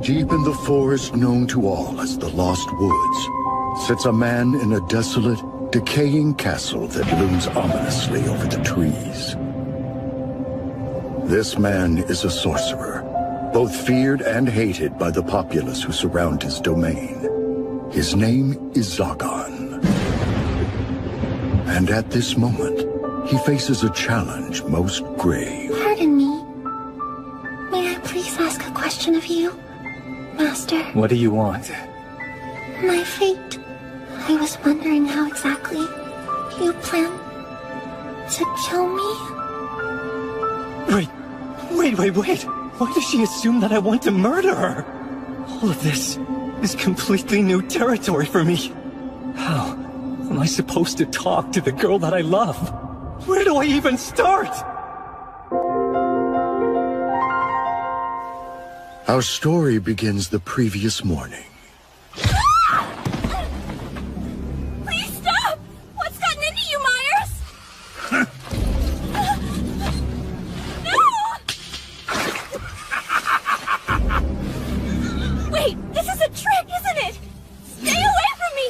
Deep in the forest known to all as the Lost Woods, sits a man in a desolate, decaying castle that looms ominously over the trees. This man is a sorcerer, both feared and hated by the populace who surround his domain. His name is Zagan. And at this moment, he faces a challenge most grave. Pardon me. May I please ask a question of you, Master? What do you want? My fate. I was wondering how exactly you plan to kill me? Wait. Why does she assume that I want to murder her? All of this is completely new territory for me. How am I supposed to talk to the girl that I love? Where do I even start? Our story begins the previous morning. Please stop! What's gotten into you, Myers? No! Wait, this is a trick, isn't it? Stay away from me!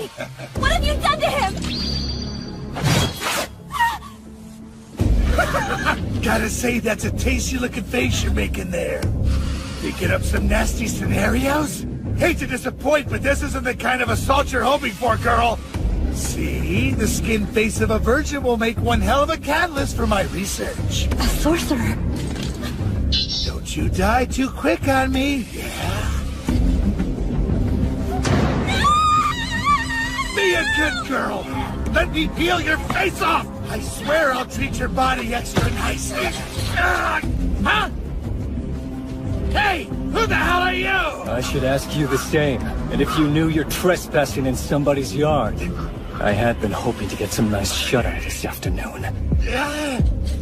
What have you done to him? Gotta say, that's a tasty looking face you're making there. Thinking up some nasty scenarios? Hate to disappoint, but this isn't the kind of assault you're hoping for, girl. See, the skin face of a virgin will make one hell of a catalyst for my research. A sorcerer. Don't you die too quick on me, yeah? Be a good girl. Let me peel your face off. I swear I'll treat your body extra nicely. Huh? Hey, who the hell are you? I should ask you the same. And if you knew you're trespassing in somebody's yard. I had been hoping to get some nice shut-eye this afternoon.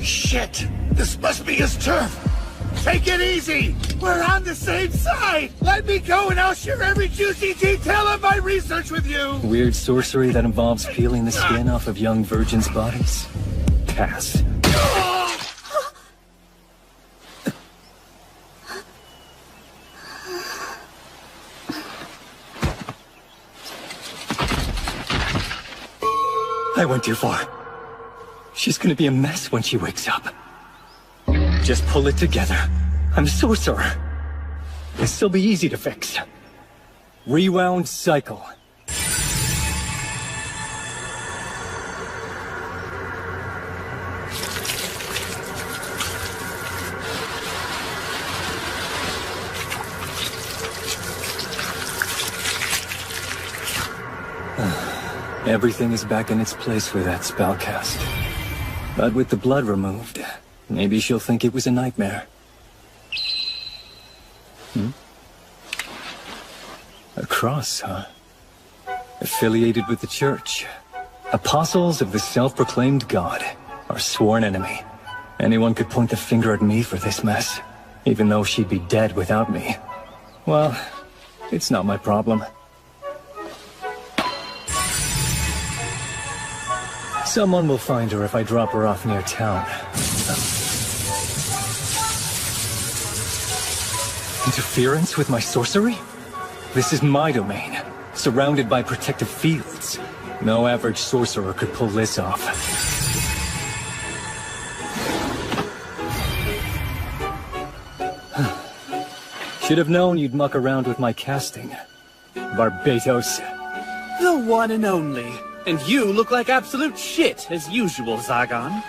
Shit. This must be his turf. Take it easy. We're on the same side. Let me go and I'll share every juicy detail of my research with you. Weird sorcery that involves peeling the skin off of young virgins' bodies? Pass. I went too far. She's gonna be a mess when she wakes up. Just pull it together. I'm a sorcerer. This'll be easy to fix. Rewound cycle. Everything is back in its place for that spell cast. But with the blood removed, maybe she'll think it was a nightmare. A cross, huh? Affiliated with the church. Apostles of the self-proclaimed God. Our sworn enemy. Anyone could point the finger at me for this mess. Even though she'd be dead without me. Well, it's not my problem. Someone will find her if I drop her off near town. Interference with my sorcery? This is my domain, surrounded by protective fields. No average sorcerer could pull this off. Should have known you'd muck around with my casting. Barbatos. The one and only. And you look like absolute shit, as usual, Zagan.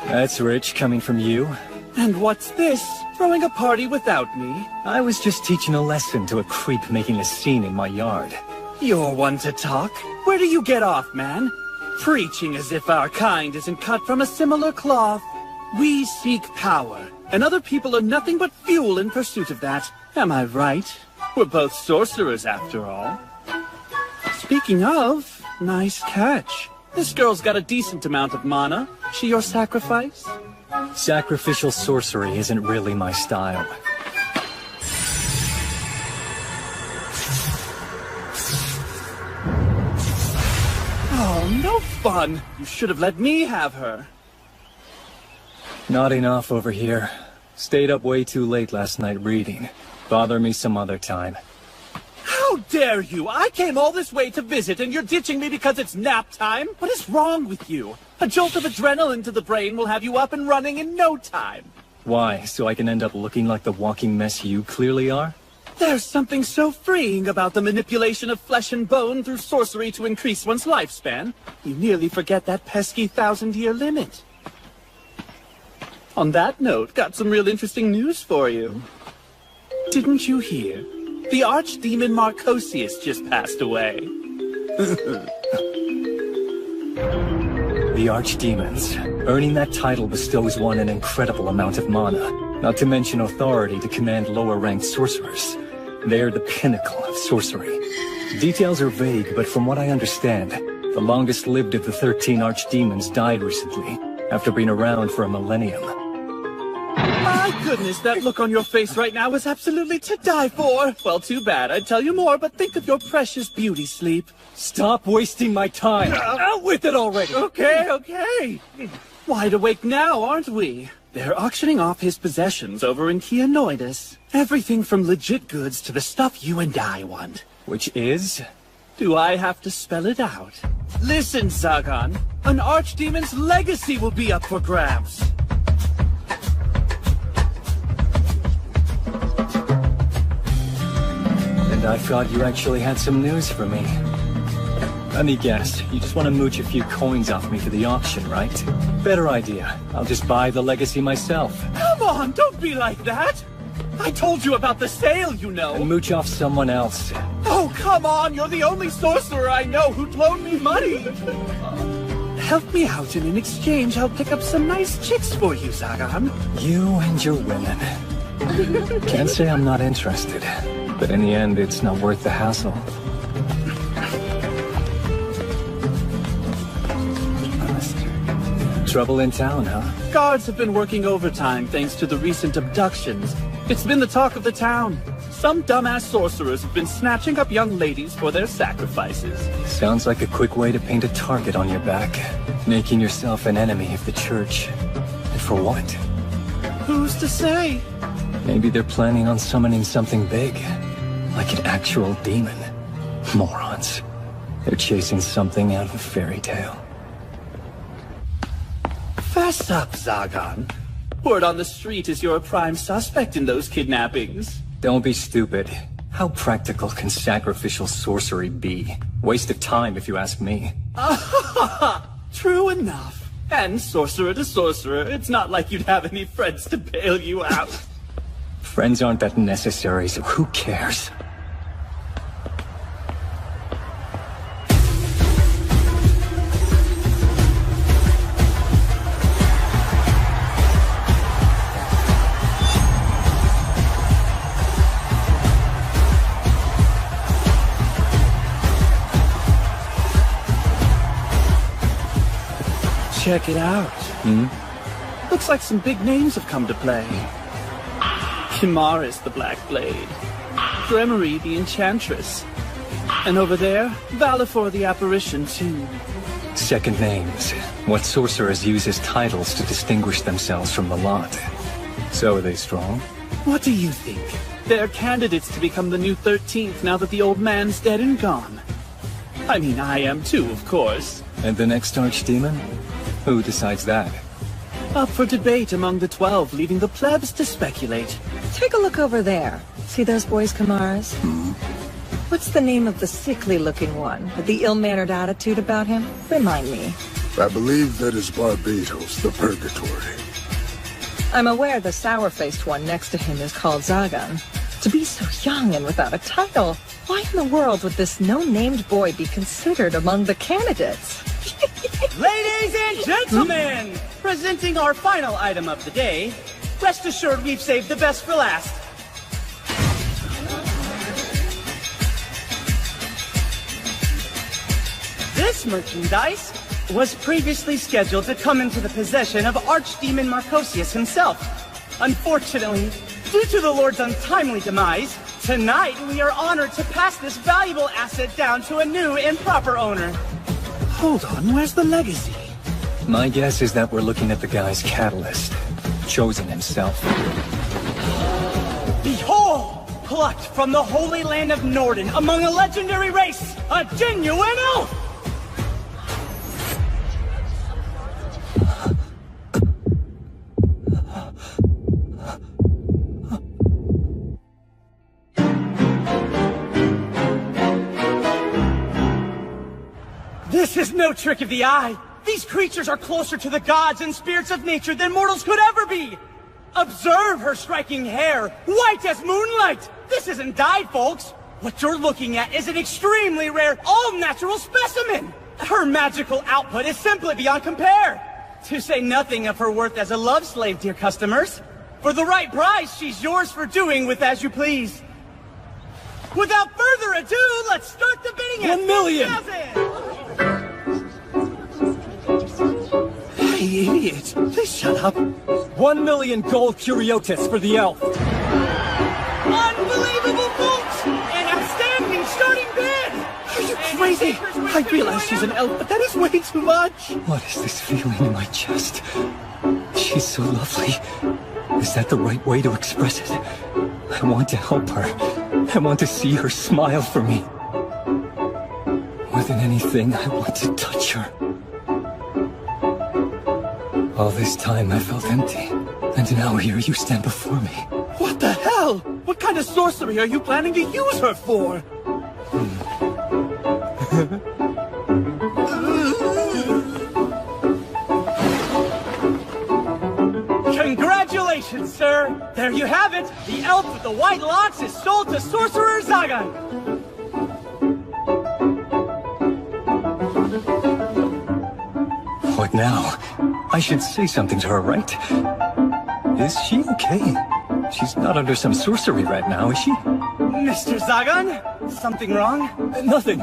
That's rich coming from you. And what's this? Throwing a party without me? I was just teaching a lesson to a creep making a scene in my yard. You're one to talk. Where do you get off, man? Preaching as if our kind isn't cut from a similar cloth. We seek power, and other people are nothing but fuel in pursuit of that. Am I right? We're both sorcerers, after all. Speaking of... nice catch. This girl's got a decent amount of mana. She your sacrifice? Sacrificial sorcery isn't really my style. Oh, no fun. You should have let me have her. Not enough over here. Stayed up way too late last night reading. Bother me some other time. How dare you! I came all this way to visit and you're ditching me because it's nap time? What is wrong with you? A jolt of adrenaline to the brain will have you up and running in no time. Why? So I can end up looking like the walking mess you clearly are? There's something so freeing about the manipulation of flesh and bone through sorcery to increase one's lifespan. You nearly forget that pesky 1,000-year limit. On that note, got some real interesting news for you. Didn't you hear? The archdemon Marcosius just passed away. The archdemons. Earning that title bestows one an incredible amount of mana, not to mention authority to command lower-ranked sorcerers. They're the pinnacle of sorcery. Details are vague, but from what I understand, the longest-lived of the 13 archdemons died recently, after being around for a millennium. My goodness, that look on your face right now is absolutely to die for. Well, too bad. I'd tell you more, but think of your precious beauty sleep. Stop wasting my time! Out with it already! Okay. Wide awake now, aren't we? They're auctioning off his possessions over in Keanoidus. Everything from legit goods to the stuff you and I want. Which is? Do I have to spell it out? Listen, Zagan. An archdemon's legacy will be up for grabs. And I thought you actually had some news for me. Let me guess, you just want to mooch a few coins off me for the auction, right? Better idea. I'll just buy the legacy myself. Come on, don't be like that! I told you about the sale, you know! And mooch off someone else. Oh, come on! You're the only sorcerer I know who'd loan me money! Help me out, and in exchange, I'll pick up some nice chicks for you, Zagan. You and your women. Can't say I'm not interested, but in the end, it's not worth the hassle. Trouble in town, huh? Guards have been working overtime thanks to the recent abductions. It's been the talk of the town. Some dumbass sorcerers have been snatching up young ladies for their sacrifices. Sounds like a quick way to paint a target on your back. Making yourself an enemy of the church. And for what? Who's to say? Maybe they're planning on summoning something big. Like an actual demon. Morons. They're chasing something out of a fairy tale. Fess up, Zagan. Word on the street is you're a prime suspect in those kidnappings. Don't be stupid. How practical can sacrificial sorcery be? Waste of time, if you ask me. True enough. And sorcerer to sorcerer, it's not like you'd have any friends to bail you out. Friends aren't that necessary, so who cares? Check it out. Looks like some big names have come to play. Chimaris the Black Blade. Gremory the Enchantress. And over there, Valifor the Apparition too. Second names. What sorcerers use as titles to distinguish themselves from the lot. So are they strong? What do you think? They're candidates to become the new 13th now that the old man's dead and gone. I mean, I am too, of course. And the next archdemon? Who decides that? Up for debate among the 12, leaving the plebs to speculate. Take a look over there. See those boys, Kamaras? What's the name of the sickly-looking one, with the ill-mannered attitude about him? Remind me. I believe that is Barbatos, the Purgatory. I'm aware the sour-faced one next to him is called Zagan. To be so young and without a title, why in the world would this no-named boy be considered among the candidates? Ladies and gentlemen, presenting our final item of the day, rest assured we've saved the best for last. This merchandise was previously scheduled to come into the possession of Archdemon Marcosius himself. Unfortunately, due to the Lord's untimely demise, tonight we are honored to pass this valuable asset down to a new and proper owner. Hold on, where's the legacy? My guess is that we're looking at the guy's catalyst. Chosen himself. Behold! plucked from the holy land of Norden among a legendary race, a genuine elf! This is no trick of the eye. These creatures are closer to the gods and spirits of nature than mortals could ever be. Observe her striking hair, white as moonlight. This isn't dyed, folks. What you're looking at is an extremely rare, all-natural specimen. Her magical output is simply beyond compare. To say nothing of her worth as a love slave, dear customers. For the right price, she's yours for doing with as you please. Without further ado, let's start the bidding at 1 million! 10,000! Hey, idiot! Please shut up. 1 million gold curiotis for the elf. Unbelievable, folks! An outstanding starting bid! Are you crazy? I realize she's an elf, but that is way too much. What is this feeling in my chest? She's so lovely. Is that the right way to express it? I want to help her. I want to see her smile for me. More than anything, I want to touch her. All this time I felt empty, and now here you stand before me. What the hell? What kind of sorcery are you planning to use her for? Congratulations, sir! There you have it! The elf with the white locks is sold to Sorcerer Zagan! What now? I should say something to her, right? Is she okay? She's not under some sorcery right now, is she? Mr. Zagan? Something wrong? Nothing.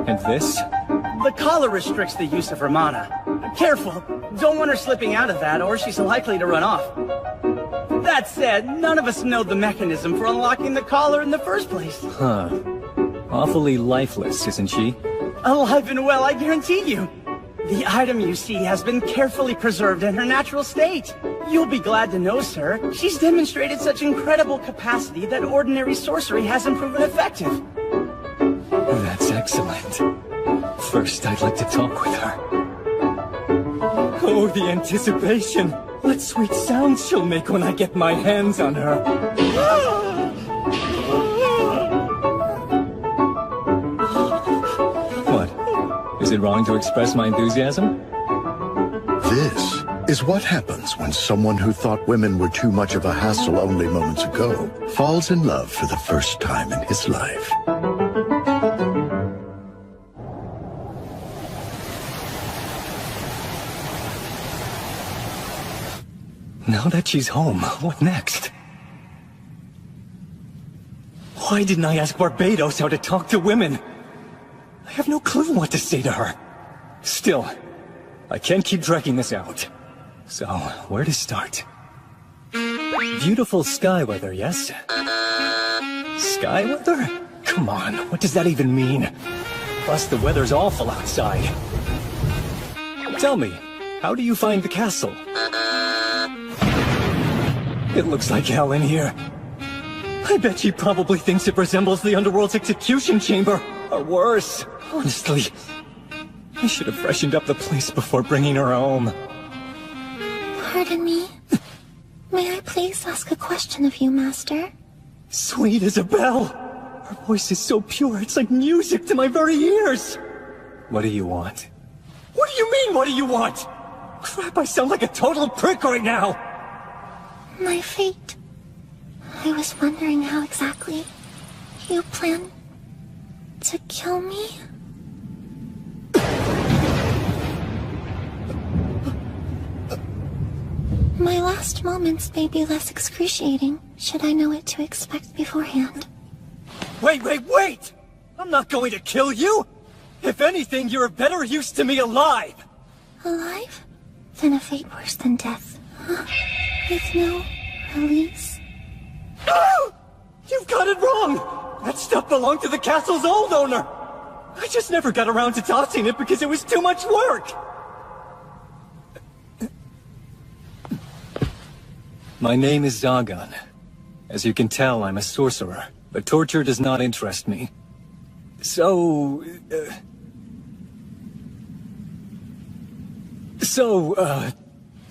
And this? The collar restricts the use of her mana. Careful! Don't want her slipping out of that, or she's likely to run off. That said, none of us know the mechanism for unlocking the collar in the first place. Huh. Awfully lifeless, isn't she? Alive and well, I guarantee you. The item you see has been carefully preserved in her natural state. You'll be glad to know, sir, she's demonstrated such incredible capacity that ordinary sorcery hasn't proven effective. That's excellent. First, I'd like to talk with her. Oh, the anticipation! What sweet sounds she'll make when I get my hands on her. What? Is it wrong to express my enthusiasm? This is what happens when someone who thought women were too much of a hassle only moments ago falls in love for the first time in his life. Now that she's home, what next? Why didn't I ask Barbados how to talk to women? I have no clue what to say to her. Still, I can't keep dragging this out. So, where to start? Beautiful sky weather, yes? Sky weather? Come on, what does that even mean? Plus, the weather's awful outside. Tell me, how do you find the castle? It looks like hell in here. I bet she probably thinks it resembles the Underworld's execution chamber, or worse. Honestly, I should have freshened up the place before bringing her home. Pardon me. May I please ask a question of you, Master? Sweet as a bell. Her voice is so pure, it's like music to my very ears. What do you want? What do you mean, what do you want? Crap, I sound like a total prick right now. My fate. I was wondering how exactly you plan to kill me. My last moments may be less excruciating, should I know what to expect beforehand. Wait! I'm not going to kill you! If anything, you're of better use to me alive! Alive? Then a fate worse than death. With no release. No! You've got it wrong! That stuff belonged to the castle's old owner! I just never got around to tossing it because it was too much work! My name is Zagan. As you can tell, I'm a sorcerer, but torture does not interest me. So,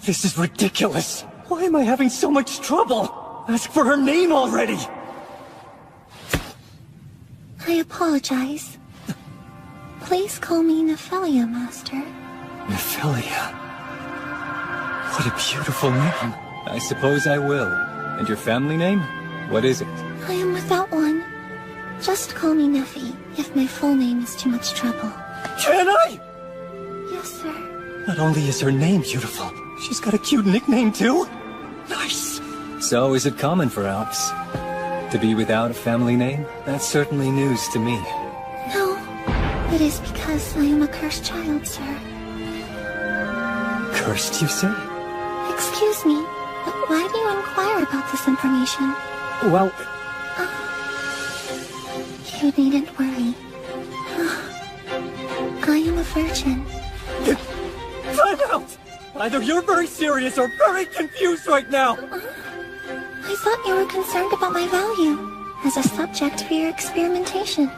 this is ridiculous. Why am I having so much trouble? Ask for her name already! I apologize. Please call me Nephilia, Master. Nephilia. What a beautiful name. I suppose I will. And your family name? What is it? I am without one. Just call me Nephi, if my full name is too much trouble. Can I? Yes, sir. Not only is her name beautiful, she's got a cute nickname too. Nice. So is it common for elves to be without a family name? That's certainly news to me. No, it is because I am a cursed child, sir. Cursed, you say? Excuse me, but why do you inquire about this information? Well... You needn't worry. I am a virgin. Time out! Either you're very serious or very confused right now! I thought you were concerned about my value as a subject for your experimentation.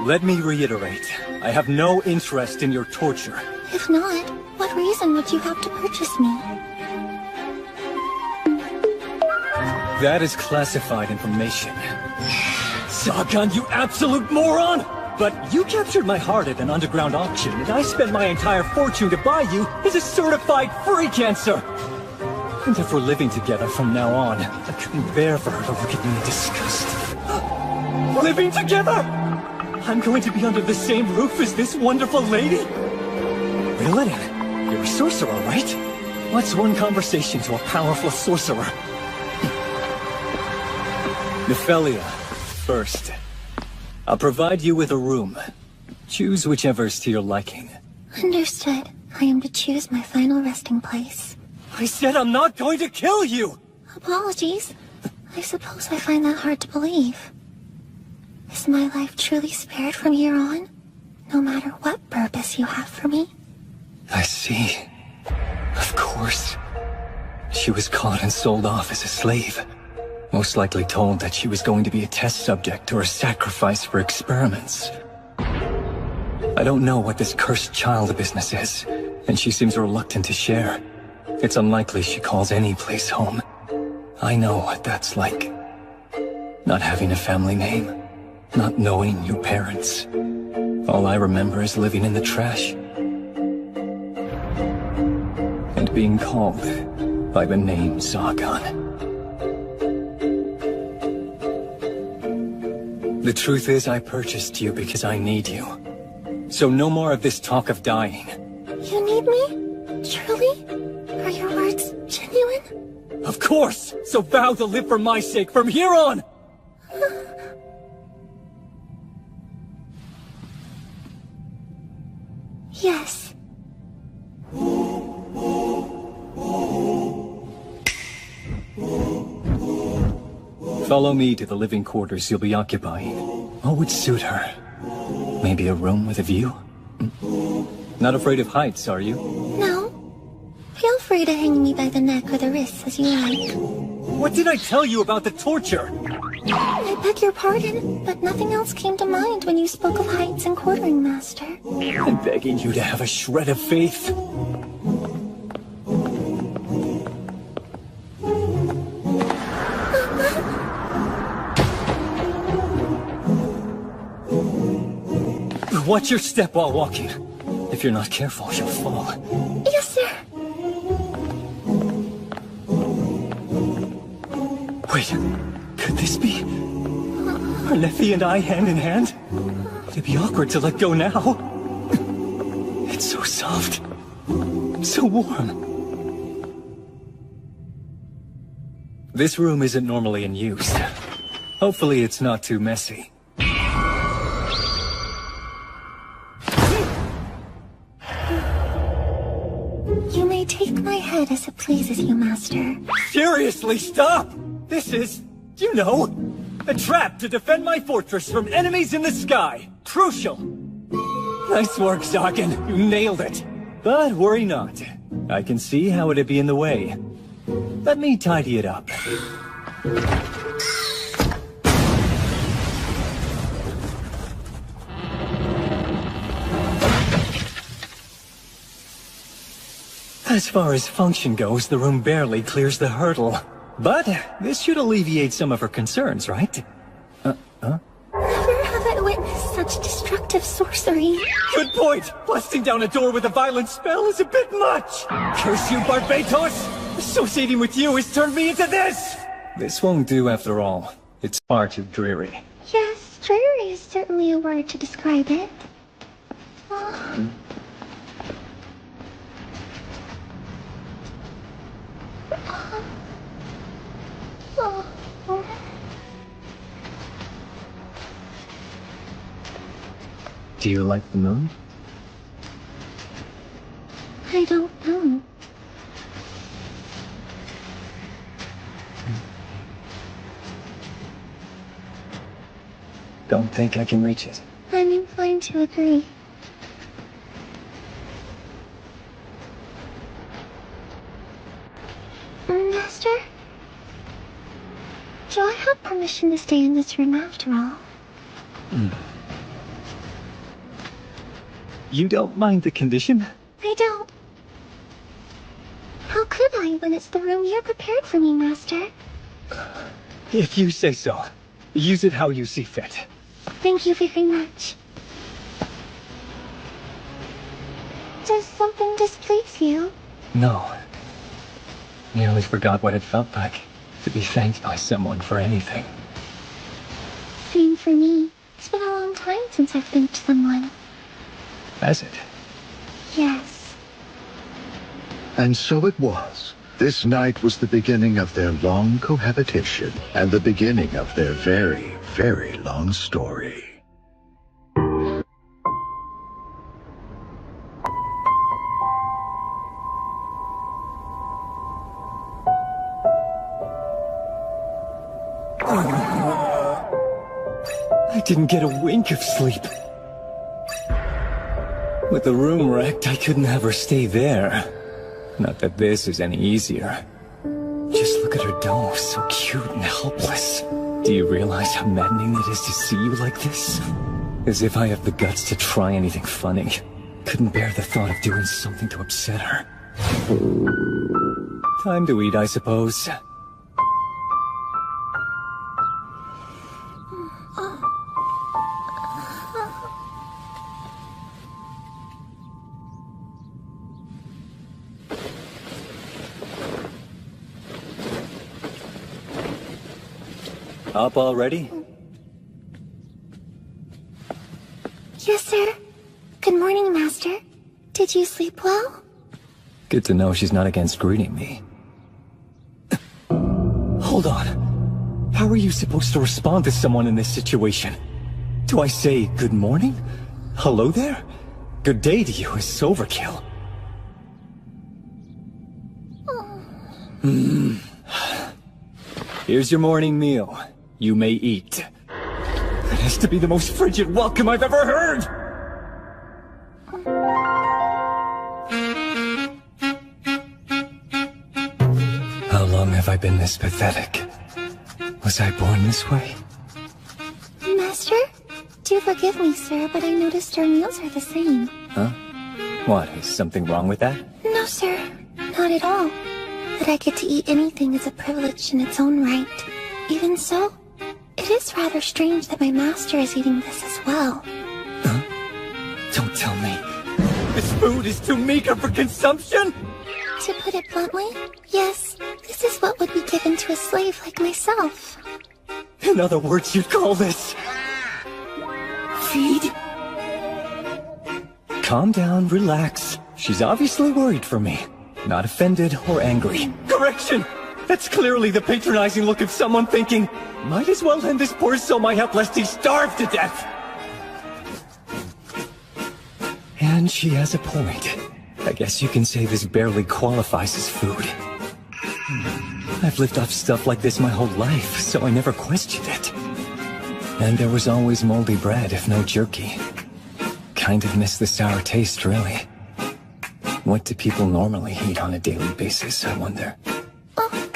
Let me reiterate. I have no interest in your torture. If not, what reason would you have to purchase me? That is classified information. Zagan, you absolute moron! But you captured my heart at an underground auction, and I spent my entire fortune to buy you as a certified freak answer! And if we're living together from now on, I couldn't bear for her to look at me in disgust. Living together?! I'm going to be under the same roof as this wonderful lady? Really? You're a sorcerer, right? What's one conversation to a powerful sorcerer? Nephilia, first. I'll provide you with a room. Choose whichever's to your liking. Understood. I am to choose my final resting place. I said I'm not going to kill you! Apologies. I suppose I find that hard to believe. Is my life truly spared from here on? No matter what purpose you have for me? I see. Of course. She was caught and sold off as a slave. Most likely told that she was going to be a test subject or a sacrifice for experiments. I don't know what this cursed child business is, and she seems reluctant to share. It's unlikely she calls any place home. I know what that's like. Not having a family name. Not knowing your parents. All I remember is living in the trash. And being called by the name Zagan. The truth is, I purchased you because I need you. So no more of this talk of dying. You need me? Truly? Are your words genuine? Of course! So vow to live for my sake from here on! Yes. Follow me to the living quarters you'll be occupying. What would suit her? Maybe a room with a view? Not afraid of heights, are you? No. Feel free to hang me by the neck or the wrists as you like. What did I tell you about the torture? I beg your pardon, but nothing else came to mind when you spoke of heights and quartering, Master. I'm begging you to have a shred of faith. Watch your step while walking. If you're not careful, you'll fall. Yes, sir. Wait, could this be? Are Nephi and I hand in hand? It'd be awkward to let go now. It's so soft. So warm. This room isn't normally in use. Hopefully it's not too messy. You may take my head as it pleases you, Master. Seriously, stop! This is, you know, a trap to defend my fortress from enemies in the sky. Crucial. Nice work, Zagan. You nailed it. But worry not. I can see how it'd be in the way. Let me tidy it up. As far as function goes, the room barely clears the hurdle. But this should alleviate some of her concerns, right? Never have I witnessed such destructive sorcery. Good point! Busting down a door with a violent spell is a bit much! Curse you, Barbatos! Associating with you has turned me into this! This won't do after all. It's far too dreary. Yes, dreary is certainly a word to describe it. Oh. Do you like the moon? I don't know. Don't think I can reach it. I'm inclined to agree. Master? Do I have permission to stay in this room after all? You don't mind the condition? I don't. How could I when it's the room you prepared for me, Master? If you say so. Use it how you see fit. Thank you very much. Does something displease you? No. Nearly forgot what it felt like to be thanked by someone for anything. Same for me. It's been a long time since I've thanked someone. Has it? Yes. And so it was. This night was the beginning of their long cohabitation, and the beginning of their very, very long story. I didn't get a wink of sleep. With the room wrecked, I couldn't have her stay there. Not that this is any easier. Just look at her doll, so cute and helpless. Do you realize how maddening it is to see you like this? As if I have the guts to try anything funny. Couldn't bear the thought of doing something to upset her. Time to eat, I suppose. Up already? Yes, sir. Good morning, Master. Did you sleep well? Good to know she's not against greeting me. Hold on. How are you supposed to respond to someone in this situation? Do I say good morning? Hello there? Good day to you is overkill. Here's your morning meal. You may eat. It has to be the most frigid welcome I've ever heard! How long have I been this pathetic? Was I born this way? Master? Do forgive me, sir, but I noticed our meals are the same. Huh? What, is something wrong with that? No, sir. Not at all. That I get to eat anything is a privilege in its own right. Even so, it is rather strange that my master is eating this as well. Huh? Don't tell me. This food is too meager for consumption? To put it bluntly, yes, this is what would be given to a slave like myself. In other words, you'd call this... feed? Calm down, relax. She's obviously worried for me. Not offended or angry. Correction! That's clearly the patronizing look of someone thinking, might as well end this poor soul my help lest he starve to death. And she has a point. I guess you can say this barely qualifies as food. I've lived off stuff like this my whole life, so I never questioned it. And there was always moldy bread, if no jerky. Kind of miss the sour taste, really. What do people normally eat on a daily basis, I wonder? Oh,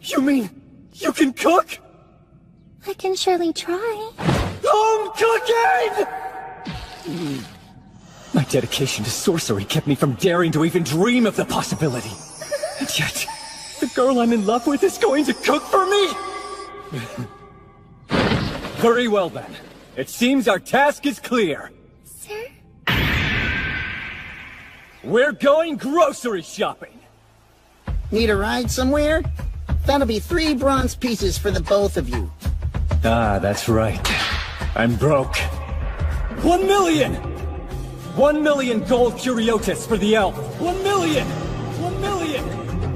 You mean you can cook? I can surely try. Home cooking! My dedication to sorcery kept me from daring to even dream of the possibility. And yet, the girl I'm in love with is going to cook for me? Very well then. It seems our task is clear. Sir? We're going grocery shopping. Need a ride somewhere? That'll be 3 bronze pieces for the both of you. Ah, that's right. I'm broke. 1 million! 1 million gold curiotus for the elf. 1 million! 1 million!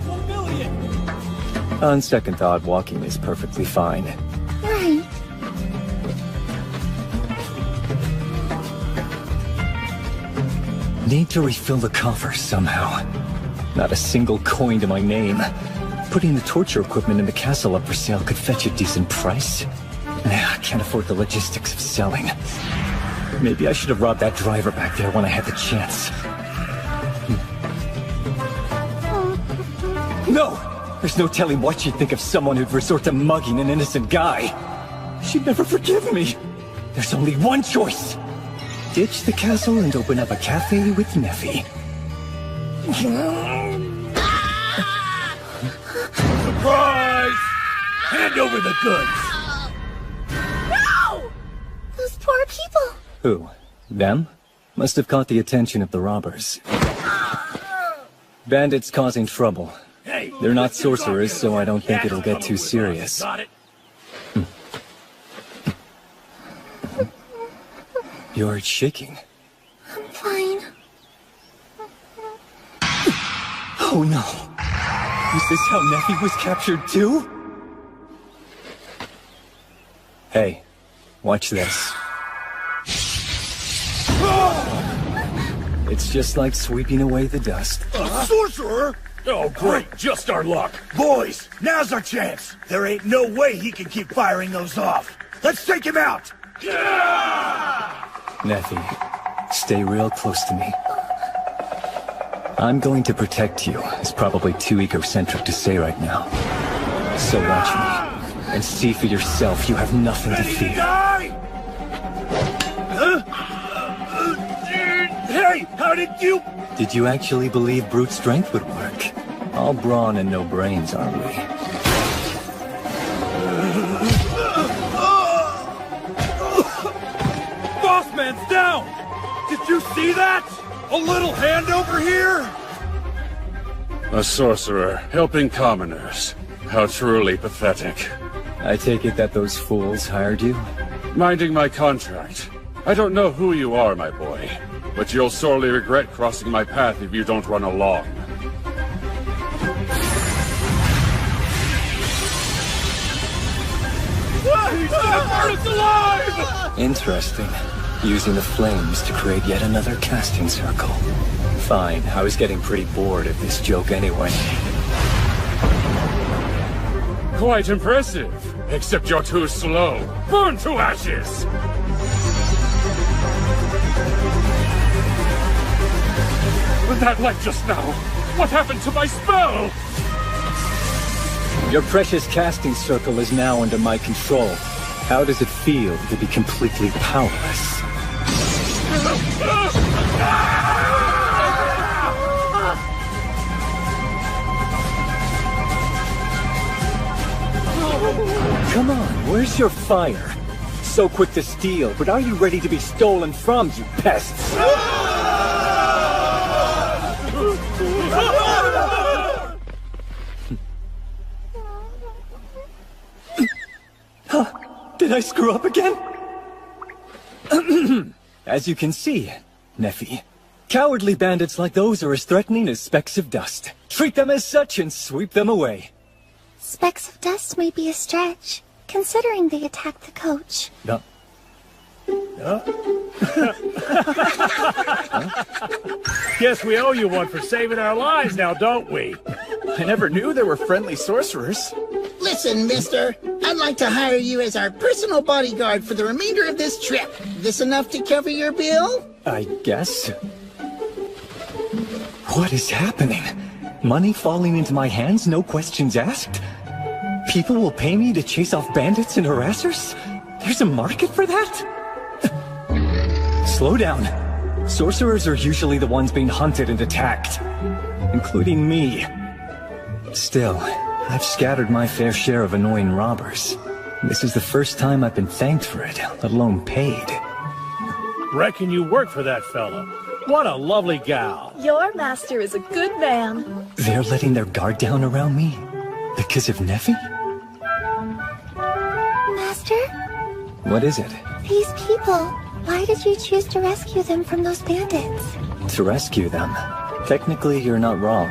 1 million! On second thought, walking is perfectly fine. Right. Need to refill the coffers somehow. Not a single coin to my name. Putting the torture equipment in the castle up for sale could fetch a decent price. Nah, I can't afford the logistics of selling. Maybe I should have robbed that driver back there when I had the chance. No! There's no telling what she'd think of someone who'd resort to mugging an innocent guy. She'd never forgive me. There's only one choice. Ditch the castle and open up a cafe with Neffy. Surprise! Hand over the goods! No! Those poor people. Who? Them? Must have caught the attention of the robbers. Bandits causing trouble. Hey, They're not sorcerers, so I don't think it'll get too serious. Got it? You're shaking. I'm fine. Oh no! Is this how Neffy was captured too? Hey, watch this. It's just like sweeping away the dust. A sorcerer? Oh, great. Just our luck. Boys, now's our chance. There ain't no way he can keep firing those off. Let's take him out! Neffy, stay real close to me. I'm going to protect you. It's probably too egocentric to say right now. So watch me, and see for yourself you have nothing to fear. Hey, how did you... Did you actually believe brute strength would work? All brawn and no brains, aren't we? Bossman's down! Did you see that? A little hand over here? A sorcerer helping commoners. How truly pathetic. I take it that those fools hired you? Minding my contract. I don't know who you are, my boy, but you'll sorely regret crossing my path if you don't run along. He's gonna burn us alive! Interesting. Using the flames to create yet another casting circle. Fine, I was getting pretty bored of this joke anyway. Quite impressive, except you're too slow. Burn to ashes! That light just now! What happened to my spell? Your precious casting circle is now under my control. How does it feel to be completely powerless? Come on, where's your fire? So quick to steal, but are you ready to be stolen from, you pests? Huh? Did I screw up again? As you can see, Neffy, cowardly bandits like those are as threatening as specks of dust. Treat them as such and sweep them away. Specks of dust may be a stretch, considering they attacked the coach. No. Guess we owe you one for saving our lives now, don't we? I never knew there were friendly sorcerers. Listen, mister, I'd like to hire you as our personal bodyguard for the remainder of this trip. This enough to cover your bill? I guess. What is happening? Money falling into my hands, no questions asked? People will pay me to chase off bandits and harassers? There's a market for that? Slow down. Sorcerers are usually the ones being hunted and attacked, including me. Still, I've scattered my fair share of annoying robbers. This is the first time I've been thanked for it, let alone paid. Reckon you work for that fellow. What a lovely gal. Your master is a good man. They're letting their guard down around me? Because of Neffy? Master? What is it? These people. Why did you choose to rescue them from those bandits? To rescue them? Technically, you're not wrong.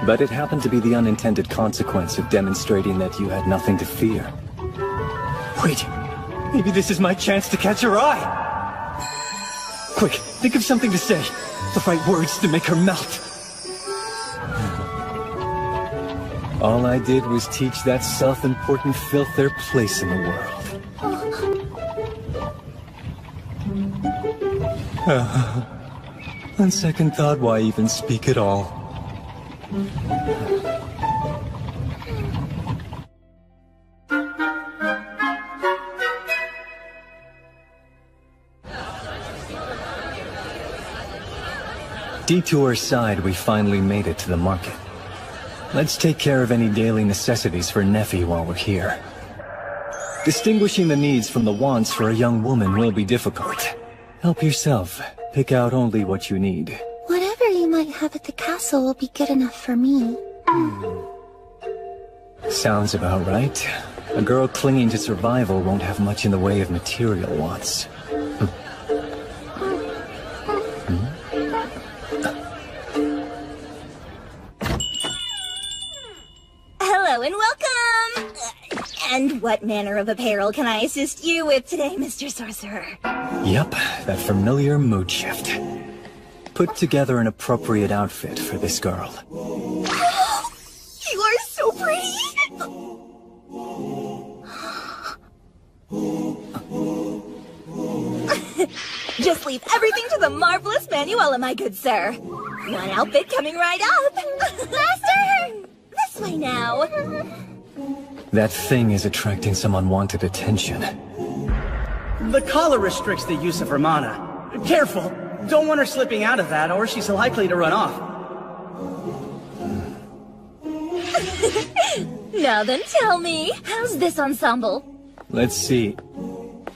But it happened to be the unintended consequence of demonstrating that you had nothing to fear. Wait, maybe this is my chance to catch her eye! Quick, think of something to say. The right words to make her melt. All I did was teach that self-important filth their place in the world. On second thought, why even speak at all? Detour aside, we finally made it to the market. Let's take care of any daily necessities for Neffy while we're here. Distinguishing the needs from the wants for a young woman will be difficult. Help yourself. Pick out only what you need. Whatever you might have at the castle will be good enough for me. Sounds about right. A girl clinging to survival won't have much in the way of material wants. Hello and welcome! And what manner of apparel can I assist you with today, Mr. Sorcerer? Yep, that familiar mood shift. Put together an appropriate outfit for this girl. You are so pretty! Just leave everything to the marvelous Manuela, my good sir. One outfit coming right up. Master! This way now. That thing is attracting some unwanted attention. The collar restricts the use of her mana. Careful! Don't want her slipping out of that, or she's likely to run off. Now then, tell me, how's this ensemble? Let's see.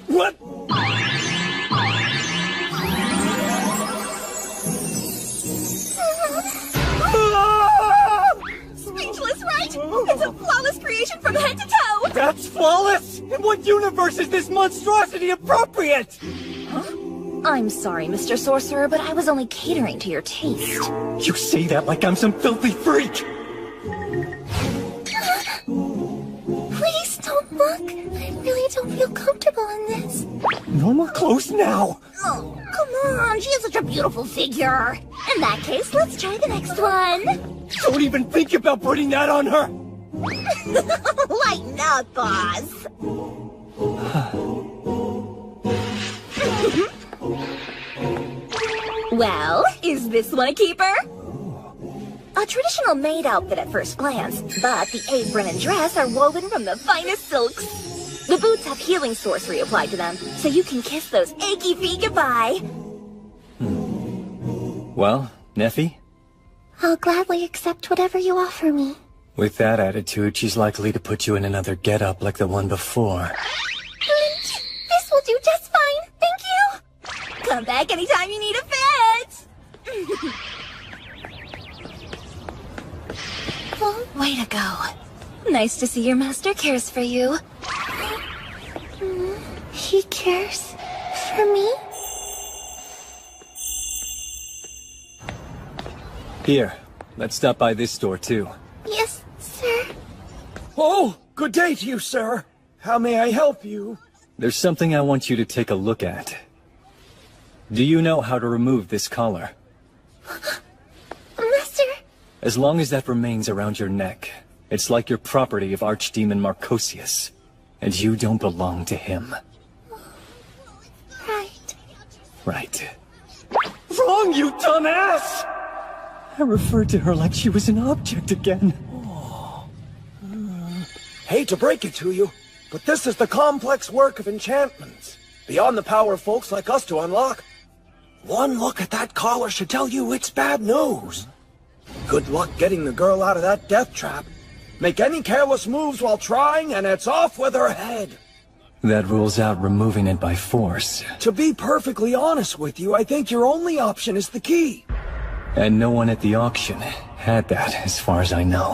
What? Speechless, right? It's a flawless creation from head to toe! That's flawless! In what universe is this monstrosity appropriate? Huh? I'm sorry, Mr. Sorcerer, but I was only catering to your taste. You say that like I'm some filthy freak! Please don't look. I really don't feel comfortable in this. No more clothes now! Oh, come on, she has such a beautiful figure. In that case, let's try the next one. Don't even think about putting that on her! Lighten up, boss. Well, is this one a keeper? A traditional maid outfit at first glance, but the apron and dress are woven from the finest silks. The boots have healing sorcery applied to them, so you can kiss those achy feet goodbye. Well, Neffy? I'll gladly accept whatever you offer me. With that attitude, she's likely to put you in another get-up like the one before. This will do just fine, thank you! Come back anytime you need a fit! Well, way to go. Nice to see your master cares for you. He cares for me? Here, let's stop by this store too. Yes, sir. Oh, good day to you, sir. How may I help you? There's something I want you to take a look at. Do you know how to remove this collar? Master! As long as that remains around your neck, it's like your property of archdemon Marcosius, and you don't belong to him. Right. Right. Wrong, you dumbass! I referred to her like she was an object again. Hate to break it to you, but this is the complex work of enchantments, beyond the power of folks like us to unlock. One look at that collar should tell you it's bad news. Good luck getting the girl out of that death trap. Make any careless moves while trying, and it's off with her head. That rules out removing it by force. To be perfectly honest with you, I think your only option is the key. And no one at the auction had that, as far as I know.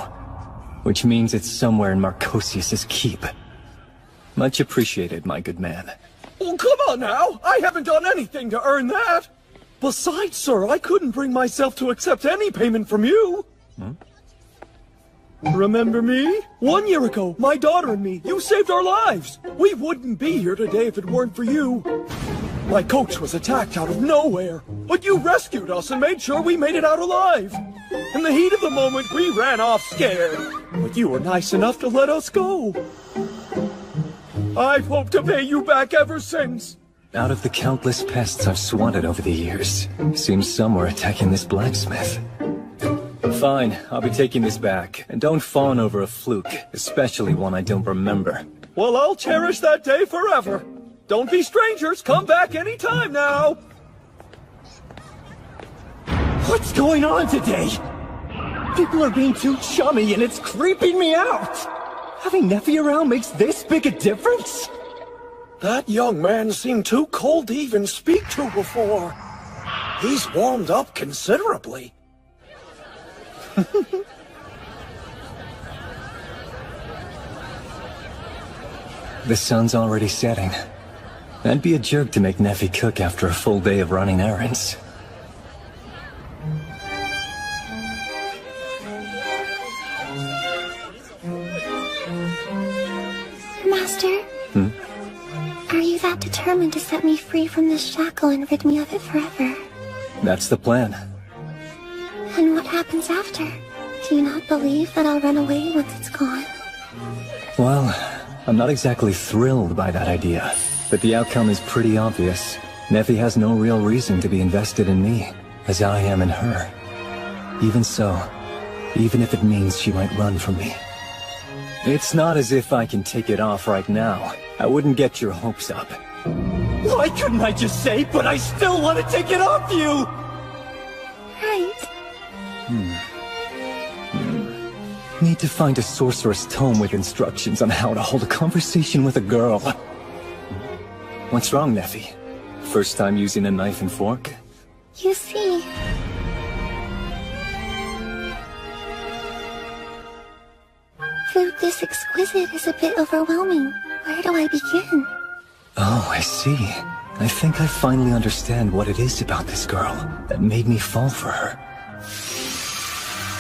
Which means it's somewhere in Marcosius's keep. Much appreciated, my good man. Oh, come on now! I haven't done anything to earn that! Besides, sir, I couldn't bring myself to accept any payment from you! Remember me? 1 year ago, my daughter and me, you saved our lives! We wouldn't be here today if it weren't for you. My coach was attacked out of nowhere, but you rescued us and made sure we made it out alive. In the heat of the moment, we ran off scared, but you were nice enough to let us go. I've hoped to pay you back ever since. Out of the countless pests I've swatted over the years, seems some were attacking this blacksmith. Fine, I'll be taking this back, and don't fawn over a fluke, especially one I don't remember. Well, I'll cherish that day forever. Don't be strangers, come back any time now. What's going on today? People are being too chummy and it's creeping me out. Having Neffy around makes this big a difference? That young man seemed too cold to even speak to before. He's warmed up considerably. The sun's already setting. I'd be a jerk to make Neffy cook after a full day of running errands. Master? Are you that determined to set me free from this shackle and rid me of it forever? That's the plan. And what happens after? Do you not believe that I'll run away once it's gone? Well, I'm not exactly thrilled by that idea, but the outcome is pretty obvious. Neffy has no real reason to be invested in me, as I am in her. Even so, even if it means she might run from me. It's not as if I can take it off right now. I wouldn't get your hopes up. Why couldn't I just say, but I still want to take it off you? Right. Need to find a sorceress tome with instructions on how to hold a conversation with a girl. What's wrong, Neffy? First time using a knife and fork? You see... Food this exquisite is a bit overwhelming. Where do I begin? Oh, I see. I think I finally understand what it is about this girl that made me fall for her.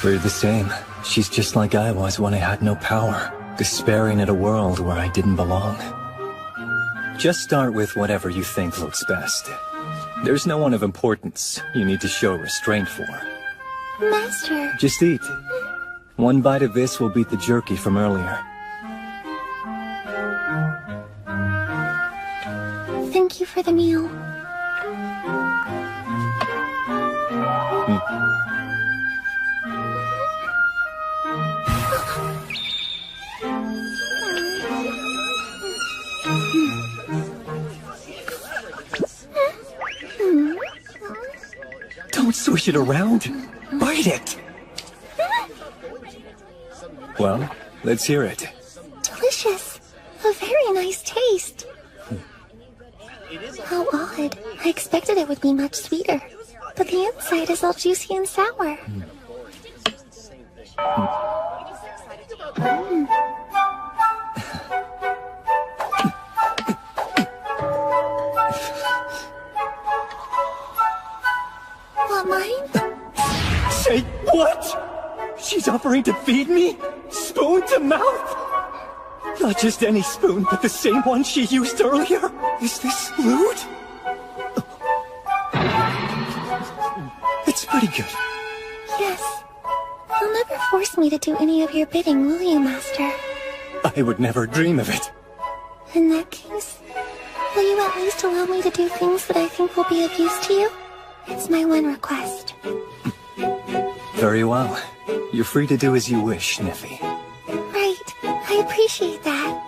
We're the same. She's just like I was when I had no power, despairing at a world where I didn't belong. Just start with whatever you think looks best. There's no one of importance you need to show restraint for. Master... Just eat. One bite of this will beat the jerky from earlier. Thank you for the meal. Don't swish it around. Bite it. Well, let's hear it. Delicious. A very nice taste. How odd. I expected it would be much sweeter. But the inside is all juicy and sour. What, mine? Say what? She's offering to feed me? Spoon to mouth? Not just any spoon, but the same one she used earlier? Is this lewd? It's pretty good. Yes. You'll never force me to do any of your bidding, will you, Master? I would never dream of it. In that case, will you at least allow me to do things that I think will be of use to you? It's my one request. Very well. You're free to do as you wish, Neffy. Right. I appreciate that.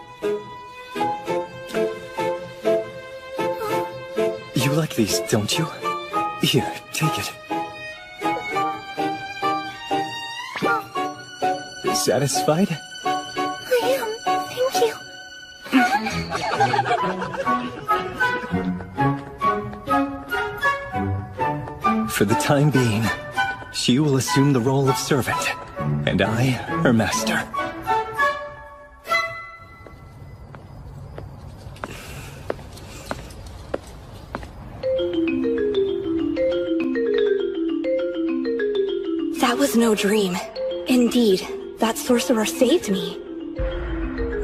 You like these, don't you? Here, take it. Satisfied? I am. Thank you. For the time being, she will assume the role of servant, and I, her master. That was no dream. Indeed, that sorcerer saved me.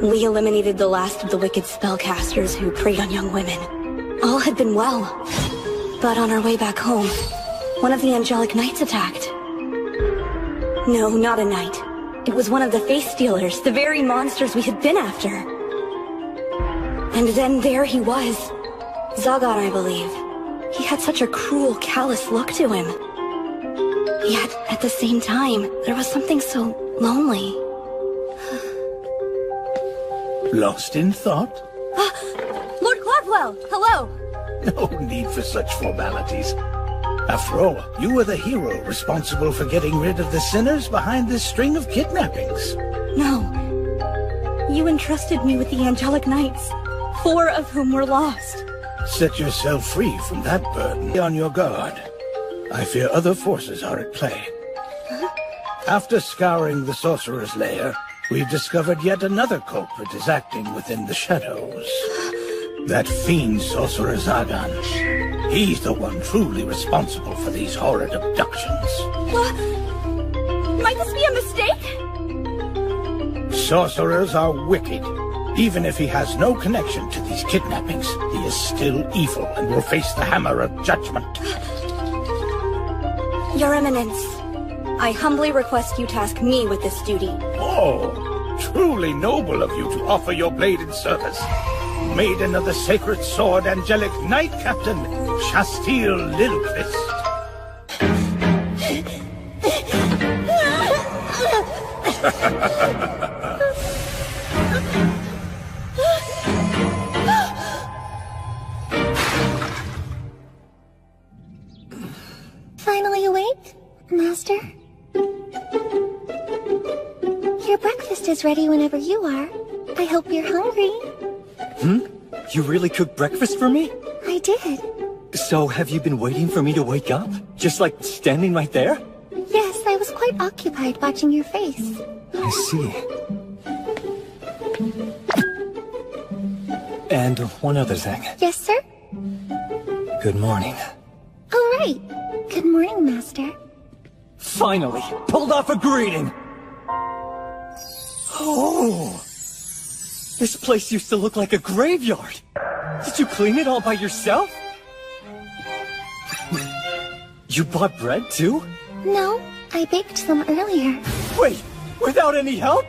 We eliminated the last of the wicked spellcasters who preyed on young women. All had been well. But on our way back home, one of the angelic knights attacked. No, not a knight. It was one of the face stealers, the very monsters we had been after. And then there he was. Zagan, I believe. He had such a cruel, callous look to him. Yet, at the same time, there was something so lonely. Lost in thought? Lord Cloudwell, hello! No need for such formalities. After all, you were the hero responsible for getting rid of the sinners behind this string of kidnappings. No. You entrusted me with the angelic knights, 4 of whom were lost. Set yourself free from that burden. Be on your guard. I fear other forces are at play. After scouring the sorcerer's lair, we've discovered yet another culprit is acting within the shadows. That fiend sorcerer Zagan. He's the one truly responsible for these horrid abductions. What? Might this be a mistake? Sorcerers are wicked. Even if he has no connection to these kidnappings, he is still evil and will face the hammer of judgment. Your Eminence, I humbly request you task me with this duty. Oh, truly noble of you to offer your blade in service. Maiden of the Sacred Sword, Angelic Knight Captain, Shasteel Lilquist. Finally awake, Master? Your breakfast is ready whenever you are. I hope you're hungry. You really cooked breakfast for me? I did. So have you been waiting for me to wake up? Just like standing right there? Yes, I was quite occupied watching your face. I see. And one other thing. Yes, sir? Good morning. Oh, right. Good morning, Master. Finally, pulled off a greeting! Oh! This place used to look like a graveyard! Did you clean it all by yourself? You bought bread, too? No, I baked some earlier. Wait, without any help?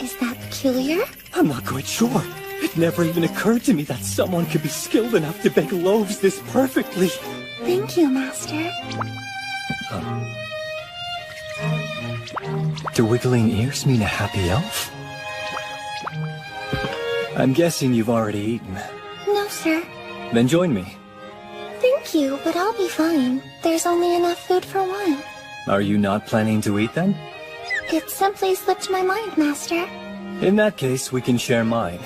Is that peculiar? I'm not quite sure. It never even occurred to me that someone could be skilled enough to bake loaves this perfectly. Thank you, Master. Do wiggling ears mean a happy elf? I'm guessing you've already eaten. No, sir. Then join me. Thank you, but I'll be fine. There's only enough food for one. Are you not planning to eat then? It simply slipped my mind, Master. In that case, we can share mine.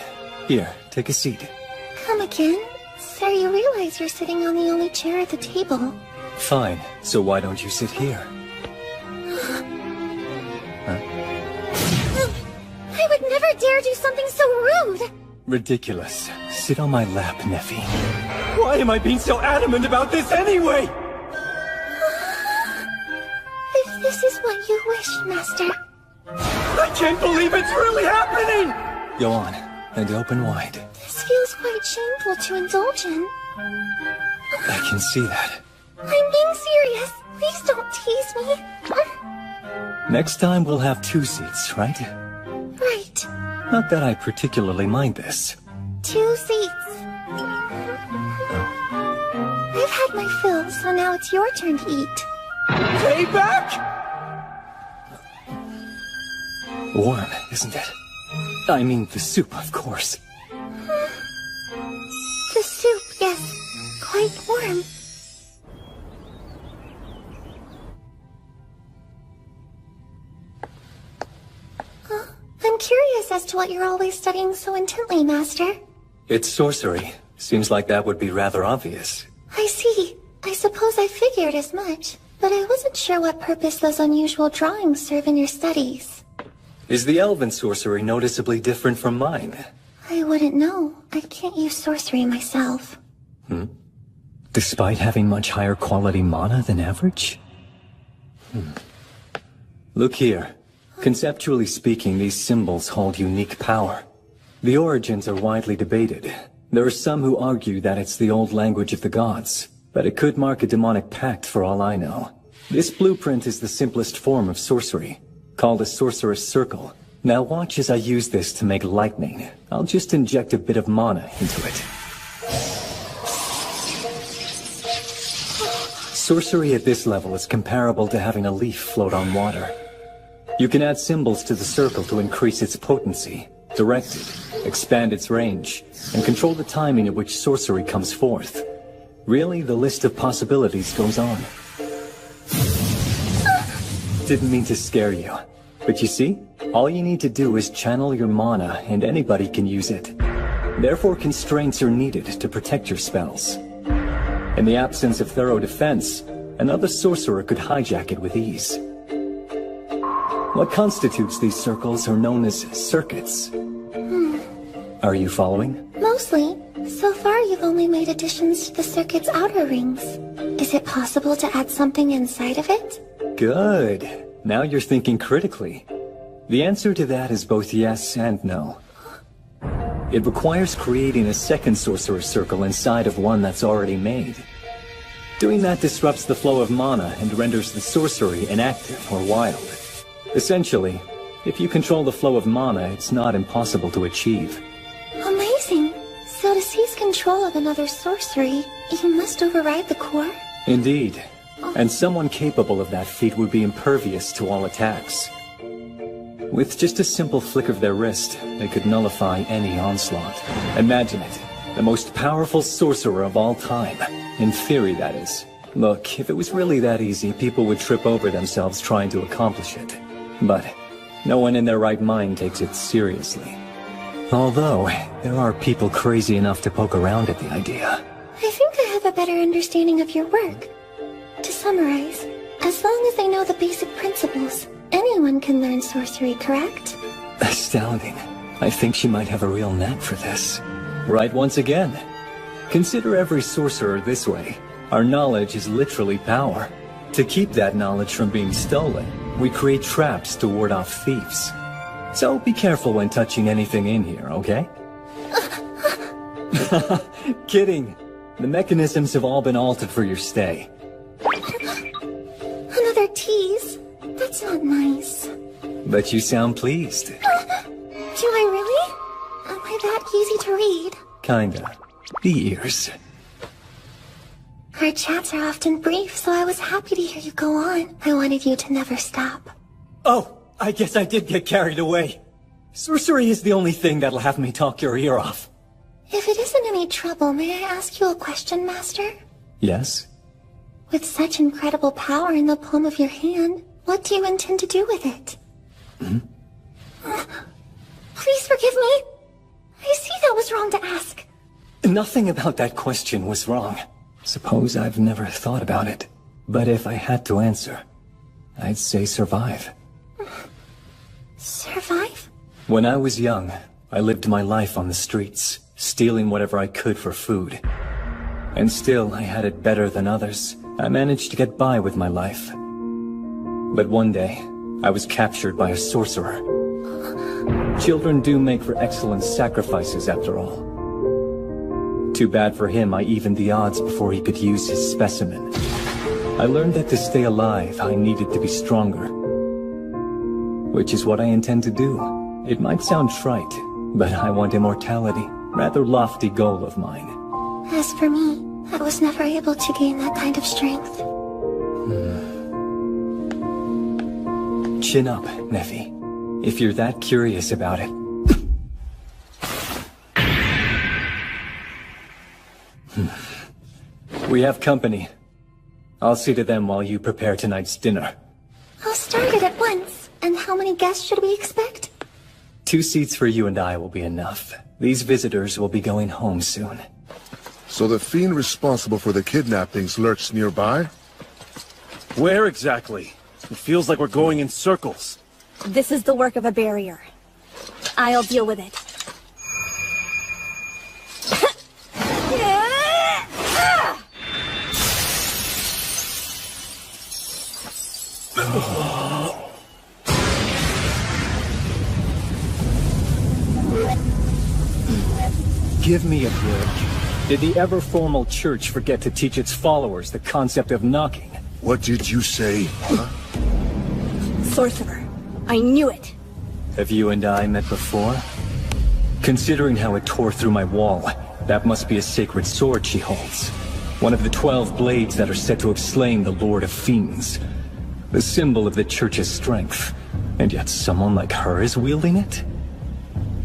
Here, take a seat. Come again? Sir, you realize you're sitting on the only chair at the table. Fine, so why don't you sit here? I would never dare do something so rude! Ridiculous. Sit on my lap, Neffy. Why am I being so adamant about this anyway? If this is what you wish, Master. I can't believe it's really happening! Go on, and open wide. This feels quite shameful to indulge in. I can see that. I'm being serious. Please don't tease me. Next time we'll have 2 seats, right? Right. Not that I particularly mind this. 2 seats. I've had my fill, so now it's your turn to eat. Payback? Warm, isn't it? I mean, the soup, of course. The soup, yes. Quite warm. I'm curious as to what you're always studying so intently, Master. It's sorcery. Seems like that would be rather obvious. I see. I suppose I figured as much, but I wasn't sure what purpose those unusual drawings serve in your studies. Is the elven sorcery noticeably different from mine? I wouldn't know. I can't use sorcery myself. Despite having much higher quality mana than average? Look here. Conceptually speaking, these symbols hold unique power. The origins are widely debated. There are some who argue that it's the old language of the gods, but it could mark a demonic pact for all I know. This blueprint is the simplest form of sorcery, called a sorcerer's circle. Now watch as I use this to make lightning. I'll just inject a bit of mana into it. Sorcery at this level is comparable to having a leaf float on water. You can add symbols to the circle to increase its potency, direct it, expand its range, and control the timing at which sorcery comes forth. Really, the list of possibilities goes on. Didn't mean to scare you, but you see, all you need to do is channel your mana and anybody can use it. Therefore, constraints are needed to protect your spells. In the absence of thorough defense, another sorcerer could hijack it with ease. What constitutes these circles are known as circuits. Are you following? Mostly. So far, you've only made additions to the circuit's outer rings. Is it possible to add something inside of it? Good. Now you're thinking critically. The answer to that is both yes and no. It requires creating a second sorcerer's circle inside of one that's already made. Doing that disrupts the flow of mana and renders the sorcery inactive or wild. Essentially, if you control the flow of mana, it's not impossible to achieve. Amazing! So to seize control of another sorcery, you must override the core? Indeed. And someone capable of that feat would be impervious to all attacks. With just a simple flick of their wrist, they could nullify any onslaught. Imagine it. The most powerful sorcerer of all time. In theory, that is. Look, if it was really that easy, people would trip over themselves trying to accomplish it. But no one in their right mind takes it seriously. Although, there are people crazy enough to poke around at the idea. I think I have a better understanding of your work. To summarize, as long as they know the basic principles, anyone can learn sorcery, correct? Astounding. I think she might have a real knack for this. Right once again. Consider every sorcerer this way. Our knowledge is literally power. To keep that knowledge from being stolen, we create traps to ward off thieves. So be careful when touching anything in here, okay? Kidding. The mechanisms have all been altered for your stay. Another tease? That's not nice. But you sound pleased. Do I really? Am I that easy to read? Kinda. The ears. Our chats are often brief, so I was happy to hear you go on. I wanted you to never stop. Oh, I guess I did get carried away. Sorcery is the only thing that'll have me talk your ear off. If it isn't any trouble, may I ask you a question, Master? Yes? With such incredible power in the palm of your hand, what do you intend to do with it? Please forgive me. I see that was wrong to ask. Nothing about that question was wrong. Suppose I've never thought about it. But if I had to answer, I'd say survive. Survive? When I was young, I lived my life on the streets, stealing whatever I could for food. And still, I had it better than others. I managed to get by with my life. But one day, I was captured by a sorcerer. Children do make for excellent sacrifices, after all. Too bad for him, I evened the odds before he could use his specimen. I learned that to stay alive, I needed to be stronger. Which is what I intend to do. It might sound trite, but I want immortality. Rather lofty goal of mine. As for me, I was never able to gain that kind of strength. Chin up, Nephi. If you're that curious about it. We have company. I'll see to them while you prepare tonight's dinner. I'll start it at once. And how many guests should we expect? 2 seats for you and I will be enough. These visitors will be going home soon. So the fiend responsible for the kidnappings lurks nearby? Where exactly? It feels like we're going in circles. This is the work of a barrier. I'll deal with it. Give me a break. Did the ever-formal church forget to teach its followers the concept of knocking? What did you say? Huh? Sorcerer. I knew it. Have you and I met before? Considering how it tore through my wall, that must be a sacred sword she holds. One of the 12 blades that are said to have slain the Lord of Fiends. The symbol of the church's strength. And yet someone like her is wielding it?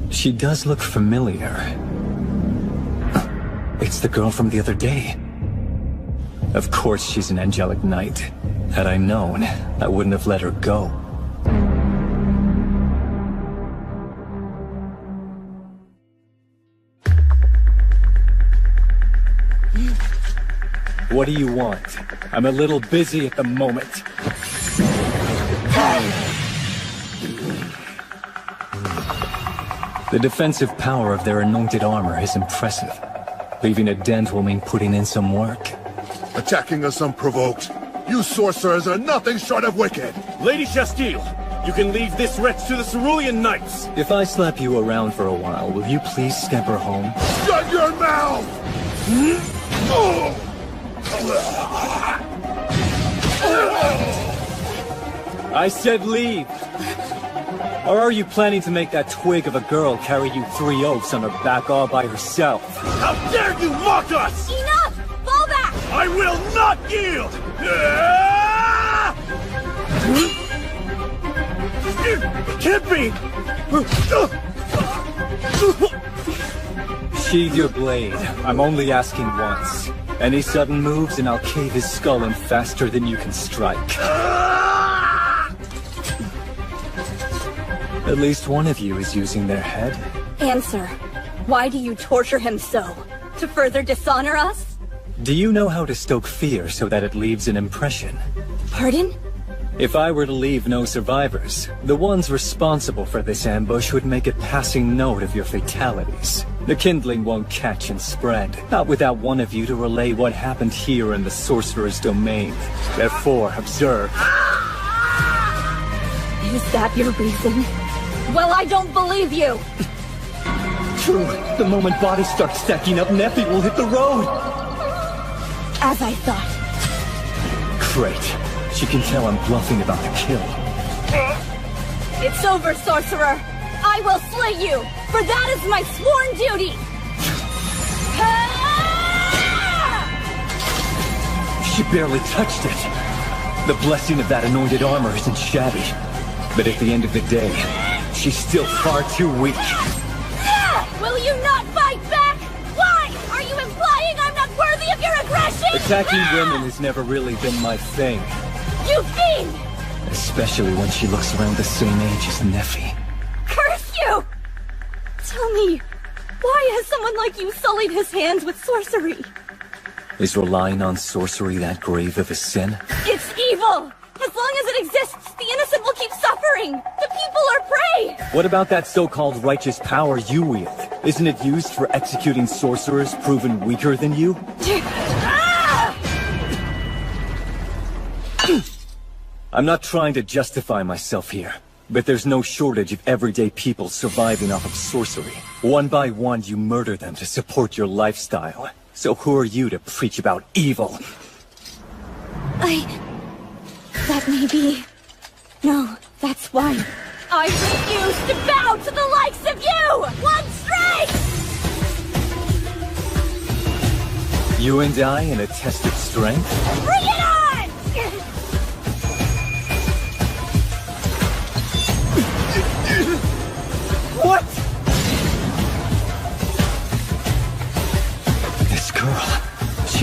She does look familiar. It's the girl from the other day. Of course she's an angelic knight. Had I known, I wouldn't have let her go. What do you want? I'm a little busy at the moment. The defensive power of their anointed armor is impressive. Leaving a dent will mean putting in some work. Attacking us unprovoked. You sorcerers are nothing short of wicked. Lady Chastile, you can leave this wretch to the Cerulean Knights. If I slap you around for a while, will you please scamper home? Shut your mouth! I said leave! Or are you planning to make that twig of a girl carry you 3 oaks on her back all by herself? How dare you mock us! Enough! Fall back! I will not yield! Can't be! Sheathe your blade. I'm only asking once. Any sudden moves and I'll cave his skull in faster than you can strike. At least one of you is using their head. Answer. Why do you torture him so? To further dishonor us? Do you know how to stoke fear so that it leaves an impression? Pardon? If I were to leave no survivors, the ones responsible for this ambush would make a passing note of your fatalities. The kindling won't catch and spread, not without one of you to relay what happened here in the Sorcerer's domain. Therefore, observe. Is that your reason? Well, I don't believe you! True. The moment bodies start stacking up, Nephi will hit the road! As I thought. Great. She can tell I'm bluffing about the kill. It's over, sorcerer! I will slay you, for that is my sworn duty! She barely touched it. The blessing of that anointed armor isn't shabby. But at the end of the day, she's still far too weak. Will you not fight back? Why? Are you implying I'm not worthy of your aggression? Attacking women has never really been my thing. You fiend! Especially when she looks around the same age as Nephi. Curse you! Tell me, why has someone like you sullied his hands with sorcery? Is relying on sorcery that grave of a sin? It's evil! As long as it exists, the innocent will keep suffering! The people are prey! What about that so-called righteous power you wield? Isn't it used for executing sorcerers proven weaker than you? I'm not trying to justify myself here, but there's no shortage of everyday people surviving off of sorcery. One by one, you murder them to support your lifestyle. So who are you to preach about evil? That may be... No, that's why. I refuse to bow to the likes of you! One strike! You and I in a test of strength? Bring it on!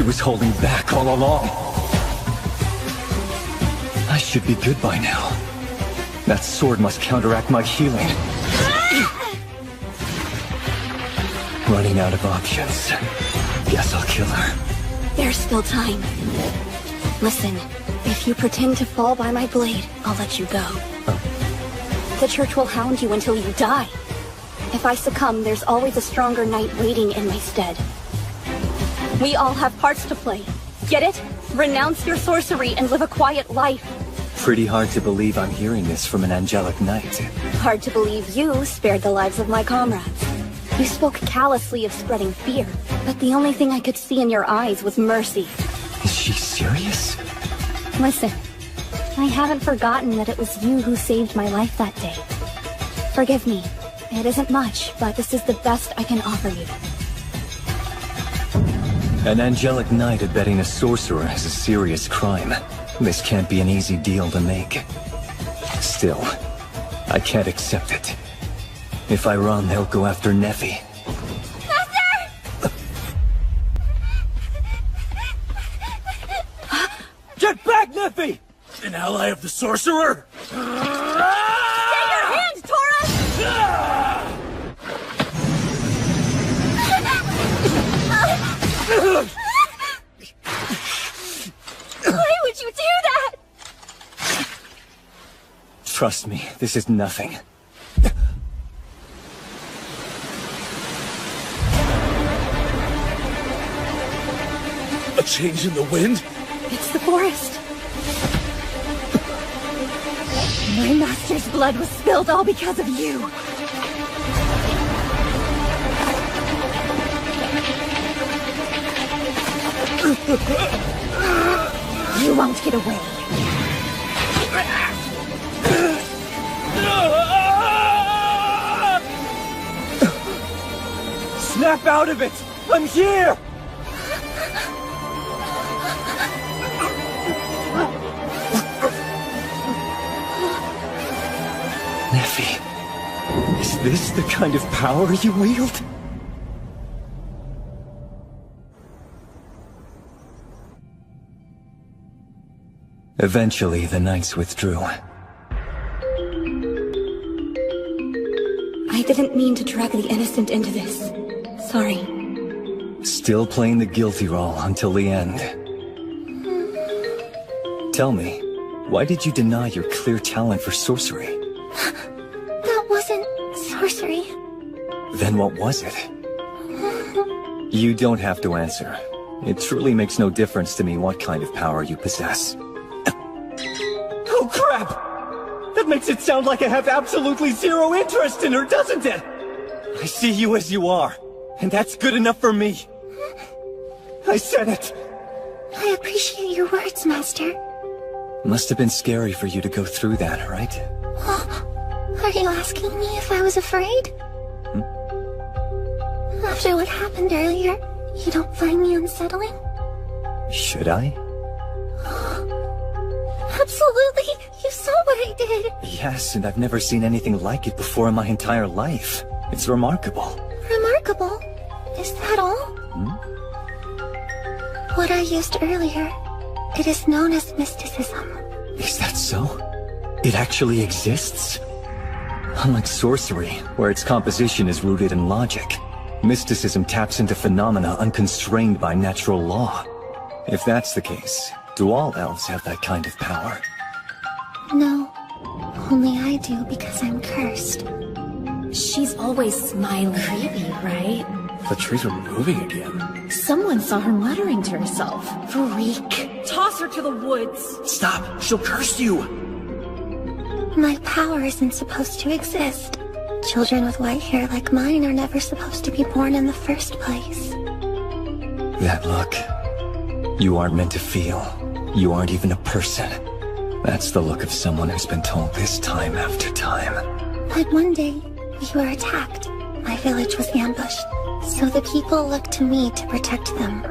She was holding back all along. I should be good by now. That sword must counteract my healing. Running out of options. Guess I'll kill her. There's still time. Listen, if you pretend to fall by my blade, I'll let you go. The church will hound you until you die. If I succumb, there's always a stronger knight waiting in my stead. We all have parts to play. Get it? Renounce your sorcery and live a quiet life. Pretty hard to believe I'm hearing this from an angelic knight. Hard to believe you spared the lives of my comrades. You spoke callously of spreading fear, but the only thing I could see in your eyes was mercy. Is she serious? Listen, I haven't forgotten that it was you who saved my life that day. Forgive me. It isn't much, but this is the best I can offer you. An angelic knight abetting a sorcerer is a serious crime. This can't be an easy deal to make. Still, I can't accept it. If I run, they'll go after Neffy. Master! Get back, Neffy! An ally of the sorcerer? Stay your hand, Taurus! Why would you do that? Trust me, this is nothing. A change in the wind? It's the forest. My master's blood was spilled all because of you. You won't get away. Snap out of it! I'm here! Neffy, is this the kind of power you wield? Eventually, the knights withdrew. I didn't mean to drag the innocent into this. Sorry. Still playing the guilty role until the end. Tell me, why did you deny your clear talent for sorcery? That wasn't sorcery. Then what was it? You don't have to answer. It truly makes no difference to me what kind of power you possess. Oh crap! That makes it sound like I have absolutely zero interest in her, doesn't it? I see you as you are, and that's good enough for me. I said it! I appreciate your words, Master. Must have been scary for you to go through that, right? Are you asking me if I was afraid? After what happened earlier, you don't find me unsettling? Should I? Absolutely! You saw what I did! Yes, and I've never seen anything like it before in my entire life. It's remarkable. Remarkable? Is that all? What I used earlier, it is known as mysticism. Is that so? It actually exists? Unlike sorcery, where its composition is rooted in logic, mysticism taps into phenomena unconstrained by natural law. If that's the case, do all elves have that kind of power? No, only I do because I'm cursed. She's always smiling. Creepy, right? The trees are moving again. Someone saw her muttering to herself. Freak. Toss her to the woods. Stop! She'll curse you! My power isn't supposed to exist. Children with white hair like mine are never supposed to be born in the first place. That look. You aren't meant to feel. You aren't even a person. That's the look of someone who's been told this time after time. But one day, we were attacked. My village was ambushed. So the people looked to me to protect them.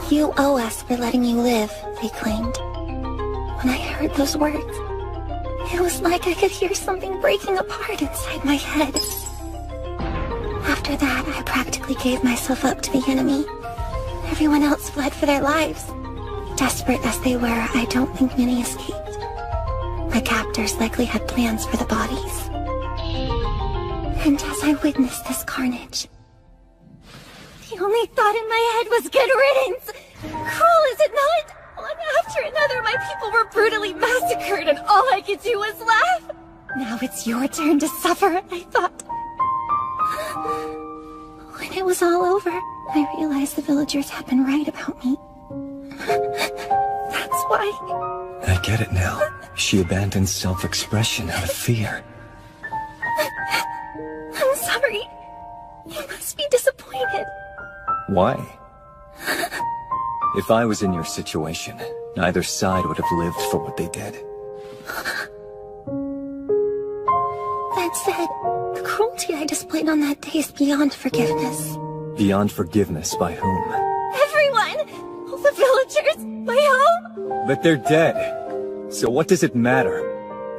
You owe us for letting you live, they claimed. When I heard those words, it was like I could hear something breaking apart inside my head. After that, I practically gave myself up to the enemy. Everyone else fled for their lives. Desperate as they were, I don't think many escaped. My captors likely had plans for the bodies. And as I witnessed this carnage, the only thought in my head was good riddance! Cruel, is it not? One after another, my people were brutally massacred, and all I could do was laugh. Now it's your turn to suffer, I thought. When it was all over, I realized the villagers had been right about me. That's why... I get it now. She abandoned self-expression out of fear. I'm sorry. You must be disappointed. Why? If I was in your situation, neither side would have lived for what they did. That said, the cruelty I displayed on that day is beyond forgiveness. Beyond forgiveness by whom? Everyone! All the villagers! My home! But they're dead. So what does it matter?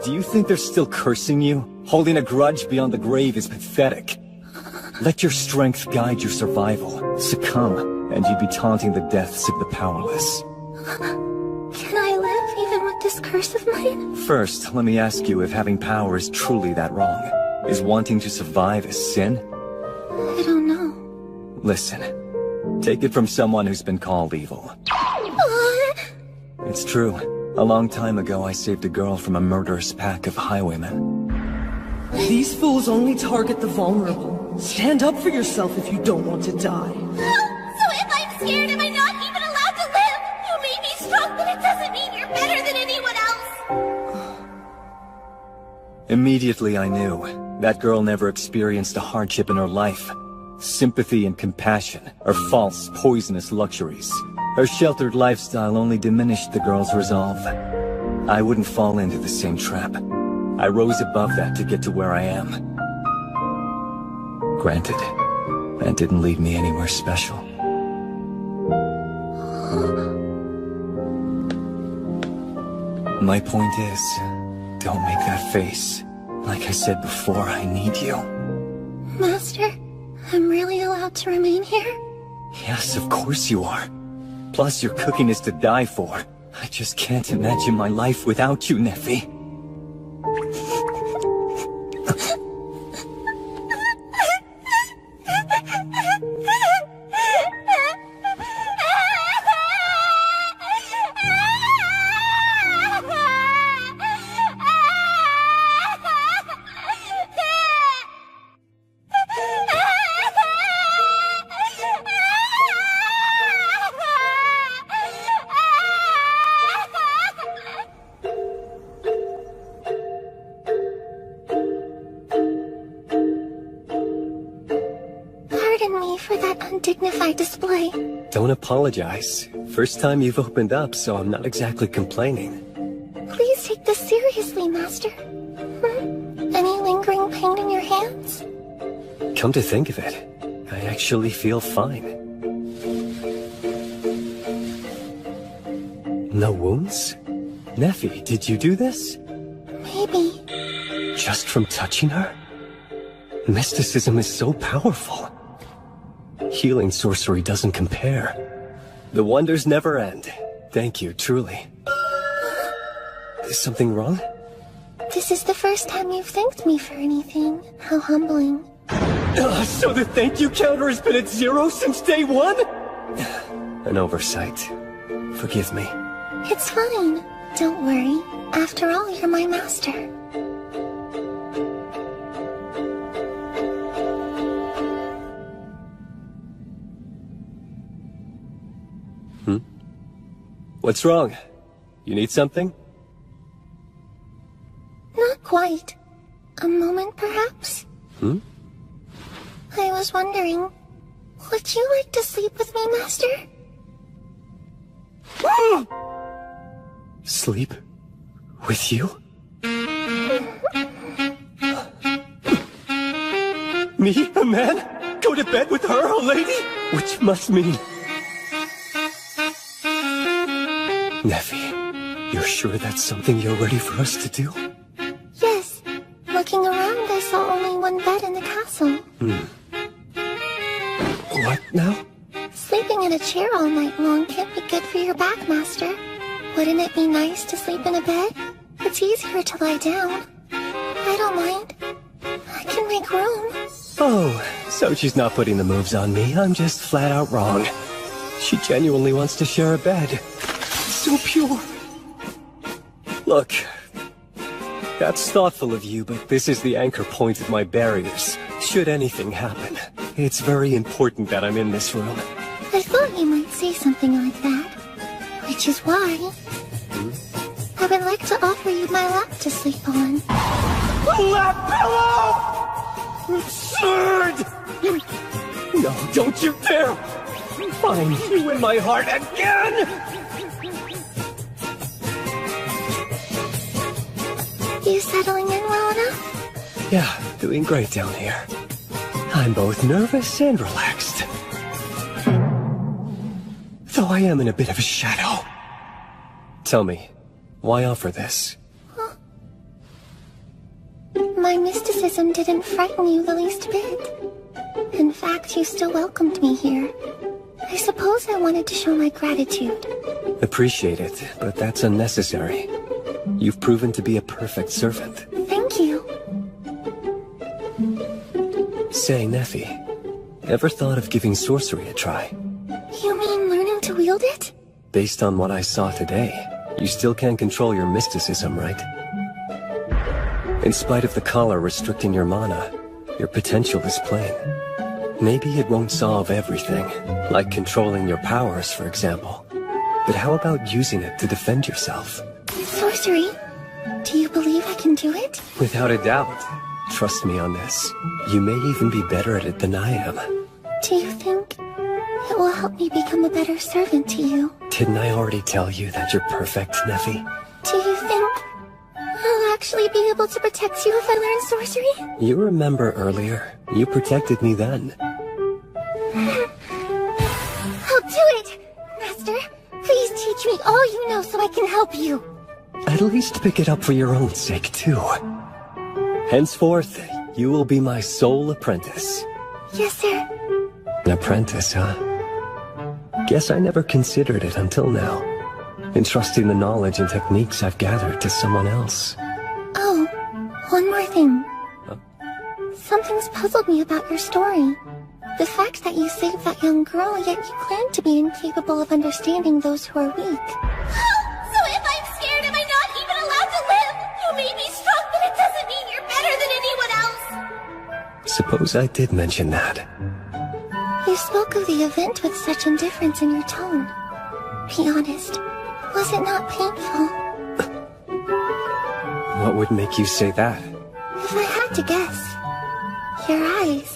Do you think they're still cursing you? Holding a grudge beyond the grave is pathetic. Let your strength guide your survival. Succumb, and you'd be taunting the deaths of the powerless. Can I live even with this curse of mine? First, let me ask you if having power is truly that wrong. Is wanting to survive a sin? I don't know. Listen, take it from someone who's been called evil. It's true. A long time ago, I saved a girl from a murderous pack of highwaymen. These fools only target the vulnerable. Stand up for yourself if you don't want to die. So if I'm scared, am I not even allowed to live? You may be strong, but it doesn't mean you're better than anyone else. Immediately I knew. That girl never experienced a hardship in her life. Sympathy and compassion are false, poisonous luxuries. Her sheltered lifestyle only diminished the girl's resolve. I wouldn't fall into the same trap. I rose above that to get to where I am. Granted, that didn't leave me anywhere special. My point is, don't make that face. Like I said before, I need you. Master, I'm really allowed to remain here? Yes, of course you are. Plus, your cooking is to die for. I just can't imagine my life without you, Neffy. Undignified display. Don't apologize. First time you've opened up, so I'm not exactly complaining. Please take this seriously, Master. Any lingering pain in your hands? Come to think of it, I actually feel fine. No wounds? Neffy, did you do this? Maybe. Just from touching her? Mysticism is so powerful. Healing sorcery doesn't compare. The wonders never end. Thank you, truly. Is something wrong? This is the first time you've thanked me for anything. How humbling. So the thank you counter has been at 0 since day 1? An oversight. Forgive me. It's fine. Don't worry. After all, you're my master. What's wrong? You need something? Not quite. A moment, perhaps? I was wondering, would you like to sleep with me, Master? Sleep? With you? Me, a man? Go to bed with her, a lady? Which must mean... Neffy, you're sure that's something you're ready for us to do? Yes. Looking around, I saw only one bed in the castle. What now? Sleeping in a chair all for your back, Master. Wouldn't it be nice to sleep in a bed? It's easier to lie down. I don't mind. I can make room. Oh, so she's not putting the moves on me. I'm just flat out wrong. She genuinely wants to share a bed. So pure. Look, that's thoughtful of you, but this is the anchor point of my barriers. Should anything happen, it's very important that I'm in this room. I thought you might say something like that. Which is why I would like to offer you my lap to sleep on. Lap pillow! Absurd! No, don't you dare! Find you in my heart again! You settling in well enough? Yeah, doing great down here. I'm both nervous and relaxed. Though I am in a bit of a shadow. Tell me, why offer this? Huh? My mysticism didn't frighten you the least bit. In fact, you still welcomed me here. I suppose I wanted to show my gratitude. Appreciate it, but that's unnecessary. You've proven to be a perfect servant. Thank you. Say, Nephi, ever thought of giving sorcery a try? You mean learning to wield it? Based on what I saw today, you still can't control your mysticism, right? In spite of the collar restricting your mana, your potential is plain. Maybe it won't solve everything, like controlling your powers, for example. But how about using it to defend yourself? Sorcery? Do you believe I can do it? Without a doubt. Trust me on this. You may even be better at it than I am. Do you think it will help me become a better servant to you? Didn't I already tell you that you're perfect, Nephi? Do you think I'll actually be able to protect you if I learn sorcery? You remember earlier? You protected me then. I'll do it! Master, please teach me all you know so I can help you. At least pick it up for your own sake, too. Henceforth, you will be my sole apprentice. Yes, sir. An apprentice, huh? Guess I never considered it until now. Entrusting the knowledge and techniques I've gathered to someone else. Oh, one more thing. Something's puzzled me about your story. The fact that you saved that young girl, yet you claim to be incapable of understanding those who are weak. So if I'm scared, am I not even allowed to live? You may be strong, but it doesn't mean you're better than anyone else. Suppose I did mention that. You spoke of the event with such indifference in your tone. Be honest, was it not painful? What would make you say that? If I had to guess, your eyes.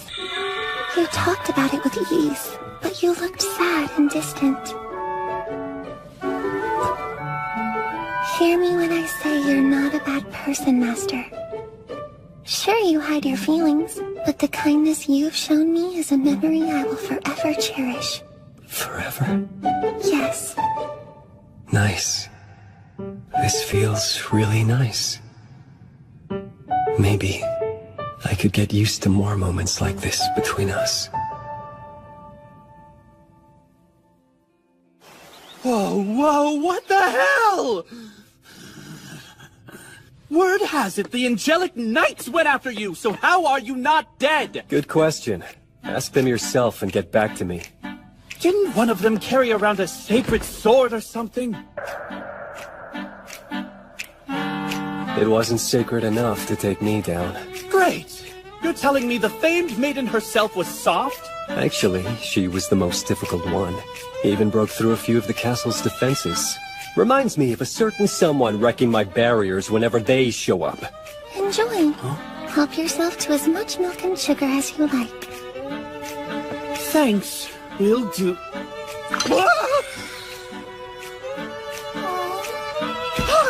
You talked about it with ease, but you looked sad and distant. Hear me when I say you're not a bad person, Master. Sure, you hide your feelings, but the kindness you've shown me is a memory I will forever cherish. Forever? Yes. Nice. This feels really nice. Maybe I could get used to more moments like this between us. Whoa, what the hell? Word has it the angelic knights went after you, so how are you not dead? Good question. Ask them yourself and get back to me. Didn't one of them carry around a sacred sword or something? It wasn't sacred enough to take me down. Great! You're telling me the famed maiden herself was soft? Actually, she was the most difficult one. Even broke through a few of the castle's defenses. Reminds me of a certain someone wrecking my barriers whenever they show up. Enjoy. Help yourself to as much milk and sugar as you like. Thanks. Will do.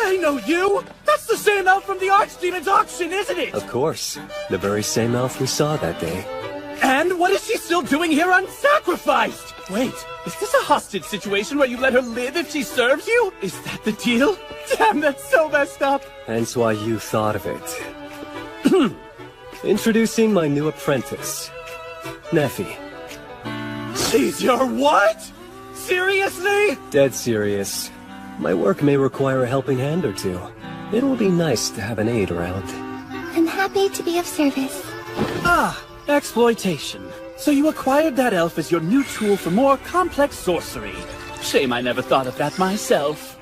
I know you! That's the same elf from the archdemon's auction, isn't it? Of course. The very same elf we saw that day. And what is she still doing here unsacrificed? Wait, is this a hostage situation where you let her live if she serves you? Is that the deal? Damn, that's so messed up. Hence why you thought of it. Introducing my new apprentice, Nephi. She's your what? Seriously? Dead serious. My work may require a helping hand or two. It'll be nice to have an aide around. I'm happy to be of service. Ah, exploitation. So you acquired that elf as your new tool for more complex sorcery. Shame I never thought of that myself.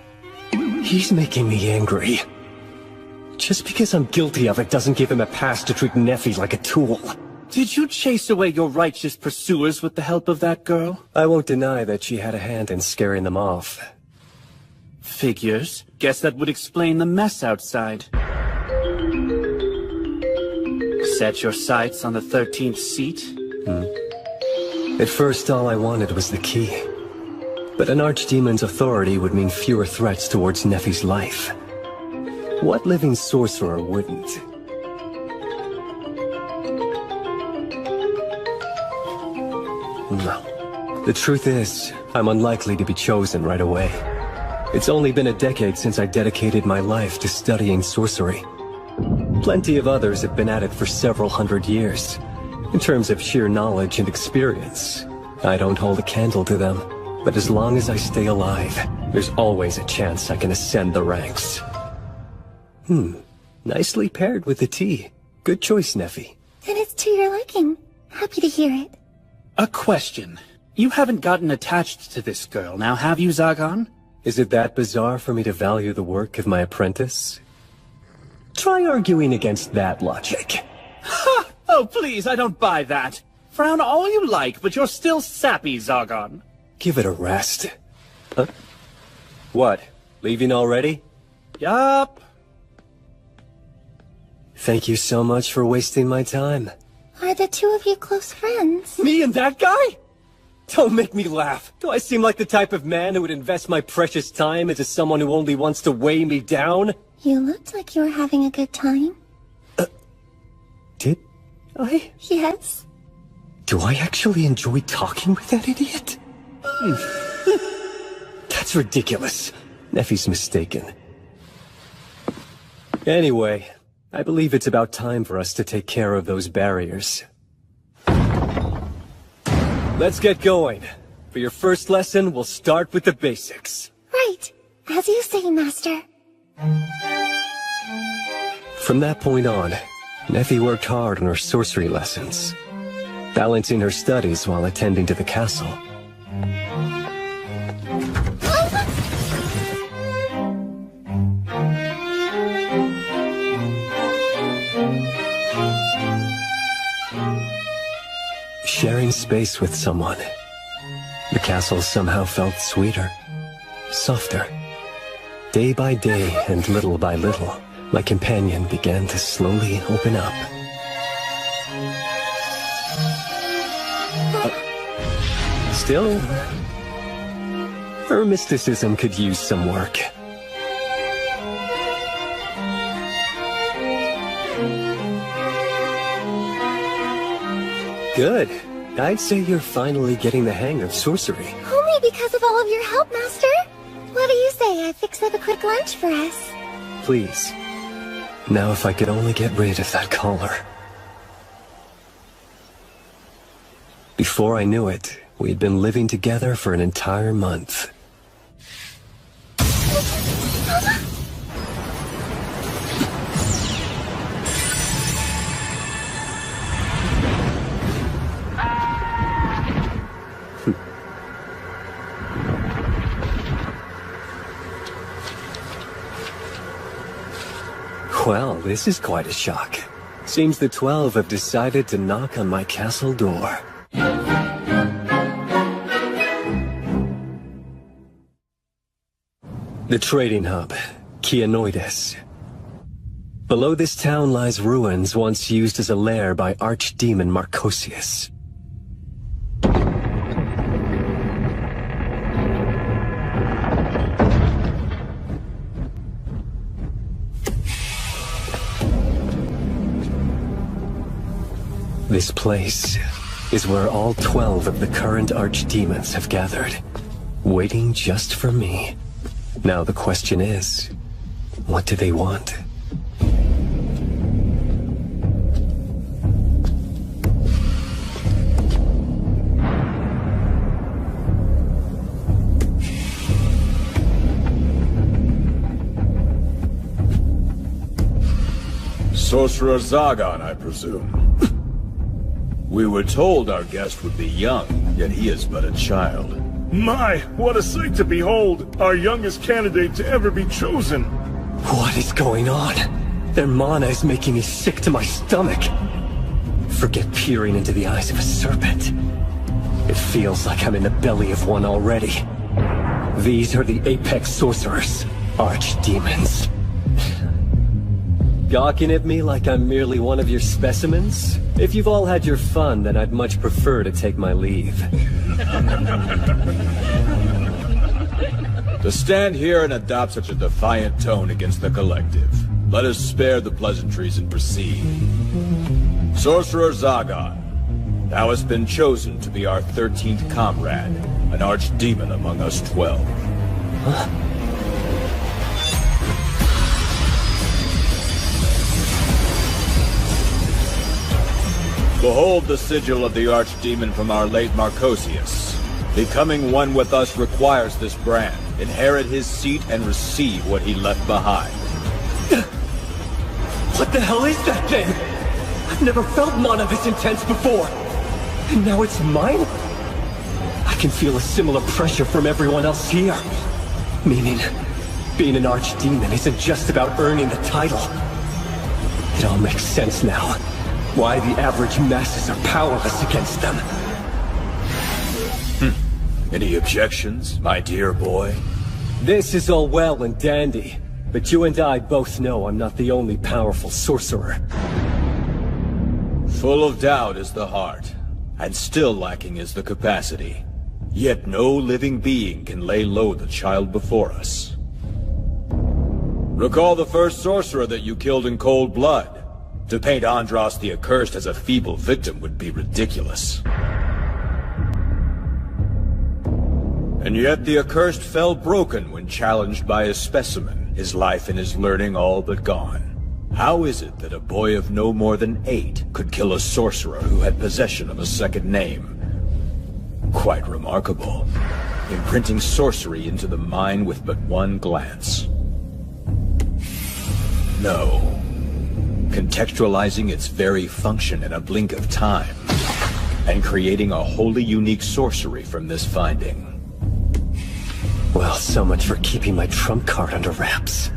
He's making me angry. Just because I'm guilty of it doesn't give him a pass to treat Neffy like a tool. Did you chase away your righteous pursuers with the help of that girl? I won't deny that she had a hand in scaring them off. Figures. Guess that would explain the mess outside. Set your sights on the 13th seat? At first, all I wanted was the key. But an archdemon's authority would mean fewer threats towards Neffy's life. What living sorcerer wouldn't? No. The truth is, I'm unlikely to be chosen right away. It's only been a decade since I dedicated my life to studying sorcery. Plenty of others have been at it for several hundred years. In terms of sheer knowledge and experience, I don't hold a candle to them. But as long as I stay alive, there's always a chance I can ascend the ranks. Nicely paired with the tea. Good choice, Neffy. And it's to your liking. Happy to hear it. A question. You haven't gotten attached to this girl, now have you, Zagan? Is it that bizarre for me to value the work of my apprentice? Try arguing against that logic. Ha! Oh, please, I don't buy that. Frown all you like, but you're still sappy, Zagan. Give it a rest. Huh? What? Leaving already? Yup. Thank you so much for wasting my time. Are the two of you close friends? Me and that guy? Don't make me laugh. Do I seem like the type of man who would invest my precious time into someone who only wants to weigh me down? You looked like you were having a good time. Did I? Yes. Do I actually enjoy talking with that idiot? That's ridiculous. Neffy's mistaken. Anyway, I believe it's about time for us to take care of those barriers. Let's get going. For your first lesson, we'll start with the basics. Right. As you say, Master. From that point on, Neffy worked hard on her sorcery lessons, balancing her studies while attending to the castle. Sharing space with someone, the castle somehow felt sweeter, softer. Day by day and little by little, my companion began to slowly open up. Still, her mysticism could use some work. Good. I'd say you're finally getting the hang of sorcery. Only because of all of your help, Master. What do you say I fix up a quick lunch for us? Please. Now if I could only get rid of that collar. Before I knew it, we had been living together for an entire month. Well, this is quite a shock. Seems the 12 have decided to knock on my castle door. The trading hub, Keanoides. Below this town lies ruins once used as a lair by archdemon Marcosius. This place is where all 12 of the current archdemons have gathered, waiting just for me. Now the question is, what do they want? Sorcerer Zagan, I presume. We were told our guest would be young, yet he is but a child. My, what a sight to behold! Our youngest candidate to ever be chosen! What is going on? Their mana is making me sick to my stomach. Forget peering into the eyes of a serpent. It feels like I'm in the belly of one already. These are the apex sorcerers, archdemons. Gawking at me like I'm merely one of your specimens? If you've all had your fun, then I'd much prefer to take my leave. To stand here and adopt such a defiant tone against the collective, let us spare the pleasantries and proceed. Sorcerer Zagan, thou hast been chosen to be our 13th comrade, an archdemon among us 12. Huh? Behold the sigil of the archdemon from our late Marcosius. Becoming one with us requires this brand. Inherit his seat and receive what he left behind. What the hell is that thing? I've never felt mana this intense before. And now it's mine? I can feel a similar pressure from everyone else here. Meaning, being an archdemon isn't just about earning the title. It all makes sense now. Why the average masses are powerless against them. Any objections, my dear boy? This is all well and dandy, but you and I both know I'm not the only powerful sorcerer. Full of doubt is the heart, and still lacking is the capacity. Yet no living being can lay low the child before us. Recall the first sorcerer that you killed in cold blood. To paint Andros the Accursed as a feeble victim would be ridiculous. And yet the Accursed fell broken when challenged by his specimen, his life and his learning all but gone. How is it that a boy of no more than 8 could kill a sorcerer who had possession of a second name? Quite remarkable. Imprinting sorcery into the mind with but one glance. No. Contextualizing its very function in a blink of time, and creating a wholly unique sorcery from this finding. Well, so much for keeping my trump card under wraps.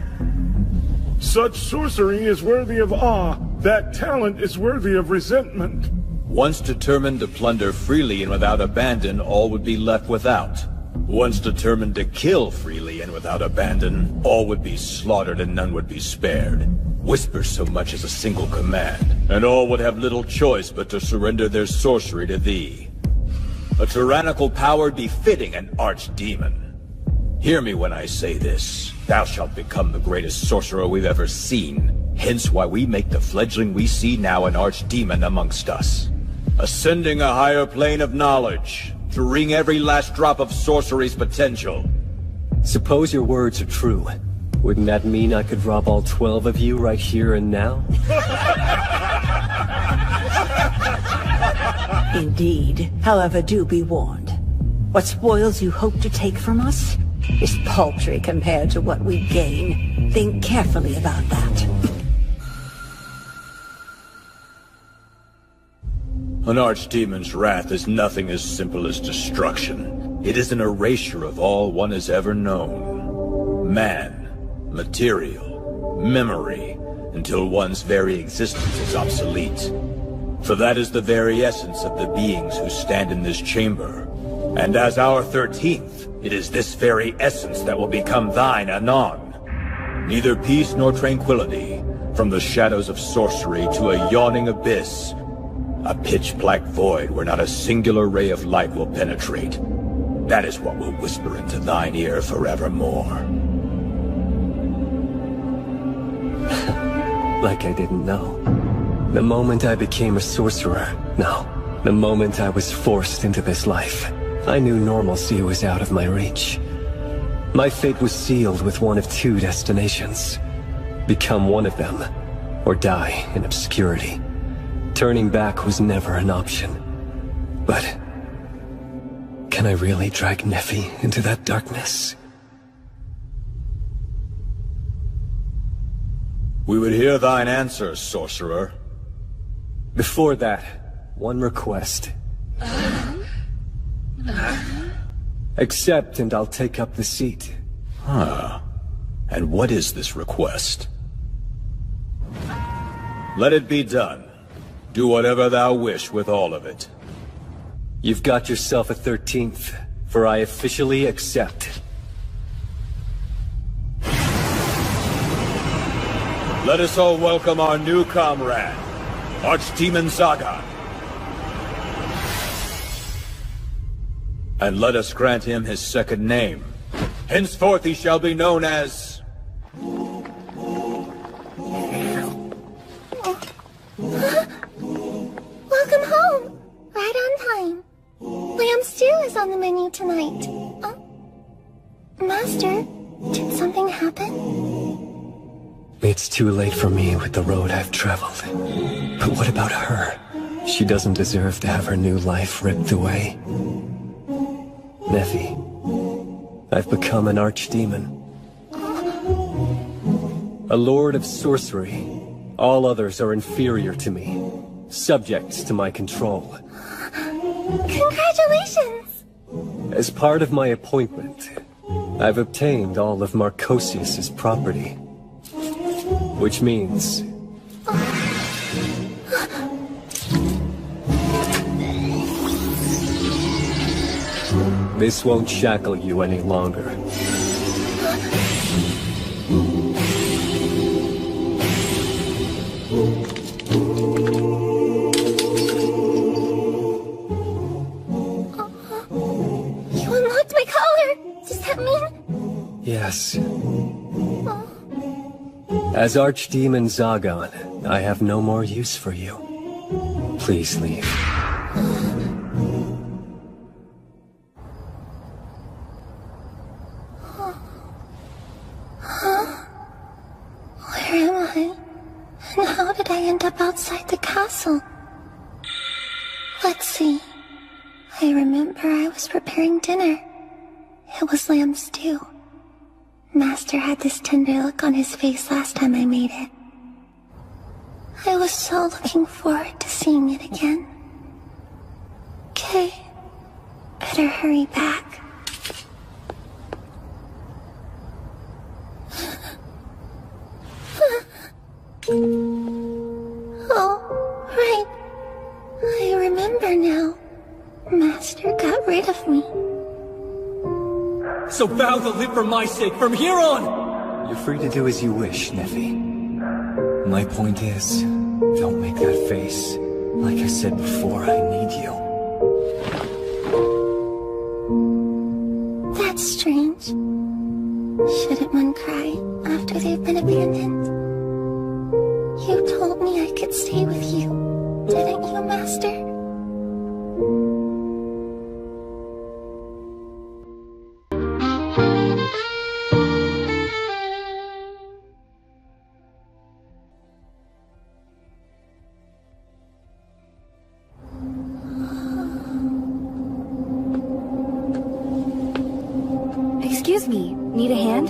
Such sorcery is worthy of awe. That talent is worthy of resentment. Once determined to plunder freely and without abandon, all would be left without. Once determined to kill freely and without abandon, all would be slaughtered and none would be spared. Whisper so much as a single command, and all would have little choice but to surrender their sorcery to thee. A tyrannical power befitting an archdemon. Hear me when I say this. Thou shalt become the greatest sorcerer we've ever seen. Hence why we make the fledgling we see now an archdemon amongst us. Ascending a higher plane of knowledge, to wring every last drop of sorcery's potential. Suppose your words are true. Wouldn't that mean I could rob all 12 of you right here and now? Indeed. However, do be warned. What spoils you hope to take from us is paltry compared to what we gain. Think carefully about that. An archdemon's wrath is nothing as simple as destruction. It is an erasure of all one has ever known. Man. Material, memory, until one's very existence is obsolete. For that is the very essence of the beings who stand in this chamber. And as our 13th, it is this very essence that will become thine anon. Neither peace nor tranquility, from the shadows of sorcery to a yawning abyss, a pitch-black void where not a singular ray of light will penetrate. That is what will whisper into thine ear forevermore. Like I didn't know. The moment I became a sorcerer, no, the moment I was forced into this life, I knew normalcy was out of my reach. My fate was sealed with one of 2 destinations. Become one of them, or die in obscurity. Turning back was never an option. But can I really drag Nephi into that darkness? We would hear thine answer, sorcerer. Before that, one request. Accept and I'll take up the seat. Huh. And what is this request? Let it be done. Do whatever thou wish with all of it. You've got yourself a 13th, for I officially accept. Let us all welcome our new comrade, Archdemon Zagan. And let us grant him his second name. Henceforth he shall be known as... Welcome home! Right on time. Lamb stew is on the menu tonight. Master, did something happen? It's too late for me with the road I've traveled. But what about her? She doesn't deserve to have her new life ripped away. Nephi, I've become an archdemon. A lord of sorcery. All others are inferior to me, subjects to my control. Congratulations! As part of my appointment, I've obtained all of Marcosius's property. Which means... this won't shackle you any longer. You unlocked my collar! Does that mean... Yes. As Archdemon Zagan, I have no more use for you. Please leave. Where am I? And how did I end up outside the castle? Let's see. I remember I was preparing dinner. It was lamb stew. Master had this tender look on his face last time I made it. I was so looking forward to seeing it again. Okay, better hurry back. Oh, right. I remember now. Master got rid of me. So vow to live for my sake from here on! You're free to do as you wish, Nephi. My point is, don't make that face. Like I said before, I need you. That's strange. Shouldn't one cry after they've been abandoned? You told me I could stay with you, didn't you, Master? Excuse me, need a hand?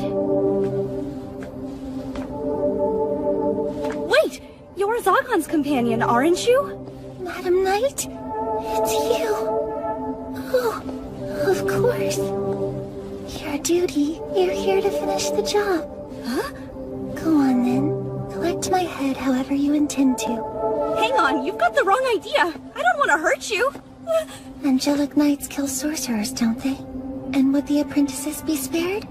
Wait! You're Zagan's companion, aren't you? Madam Knight? It's you. Oh, of course. Your duty. You're here to finish the job. Huh? Go on then. Collect my head however you intend to. Hang on, you've got the wrong idea. I don't want to hurt you. Angelic knights kill sorcerers, don't they? And would the apprentices be spared?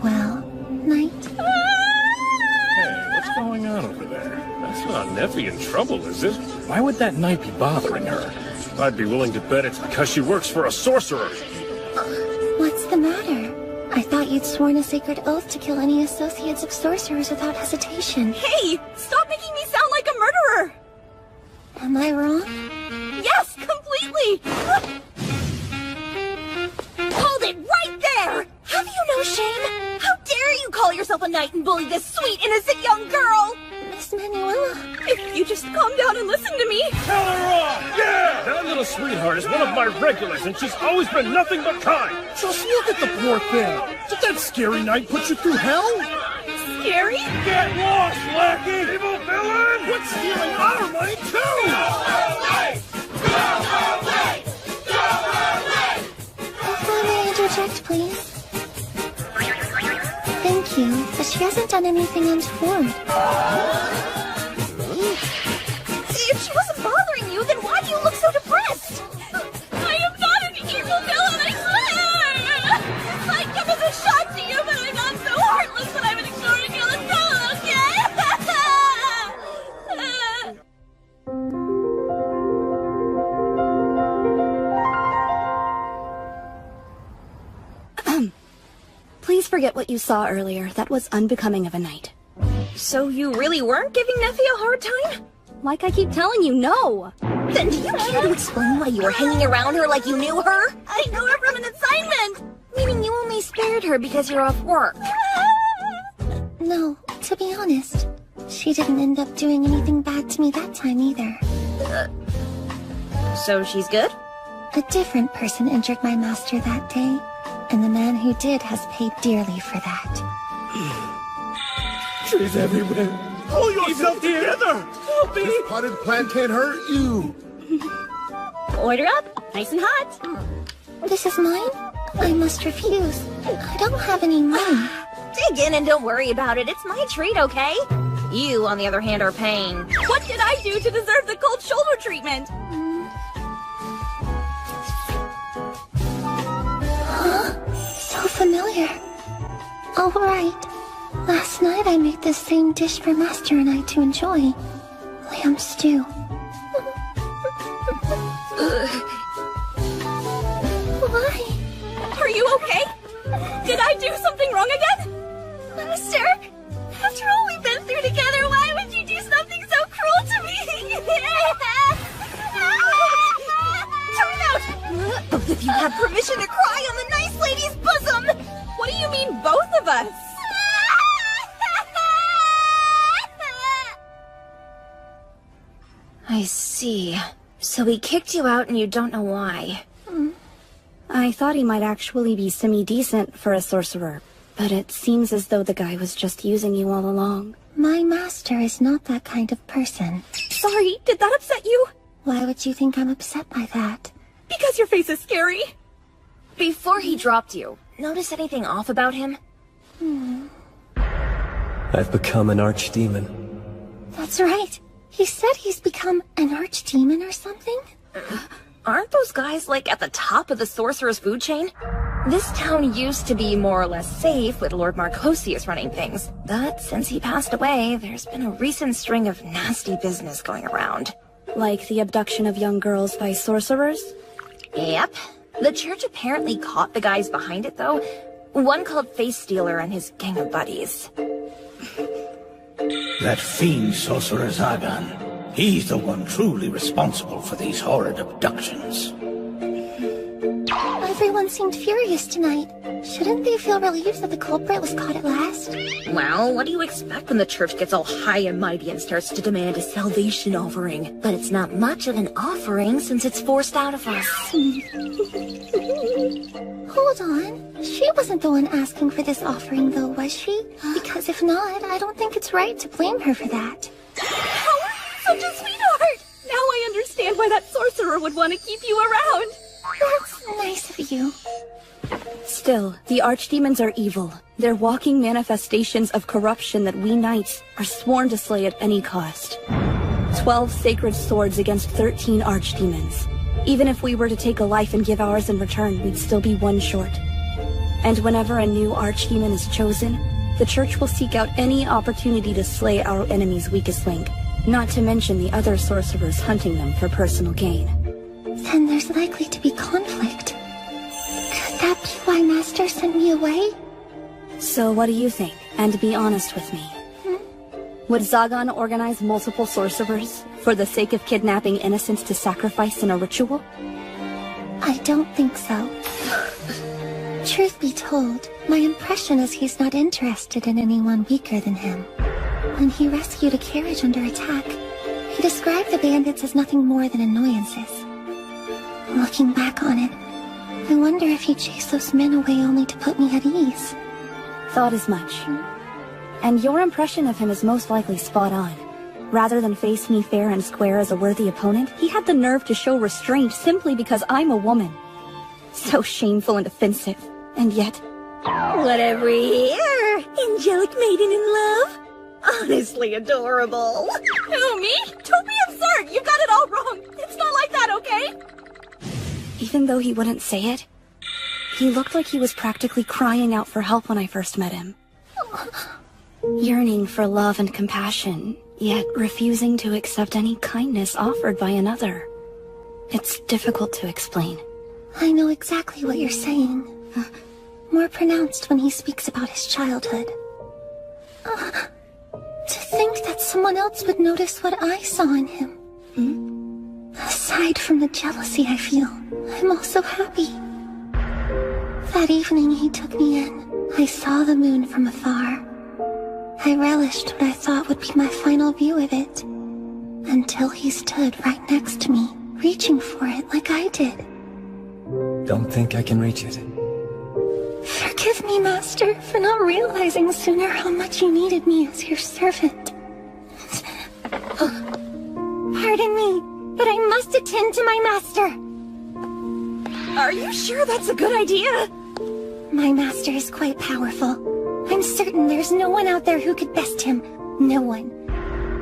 Well, knight. Hey, what's going on over there? That's not Nephi in trouble, is it? Why would that knight be bothering her? I'd be willing to bet it's because she works for a sorcerer. What's the matter? I thought you'd sworn a sacred oath to kill any associates of sorcerers without hesitation. Hey! Stop making me sound like a murderer! Am I wrong? Yes, completely! Hold it right there! Have you no shame? How dare you call yourself a knight and bully this sweet, innocent young girl? Miss Manuela. If you just calm down and listen to me. Tell her off! Yeah! That little sweetheart is one of my regulars, and she's always been nothing but kind. Just look at the poor thing. Did that scary knight put you through hell? scary? Get lost, lackey! Evil villain! What's stealing our money, too? May I interject, please? Thank you, but she hasn't done anything untoward. If she wasn't bothering you, then why do you look so depressed? I am not an evil villain, I swear! This might come as a shock to you, but I'm not so heartless that I would ignore and kill a fellow, okay? Please forget what you saw earlier. That was unbecoming of a knight. So you really weren't giving Neffy a hard time? Like I keep telling you, no! Then do you care to explain why you were hanging around her like you knew her? I know her from an assignment! Meaning you only spared her because you're off work. No, to be honest, she didn't end up doing anything bad to me that time either. So she's good? A different person injured my master that day, and the man who did has paid dearly for that. Trees everywhere. Pull yourself together! Help me! This potted plant can't hurt you! Order up, nice and hot. This is mine? I must refuse. I don't have any money. Dig in and don't worry about it. It's my treat, okay? You, on the other hand, are paying. What did I do to deserve the cold shoulder treatment? Huh? So familiar. All right. Last night I made this same dish for Master and I to enjoy. Lamb stew. Why? Are you okay? Did I do something wrong again? Master, after all we've been through together, why would you do something so cruel to me? Turn out! Both of you have permission to cry on the nice lady's bosom! What do you mean, both of us? I see. So he kicked you out and you don't know why. I thought he might actually be semi-decent for a sorcerer, but it seems as though the guy was just using you all along. My master is not that kind of person. Sorry, did that upset you? Why would you think I'm upset by that? Because your face is scary. Before he dropped you, notice anything off about him? I've become an archdemon. That's right. He said he's become an archdemon or something? Aren't those guys, like, at the top of the sorcerer's food chain? This town used to be more or less safe with Lord Marcosius running things. But since he passed away, there's been a recent string of nasty business going around. Like the abduction of young girls by sorcerers? Yep. The church apparently caught the guys behind it, though. One called Face Stealer and his gang of buddies. That fiend sorcerer Zagan. He's the one truly responsible for these horrid abductions. Everyone seemed furious tonight. Shouldn't they feel relieved that the culprit was caught at last? Well, what do you expect when the church gets all high and mighty and starts to demand a salvation offering? But it's not much of an offering since it's forced out of us. Hold on. She wasn't the one asking for this offering, though, was she? Because if not, I don't think it's right to blame her for that. How are you such a sweetheart? Now I understand why that sorcerer would want to keep you around. That's nice of you. Still, the archdemons are evil. They're walking manifestations of corruption that we knights are sworn to slay at any cost. 12 sacred swords against 13 archdemons. Even if we were to take a life and give ours in return, we'd still be one short. And whenever a new archdemon is chosen, the church will seek out any opportunity to slay our enemy's weakest link, not to mention the other sorcerers hunting them for personal gain. Then there's likely to be conflict. Could that be why Master sent me away? So what do you think? And be honest with me. Would Zagan organize multiple sorcerers for the sake of kidnapping innocents to sacrifice in a ritual? I don't think so. Truth be told, my impression is he's not interested in anyone weaker than him. When he rescued a carriage under attack, he described the bandits as nothing more than annoyances. Looking back on it, I wonder if he chased those men away only to put me at ease. Thought as much. And your impression of him is most likely spot on. Rather than face me fair and square as a worthy opponent, he had the nerve to show restraint simply because I'm a woman. So shameful and offensive. And yet... Whatever here? Angelic maiden in love? Honestly adorable. Who, me? Don't be absurd! You got it all wrong! It's not like that, okay? Even though he wouldn't say it, he looked like he was practically crying out for help when I first met him. Yearning for love and compassion, yet refusing to accept any kindness offered by another. It's difficult to explain. I know exactly what you're saying. More pronounced when he speaks about his childhood. To think that someone else would notice what I saw in him. Aside from the jealousy I feel, I'm also happy. That evening he took me in. I saw the moon from afar. I relished what I thought would be my final view of it. Until he stood right next to me, reaching for it like I did. Don't think I can reach it. Forgive me, Master, for not realizing sooner how much you needed me as your servant. Pardon me, but I must attend to my master. Are you sure that's a good idea? My master is quite powerful. I'm certain there's no one out there who could best him. No one.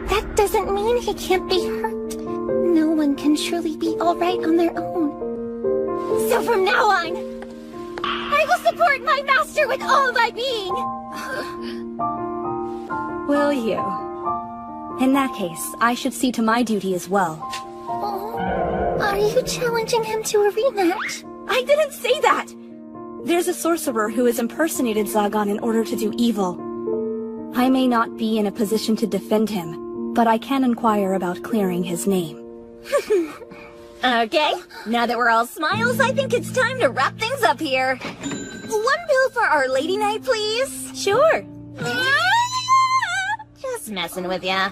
That doesn't mean he can't be hurt. No one can truly be alright on their own. So from now on, I will support my master with all my being! Will you? In that case, I should see to my duty as well. Oh, are you challenging him to a rematch? I didn't say that! There's a sorcerer who has impersonated Zagan in order to do evil. I may not be in a position to defend him, but I can inquire about clearing his name. Okay, now that we're all smiles, I think it's time to wrap things up here. One bill for Our Lady Night, please? Sure. Just messing with ya.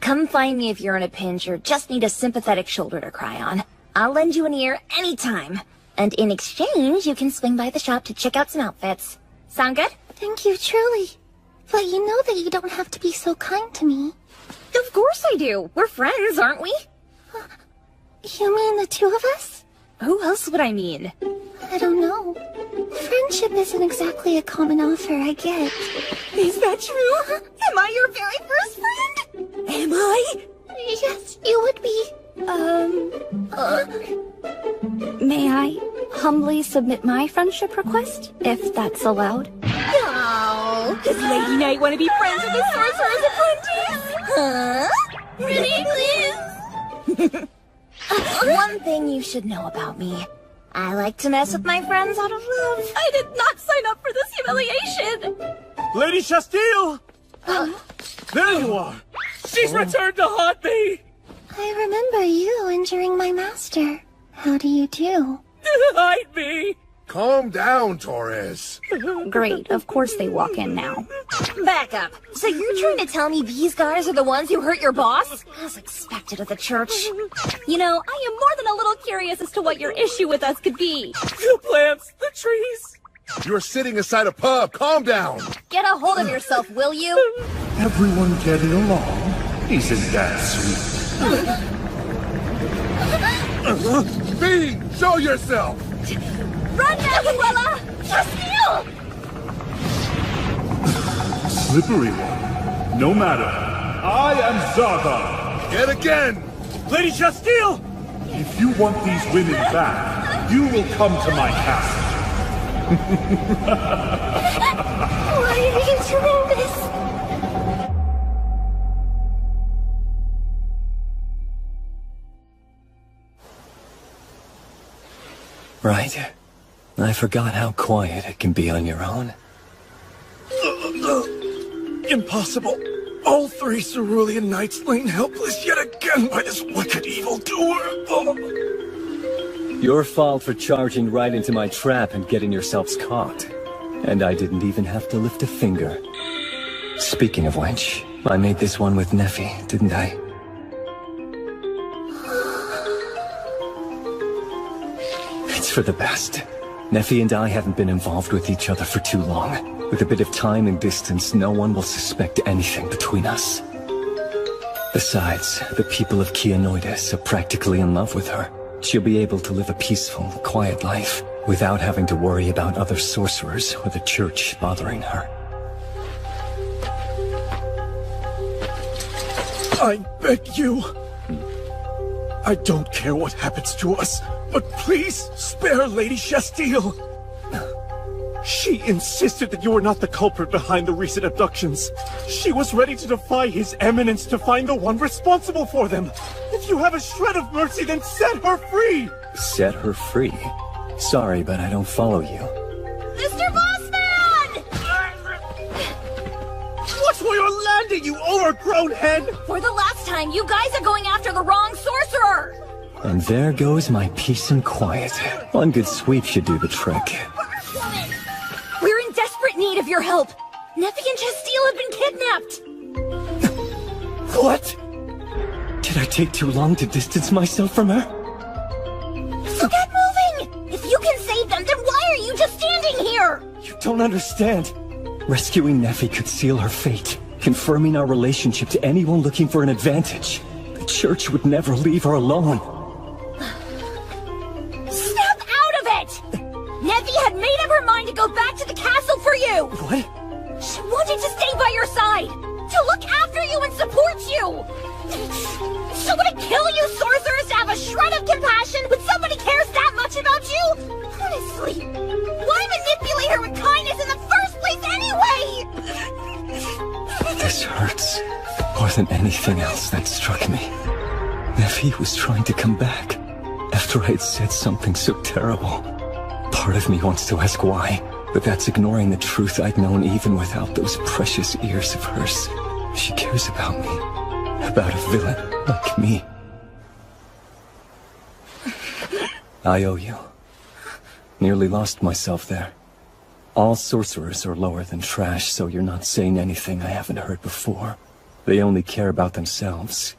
Come find me if you're in a pinch or just need a sympathetic shoulder to cry on. I'll lend you an ear anytime. And in exchange, you can swing by the shop to check out some outfits. Sound good? Thank you, truly. But you know that you don't have to be so kind to me. Of course I do. We're friends, aren't we? You mean the two of us? Who else would I mean? I don't know. Friendship isn't exactly a common offer I get. Is that true? Am I your very first friend? Am I? Yes, you would be. May I humbly submit my friendship request, if that's allowed? No. Does Lady Knight want to be friends with the Sorcerer's Apprentice? Huh? Pretty please? One thing you should know about me. I like to mess with my friends out of love. I did not sign up for this humiliation! Lady Chastille! There you are! She's returned to haunt me! I remember you injuring my master. How do you do? Hide me! Calm down, Torres. Great, of course they walk in now. Back up. So you're trying to tell me these guys are the ones who hurt your boss? As expected of the church. You know, I am more than a little curious as to what your issue with us could be. The plants, the trees. You're sitting inside a pub. Calm down. Get a hold of yourself, will you? Everyone getting along? Isn't that sweet? Fiend, show yourself! Run, Manuela! Chastille! Slippery one. No matter. I am Zaga. Yet again! Lady Chastille! If you want these women back, you will come to my castle. Why are you doing this? Right. I forgot how quiet it can be on your own. Impossible. All three Cerulean Knights lain helpless yet again by this wicked evildoer. Your fault for charging right into my trap and getting yourselves caught. And I didn't even have to lift a finger. Speaking of which, I made this one with Neffy, didn't I? It's for the best. Neffy and I haven't been involved with each other for too long. With a bit of time and distance, no one will suspect anything between us. Besides, the people of Keanoidus are practically in love with her. She'll be able to live a peaceful, quiet life without having to worry about other sorcerers or the church bothering her. I beg you. I don't care what happens to us, but please spare Lady Shastile. She insisted that you were not the culprit behind the recent abductions. She was ready to defy His Eminence to find the one responsible for them. If you have a shred of mercy, then set her free! Set her free? Sorry, but I don't follow you. Mr. Bossman! Watch where you're landing, you overgrown hen! For the last time, you guys are going after the wrong sorcerer! And there goes my peace and quiet. One good sweep should do the trick. We're in desperate need of your help. Neffy and Chastile have been kidnapped. What? Did I take too long to distance myself from her? So get moving! If you can save them, then why are you just standing here? You don't understand. Rescuing Neffy could seal her fate, confirming our relationship to anyone looking for an advantage. The church would never leave her alone. Snap out of it! Neffy had made up her mind to go back to the castle for you! What? She wanted to stay by your side! To look after you and support you! So would it kill you sorcerers to have a shred of compassion when somebody cares that much about you? Honestly, why manipulate her with kindness in the first place anyway? This hurts more than anything else that struck me. Neffy was trying to come back after I had said something so terrible. Part of me wants to ask why, but that's ignoring the truth I'd known even without those precious ears of hers. She cares about me, about a villain like me. I owe you. Nearly lost myself there. All sorcerers are lower than trash, so you're not saying anything I haven't heard before. They only care about themselves,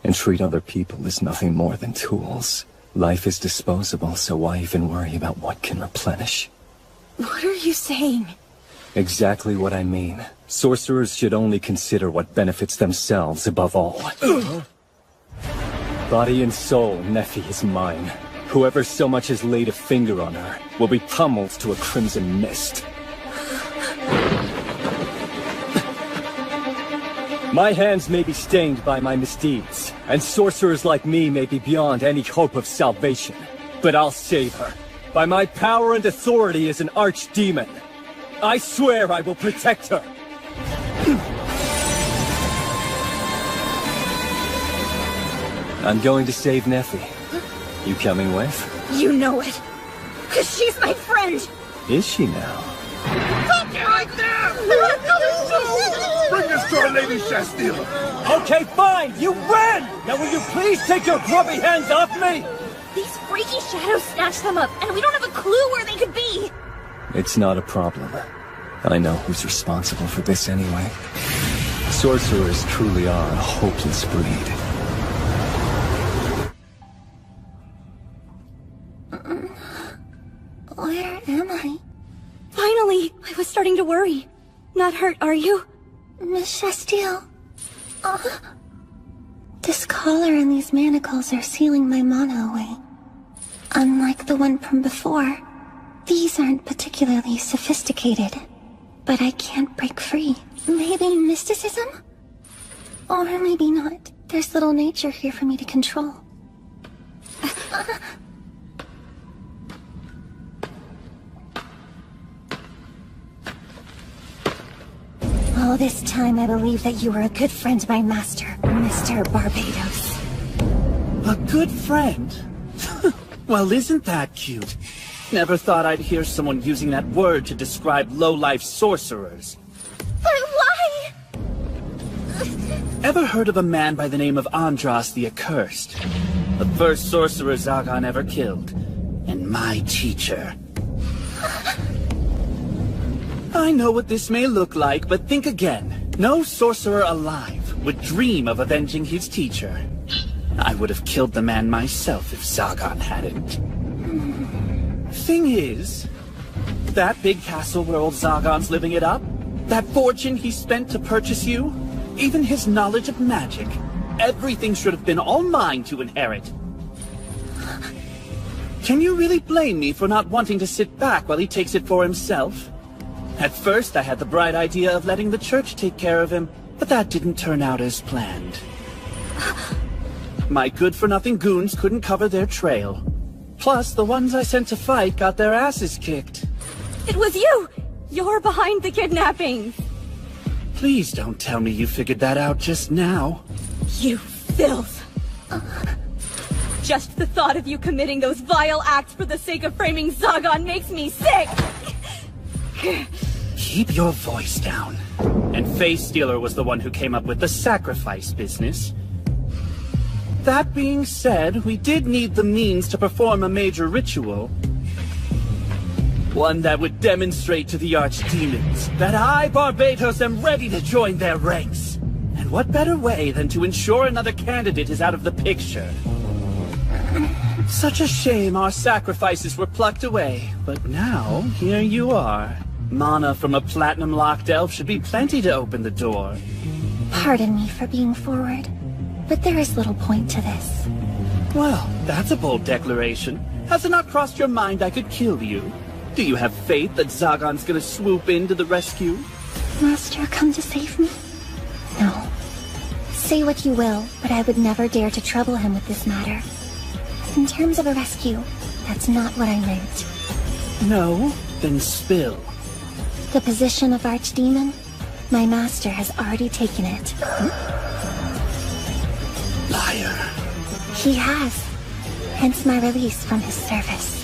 and treat other people as nothing more than tools. Life is disposable, so why even worry about what can replenish? What are you saying? Exactly what I mean. Sorcerers should only consider what benefits themselves above all. Body and soul, Neffy is mine. Whoever so much as laid a finger on her will be pummeled to a crimson mist. My hands may be stained by my misdeeds, and sorcerers like me may be beyond any hope of salvation. But I'll save her, by my power and authority as an archdemon. I swear I will protect her. I'm going to save Neffy. You coming with? You know it. 'Cause she's my friend. Is she now? Right there! Bring this to our Lady Shastile. Okay, fine! You win! Now will you please take your grubby hands off me? These freaky shadows snatched them up, and we don't have a clue where they could be. It's not a problem. I know who's responsible for this anyway. Sorcerers truly are a hopeless breed. Where am I? Finally! I was starting to worry. Not hurt, are you? Miss Shastile. This collar and these manacles are sealing my mana away. Unlike the one from before, these aren't particularly sophisticated. But I can't break free. Maybe mysticism? Or maybe not. There's little nature here for me to control. All this time I believed that you were a good friend to my master, Mr. Barbados. A good friend? Well, isn't that cute? Never thought I'd hear someone using that word to describe low-life sorcerers. But why? Ever heard of a man by the name of Andras the Accursed? The first sorcerer Zagan ever killed, and my teacher. I know what this may look like, but think again. No sorcerer alive would dream of avenging his teacher. I would have killed the man myself if Zagan hadn't. Thing is, That big castle where old Zagon's living it up? That fortune he spent to purchase you? Even his knowledge of magic? Everything should have been all mine to inherit. Can you really blame me for not wanting to sit back while he takes it for himself? At first, I had the bright idea of letting the church take care of him, but that didn't turn out as planned. My good-for-nothing goons couldn't cover their trail. Plus, the ones I sent to fight got their asses kicked. It was you! You're behind the kidnappings! Please don't tell me you figured that out just now. You filth! Just the thought of you committing those vile acts for the sake of framing Zagon makes me sick! Keep your voice down. And Face Stealer was the one who came up with the sacrifice business. That being said, we did need the means to perform a major ritual. One that would demonstrate to the archdemons that I, Barbatos, am ready to join their ranks. And what better way than to ensure another candidate is out of the picture? Such a shame our sacrifices were plucked away, but now, here you are. Mana from a platinum-locked elf should be plenty to open the door. Pardon me for being forward, but there is little point to this. Well, that's a bold declaration. Has it not crossed your mind I could kill you? Do you have faith that Zagon's gonna swoop in to the rescue? Master, come to save me? No. Say what you will, but I would never dare to trouble him with this matter. In terms of a rescue, that's not what I meant. No? Then spill. The position of archdemon? My master has already taken it. Liar. He has. Hence my release from his service.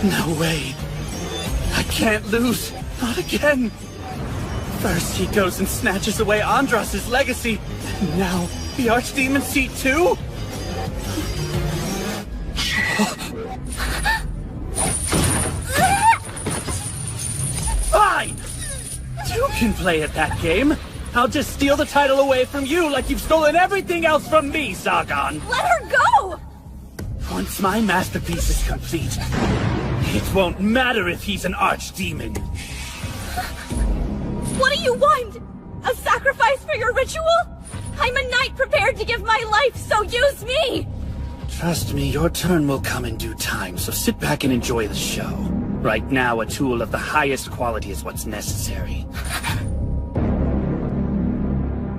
No way. I can't lose. Not again. First he goes and snatches away Andros' legacy. And now, the archdemon seat too? Fine! You can play at that game. I'll just steal the title away from you like you've stolen everything else from me, Zagon. Let her go! Once my masterpiece is complete, it won't matter if he's an archdemon. What do you want? A sacrifice for your ritual? I'm a knight prepared to give my life, so use me! Trust me, your turn will come in due time, so sit back and enjoy the show. Right now, a tool of the highest quality is what's necessary.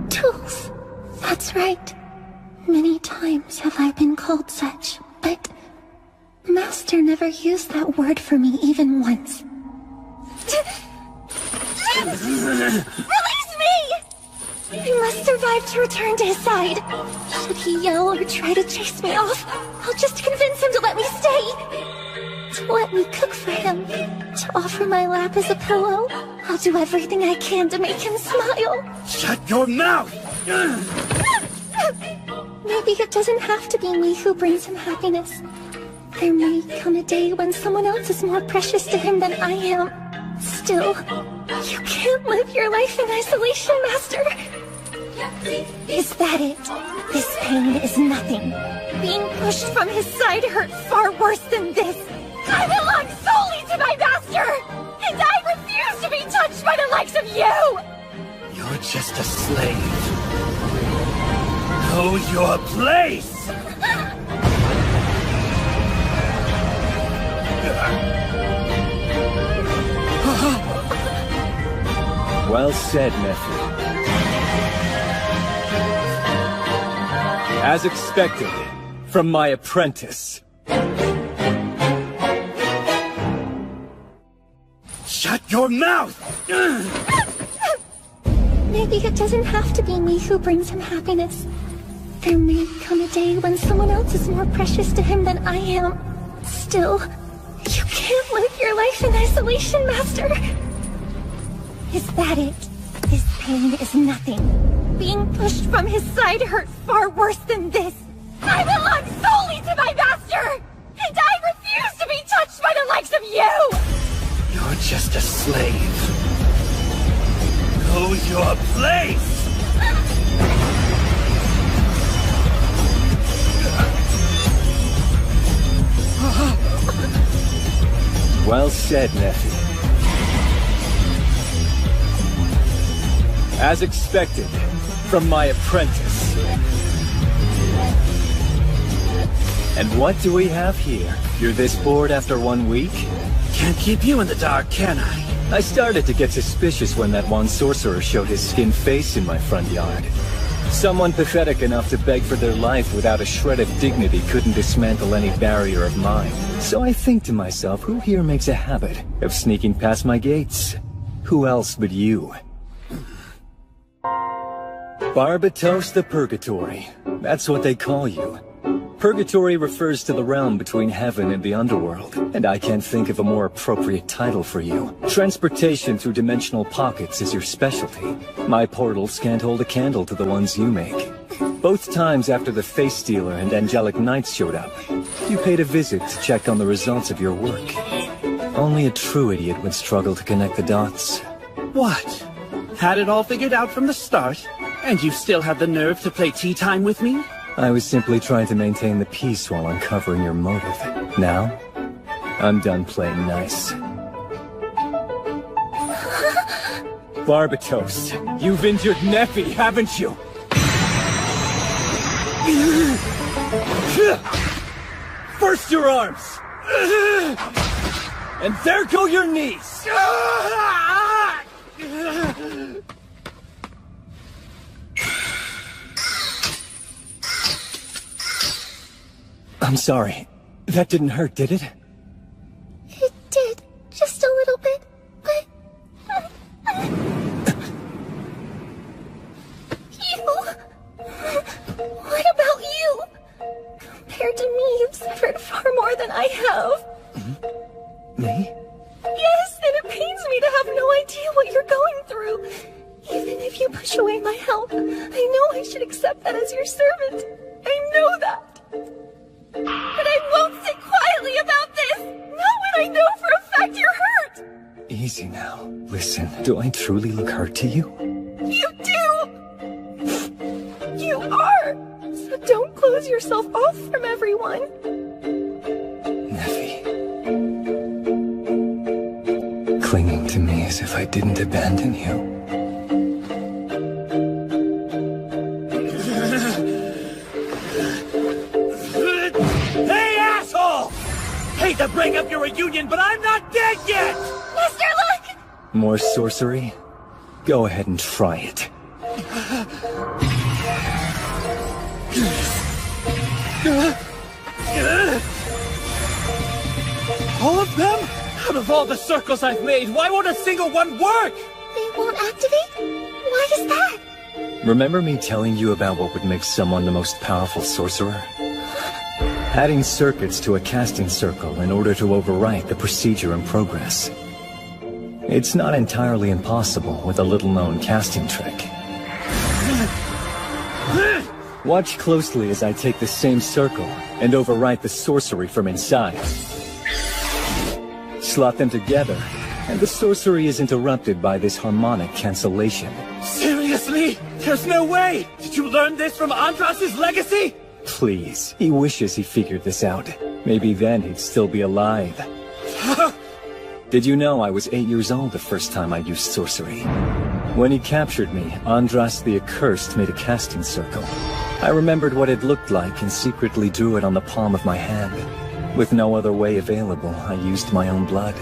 Tools. That's right. Many times have I been called such, but Master never used that word for me even once. Release me! I must survive to return to his side. Should he yell or try to chase me off, I'll just convince him to let me stay. To let me cook for him. To offer my lap as a pillow. I'll do everything I can to make him smile. Shut your mouth! Maybe it doesn't have to be me who brings him happiness. There may come a day when someone else is more precious to him than I am. Still, you can't live your life in isolation, Master. Is that it? This pain is nothing. Being pushed from his side hurt far worse than this. I belong solely to my master, and I refuse to be touched by the likes of you! You're just a slave. Know your place! Well said, nephew. As expected, from my apprentice. Shut your mouth! Maybe it doesn't have to be me who brings him happiness. There may come a day when someone else is more precious to him than I am. Still, you can't live your life in isolation, Master. Is that it? This pain is nothing. Being pushed from his side hurt far worse than this. I belong solely to my master, and I refuse to be touched by the likes of you! You're just a slave. Know your place! Well said, nephew. As expected, from my apprentice. And what do we have here? You're this bored after 1 week? Can't keep you in the dark, can I? I started to get suspicious when that one sorcerer showed his skinned face in my front yard. Someone pathetic enough to beg for their life without a shred of dignity couldn't dismantle any barrier of mine. So I think to myself, who here makes a habit of sneaking past my gates? Who else but you? Barbatos the Purgatory. That's what they call you. Purgatory refers to the realm between heaven and the underworld, and I can't think of a more appropriate title for you. Transportation through dimensional pockets is your specialty. My portals can't hold a candle to the ones you make. Both times after the Face Stealer and Angelic Knights showed up, you paid a visit to check on the results of your work. Only a true idiot would struggle to connect the dots. What? Had it all figured out from the start? And you still have the nerve to play tea time with me? I was simply trying to maintain the peace while uncovering your motive. Now, I'm done playing nice. Barbatos, you've injured Nephi, haven't you? First your arms! And there go your knees! I'm sorry. That didn't hurt, did it? It did. Just a little bit, but... You... What about you? Compared to me, you've suffered far more than I have. Me? Yes, and it pains me to have no idea what you're going through. Even if you push away my help, I know I should accept that as your servant. I know that. But I won't sit quietly about this! Not when I know for a fact you're hurt! Easy now. Listen, do I truly look hurt to you? You do! You are! So don't close yourself off from everyone. Nephi. Clinging to me as if I didn't abandon you. Hate to bring up your reunion, but I'm not dead yet! Mr. Luck! More sorcery? Go ahead and try it. All of them? Out of all the circles I've made, why won't a single one work? They won't activate? Why is that? Remember me telling you about what would make someone the most powerful sorcerer? Adding circuits to a casting circle in order to overwrite the procedure in progress. It's not entirely impossible with a little-known casting trick. Watch closely as I take the same circle and overwrite the sorcery from inside. Slot them together, and the sorcery is interrupted by this harmonic cancellation. Seriously? There's no way! Did you learn this from Andras's legacy? Please, he wishes he figured this out. Maybe then he'd still be alive. Did you know I was 8 years old the first time I used sorcery? When he captured me, Andras the Accursed made a casting circle. I remembered what it looked like and secretly drew it on the palm of my hand. With no other way available, I used my own blood.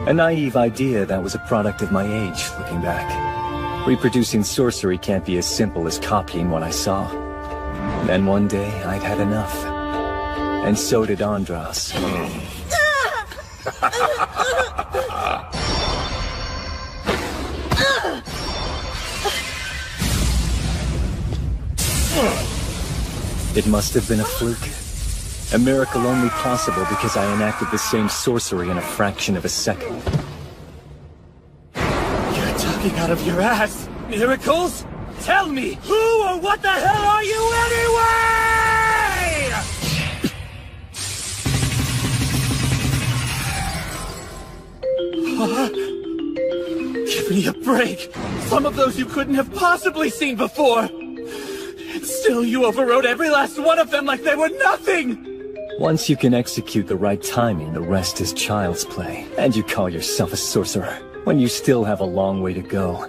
A naive idea that was a product of my age, looking back. Reproducing sorcery can't be as simple as copying what I saw. Then one day, I'd had enough. And so did Andras. It must have been a fluke. A miracle only possible because I enacted the same sorcery in a fraction of a second. You're talking out of your ass! Miracles? Tell me, who or what the hell are you anyway?! Give me a break! Some of those you couldn't have possibly seen before! And still you overrode every last one of them like they were nothing! Once you can execute the right timing, the rest is child's play. And you call yourself a sorcerer, when you still have a long way to go.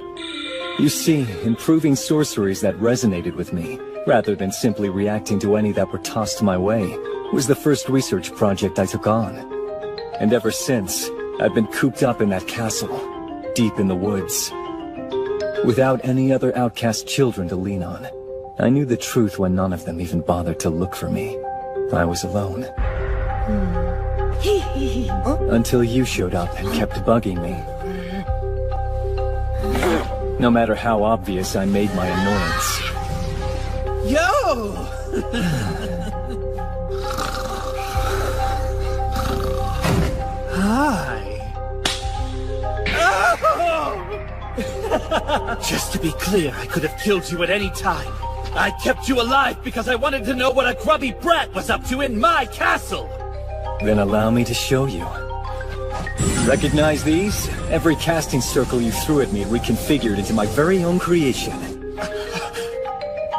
You see, improving sorceries that resonated with me, rather than simply reacting to any that were tossed my way, was the first research project I took on. And ever since, I've been cooped up in that castle, deep in the woods. Without any other outcast children to lean on, I knew the truth when none of them even bothered to look for me. I was alone. Until you showed up and kept bugging me. No matter how obvious I made my annoyance. Yo! Hi. Just to be clear, I could have killed you at any time. I kept you alive because I wanted to know what a grubby brat was up to in my castle! Then allow me to show you. Recognize these? Every casting circle you threw at me reconfigured into my very own creation.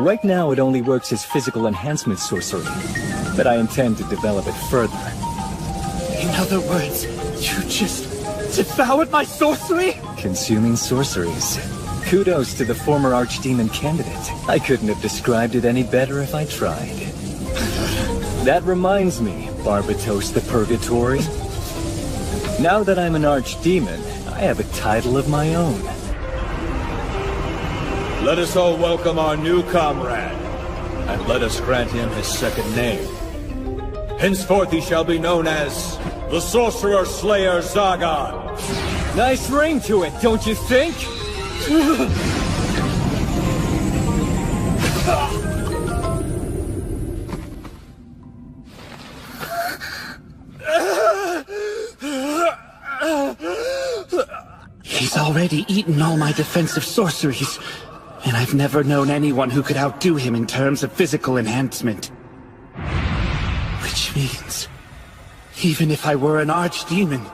Right now it only works as physical enhancement sorcery, but I intend to develop it further. In other words, you just devoured my sorcery? Consuming sorceries. Kudos to the former archdemon candidate. I couldn't have described it any better if I tried. That reminds me, Barbatos the Purgatory. Now that I'm an archdemon, I have a title of my own. Let us all welcome our new comrade, and let us grant him his second name. Henceforth he shall be known as the Sorcerer Slayer Zagan. Nice ring to it, don't you think? He's already eaten all my defensive sorceries, and I've never known anyone who could outdo him in terms of physical enhancement. Which means, even if I were an archdemon,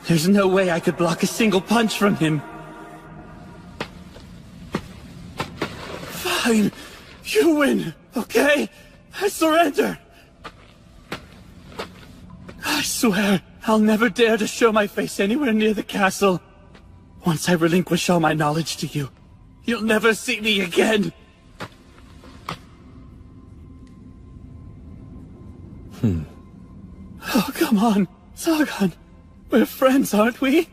there's no way I could block a single punch from him. Fine, you win, okay? I surrender. I swear, I'll never dare to show my face anywhere near the castle. Once I relinquish all my knowledge to you, you'll never see me again. Oh, come on, Zagan. We're friends, aren't we?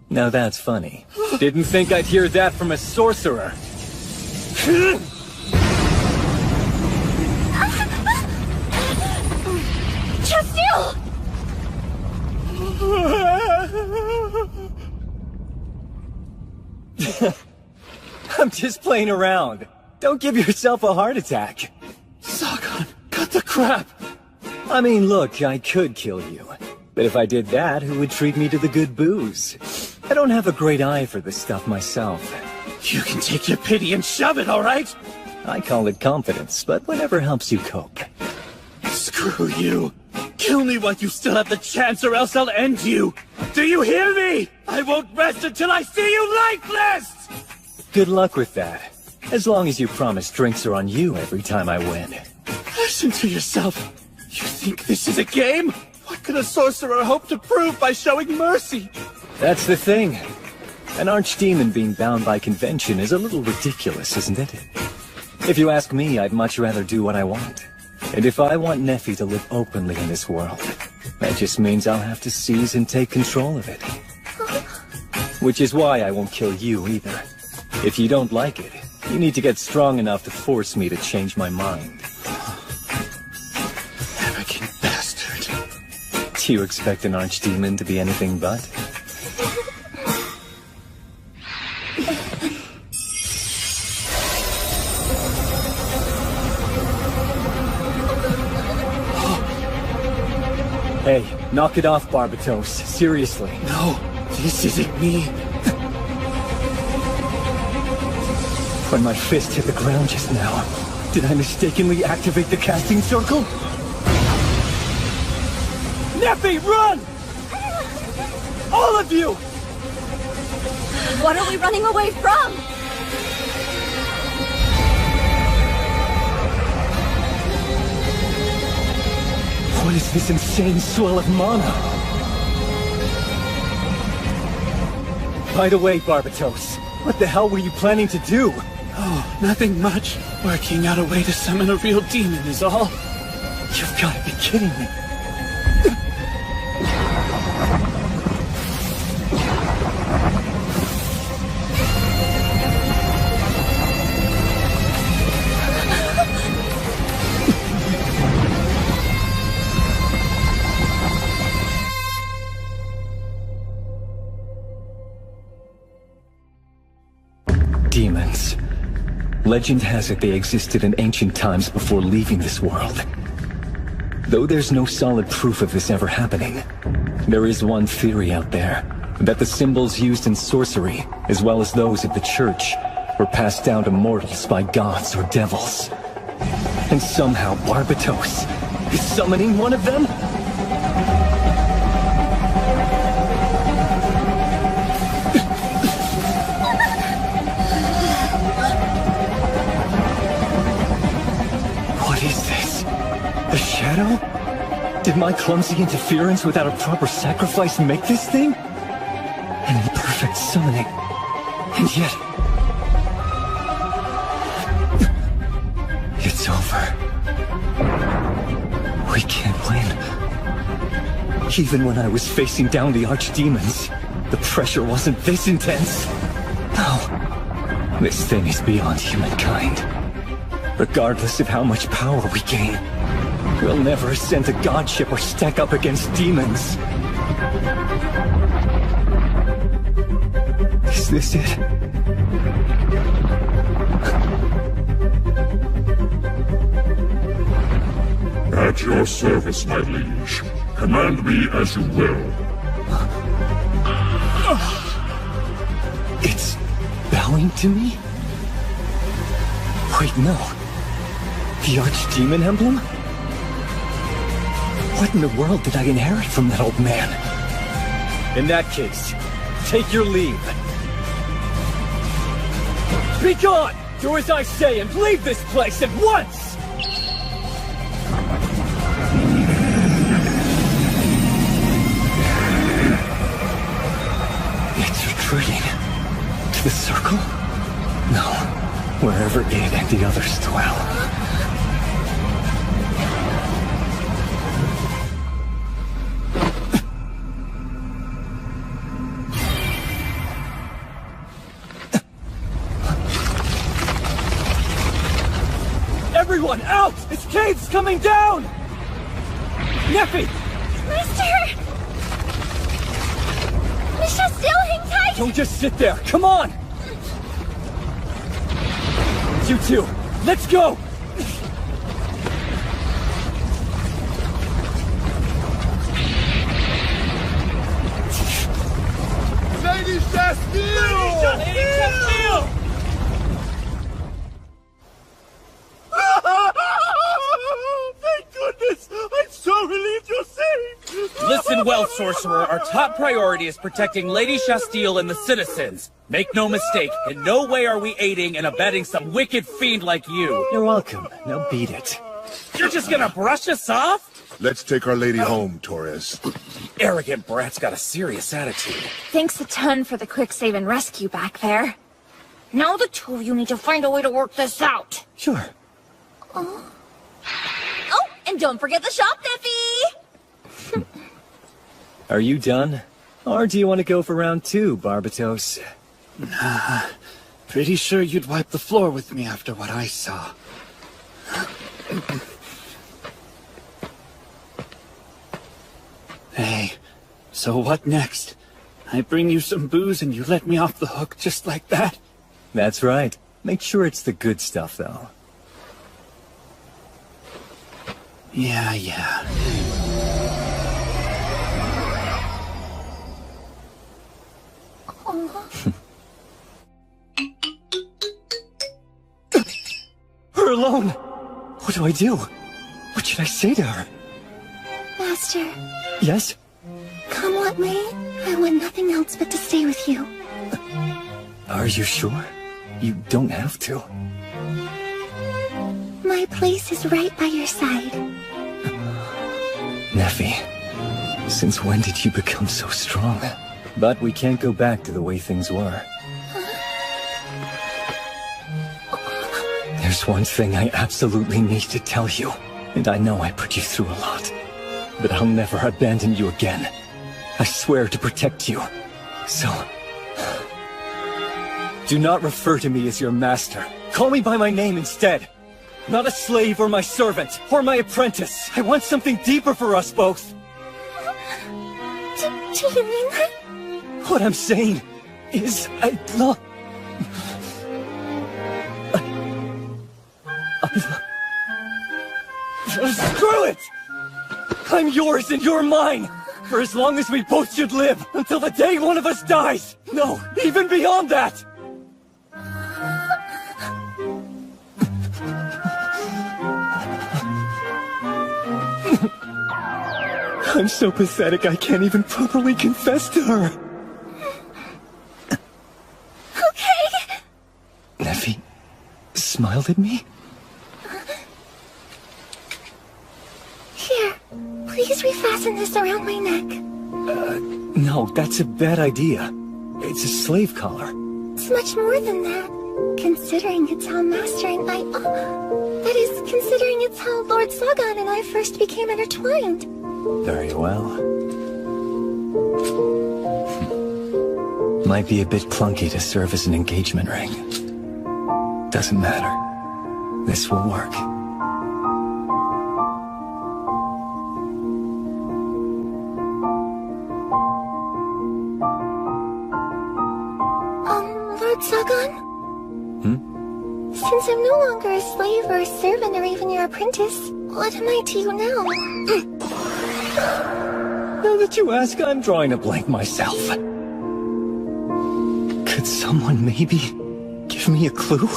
Now that's funny. Didn't think I'd hear that from a sorcerer. Just you! I'm just playing around. Don't give yourself a heart attack. Zagan, cut the crap! I mean, look, I could kill you. But if I did that, who would treat me to the good booze? I don't have a great eye for this stuff myself. You can take your pity and shove it, alright? I call it confidence, but whatever helps you cope. Screw you. Kill me while you still have the chance, or else I'll end you. Do you hear me? I won't rest until I see you lifeless! Good luck with that. As long as you promise drinks are on you every time I win. Listen to yourself. You think this is a game? What could a sorcerer hope to prove by showing mercy? That's the thing. An archdemon being bound by convention is a little ridiculous, isn't it? If you ask me, I'd much rather do what I want. And if I want Nephi to live openly in this world, that just means I'll have to seize and take control of it. Which is why I won't kill you either. If you don't like it, you need to get strong enough to force me to change my mind. Arrogant bastard. Do you expect an archdemon to be anything but? Hey, knock it off, Barbatos. Seriously. No, this isn't me. When my fist hit the ground just now, did I mistakenly activate the casting circle? Nephi, run! All of you! What are we running away from? What is this insane swell of mana? By the way, Barbatos, what the hell were you planning to do? Oh, nothing much. Working out a way to summon a real demon is all. You've got to be kidding me. Demons. Legend has it they existed in ancient times before leaving this world. Though there's no solid proof of this ever happening, there is one theory out there, that the symbols used in sorcery, as well as those of the church, were passed down to mortals by gods or devils. And somehow Barbatos is summoning one of them? What is this? A shadow? Did my clumsy interference without a proper sacrifice make this thing? An imperfect summoning. And yet... it's over. We can't win. Even when I was facing down the archdemons, the pressure wasn't this intense. No. This thing is beyond humankind. Regardless of how much power we gain, we'll never ascend to godship or stack up against demons. Is this it? At your service, my liege. Command me as you will. It's bowing to me? Wait, no. The archdemon emblem? What in the world did I inherit from that old man? In that case, take your leave. Be gone! Do as I say and leave this place at once! It's retreating. To the circle? No. Wherever it and the others dwell. Everyone, out! This cave's coming down! Neffy! Mister! Mister, still hang tight! Don't just sit there, come on! You two, let's go! Lady Chastille! Lady Chastille! Thank goodness! I'm so relieved you're safe! Listen well, sorcerer. Our top priority is protecting Lady Chastille and the citizens. Make no mistake, in no way are we aiding and abetting some wicked fiend like you. You're welcome. Now beat it. You're just gonna brush us off? Let's take our lady home, Torres. Arrogant brat's got a serious attitude. Thanks a ton for the quick save and rescue back there. Now the two of you need to find a way to work this out. Sure. Oh, and don't forget the shop, Neffy! Are you done? Or do you want to go for round 2, Barbatos? Nah, pretty sure you'd wipe the floor with me after what I saw. Hey, so what next? I bring you some booze and you let me off the hook just like that? That's right. Make sure it's the good stuff, though. Yeah. Her alone! What do I do? What should I say to her? Master. Yes? Come what may, I want nothing else but to stay with you. Are you sure? You don't have to. My place is right by your side. Nephi, since when did you become so strong? But we can't go back to the way things were. There's one thing I absolutely need to tell you, and I know I put you through a lot. But I'll never abandon you again. I swear to protect you. So, do not refer to me as your master. Call me by my name instead. Not a slave or my servant, or my apprentice. I want something deeper for us both. Do you mean that? What I'm saying is, Screw it! I'm yours and you're mine! For as long as we both should live, until the day one of us dies! No, even beyond that! I'm so pathetic I can't even properly confess to her. Okay. Nephi smiled at me? Here, please refasten this around my neck. No, that's a bad idea. It's a slave collar. It's much more than that. Considering it's how Master and I... that is, considering it's how Lord Sagan and I first became intertwined. Very well. Might be a bit clunky to serve as an engagement ring. Doesn't matter. This will work. Lord Sagan? Since I'm no longer a slave or a servant or even your apprentice, what am I to you now? Now that you ask, I'm drawing a blank myself. Could someone maybe give me a clue?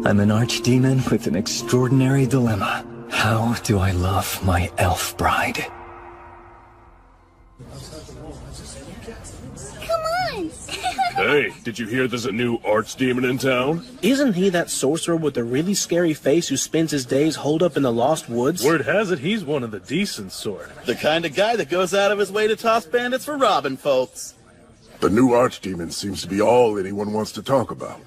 I'm an archdemon with an extraordinary dilemma. How do I love my elf bride? Come on! Hey, did you hear there's a new archdemon in town? Isn't he that sorcerer with the really scary face who spends his days holed up in the Lost Woods? Word has it he's one of the decent sort. The kind of guy that goes out of his way to toss bandits for robbing folks. The new archdemon seems to be all anyone wants to talk about.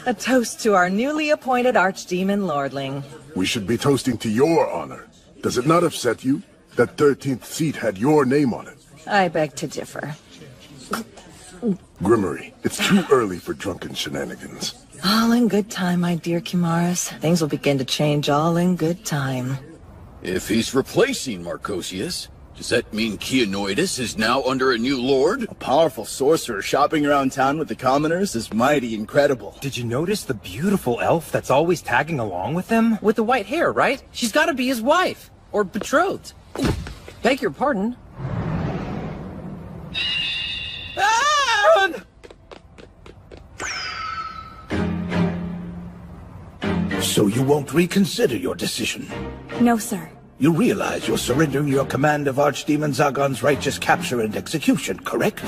A toast to our newly appointed archdemon lordling. We should be toasting to your honor. Does it not upset you? That 13th seat had your name on it. I beg to differ. Grimmery, it's too early for drunken shenanigans. All in good time, my dear Kimaris. Things will begin to change all in good time. If he's replacing Marcosius, does that mean Keanoidus is now under a new lord? A powerful sorcerer shopping around town with the commoners is mighty incredible. Did you notice the beautiful elf that's always tagging along with them? With the white hair, right? She's gotta be his wife. Or betrothed. Beg your pardon. Run! So you won't reconsider your decision? No, sir. You realize you're surrendering your command of Archdemon Zagan's righteous capture and execution, correct?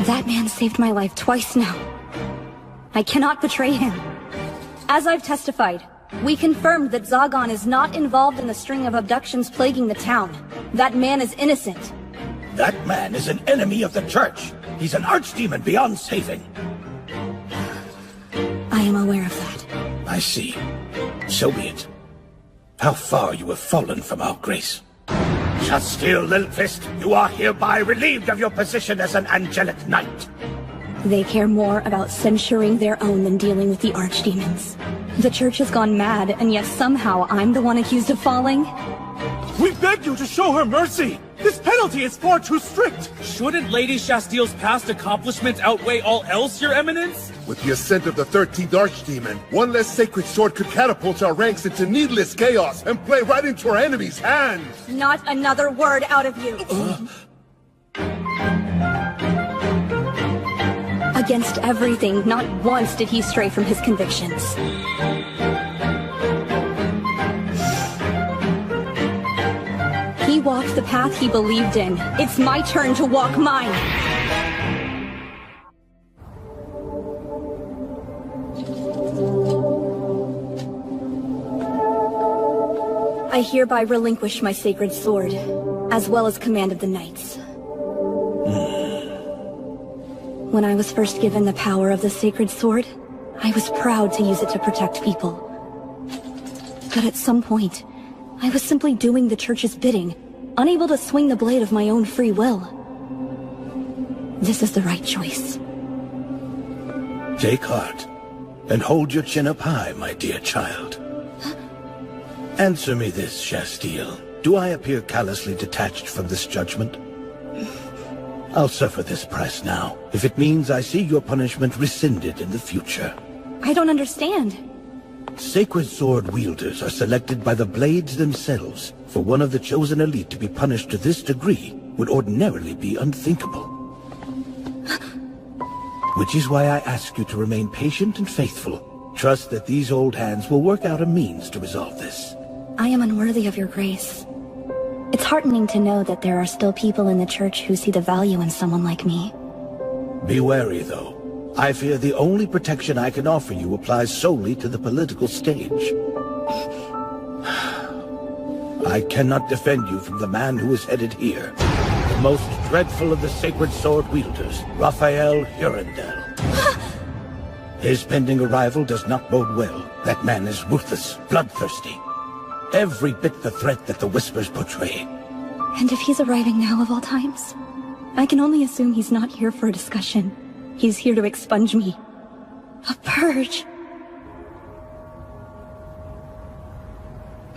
That man saved my life twice now. I cannot betray him. As I've testified, we confirmed that Zagan is not involved in the string of abductions plaguing the town. That man is innocent. That man is an enemy of the church. He's an archdemon beyond saving. I am aware of that. I see. So be it. How far you have fallen from our grace. Shut still, little fist. You are hereby relieved of your position as an angelic knight. They care more about censuring their own than dealing with the archdemons. The church has gone mad, and yet somehow I'm the one accused of falling? We beg you to show her mercy! This penalty is far too strict! Shouldn't Lady Shastiel's past accomplishments outweigh all else, Your Eminence? With the ascent of the 13th Archdemon, one less sacred sword could catapult our ranks into needless chaos and play right into our enemy's hands! Not another word out of you! Against everything, not once did he stray from his convictions. He walked the path he believed in. It's my turn to walk mine. I hereby relinquish my sacred sword, as well as command of the knights. When I was first given the power of the sacred sword, I was proud to use it to protect people. But at some point, I was simply doing the church's bidding, unable to swing the blade of my own free will. This is the right choice. Take heart, and hold your chin up high, my dear child. Answer me this, Shastile. Do I appear callously detached from this judgment? I'll suffer this price now, if it means I see your punishment rescinded in the future. I don't understand. Sacred sword wielders are selected by the blades themselves. For one of the chosen elite to be punished to this degree would ordinarily be unthinkable. Which is why I ask you to remain patient and faithful. Trust that these old hands will work out a means to resolve this. I am unworthy of your grace. It's heartening to know that there are still people in the church who see the value in someone like me. Be wary, though. I fear the only protection I can offer you applies solely to the political stage. I cannot defend you from the man who is headed here. The most dreadful of the sacred sword wielders, Raphael Hurandel. His pending arrival does not bode well. That man is ruthless, bloodthirsty. Every bit the threat that the Whispers portray. And if he's arriving now of all times, I can only assume he's not here for a discussion. He's here to expunge me. A purge.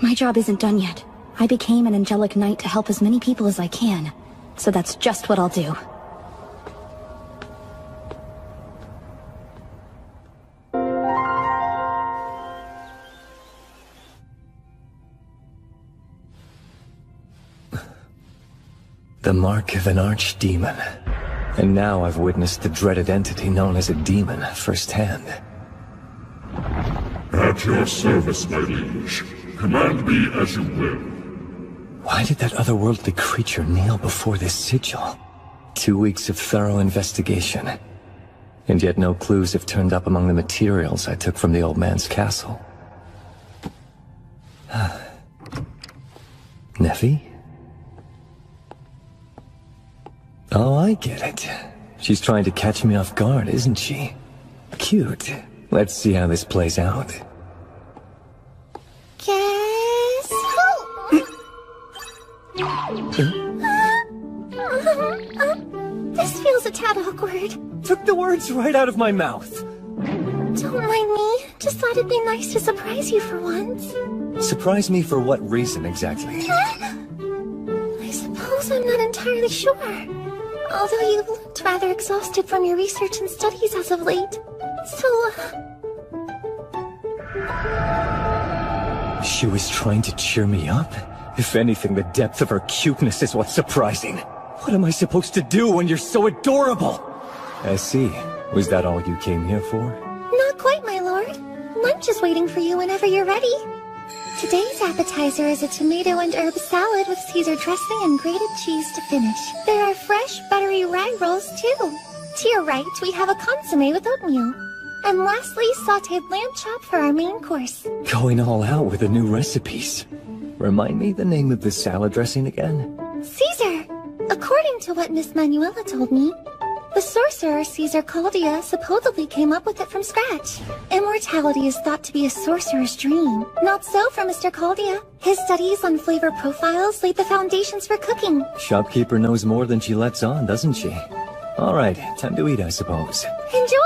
My job isn't done yet. I became an angelic knight to help as many people as I can. So that's just what I'll do. The mark of an archdemon. And now I've witnessed the dreaded entity known as a demon firsthand. At your service, my liege. Command me as you will. Why did that otherworldly creature kneel before this sigil? 2 weeks of thorough investigation. And yet no clues have turned up among the materials I took from the old man's castle. Neffy? Oh, I get it. She's trying to catch me off guard, isn't she? Cute. Let's see how this plays out. Guess who? This feels a tad awkward. Took the words right out of my mouth. Don't mind me. Just thought it'd be nice to surprise you for once. Surprise me for what reason exactly? I suppose I'm not entirely sure. Although you've looked rather exhausted from your research and studies as of late. So... She was trying to cheer me up? If anything, the depth of her cuteness is what's surprising. What am I supposed to do when you're so adorable? I see. Was that all you came here for? Not quite, my lord. Lunch is waiting for you whenever you're ready. Today's appetizer is a tomato and herb salad with Caesar dressing and grated cheese to finish. There are fresh, buttery rye rolls, too. To your right, we have a consommé with oatmeal. And lastly, sautéed lamb chop for our main course. Going all out with the new recipes. Remind me the name of the salad dressing again? Caesar! According to what Miss Manuela told me, the sorcerer Caesar Caldia supposedly came up with it from scratch. Immortality is thought to be a sorcerer's dream. Not so for Mr. Caldia. His studies on flavor profiles laid the foundations for cooking. Shopkeeper knows more than she lets on, doesn't she? All right, time to eat, I suppose. Enjoy!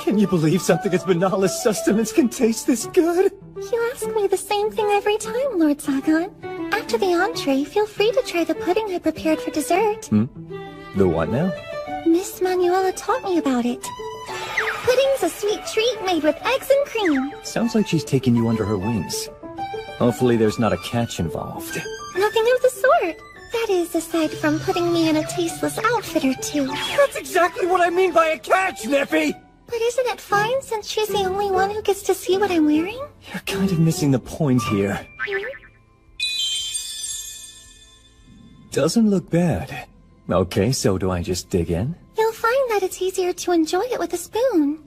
Can you believe something as banal as sustenance can taste this good? You ask me the same thing every time, Lord Zagan. After the entree, feel free to try the pudding I prepared for dessert. The what now? Miss Manuela taught me about it. Pudding's a sweet treat made with eggs and cream. Sounds like she's taking you under her wings. Hopefully there's not a catch involved. Nothing of the sort. That is, aside from putting me in a tasteless outfit or two. That's exactly what I mean by a catch, Neffy! But isn't it fine since she's the only one who gets to see what I'm wearing? You're kind of missing the point here. Doesn't look bad. Okay, so do I just dig in? You'll find that it's easier to enjoy it with a spoon.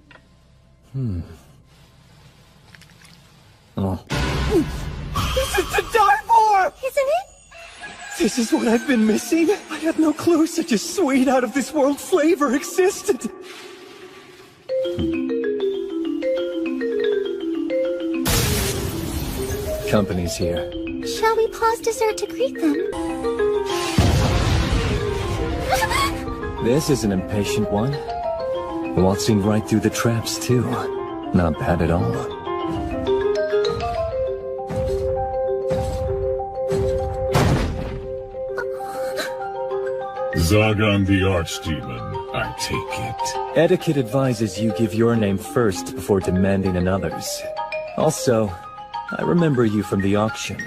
Oh. This is to die for! Isn't it? This is what I've been missing? I had no clue such a sweet, out-of-this-world flavor existed. Company's here. Shall we pause dessert to greet them? This is an impatient one. Waltzing right through the traps, too. Not bad at all. Zagan the archdemon, I take it. Etiquette advises you give your name first before demanding another's. Also, I remember you from the auction.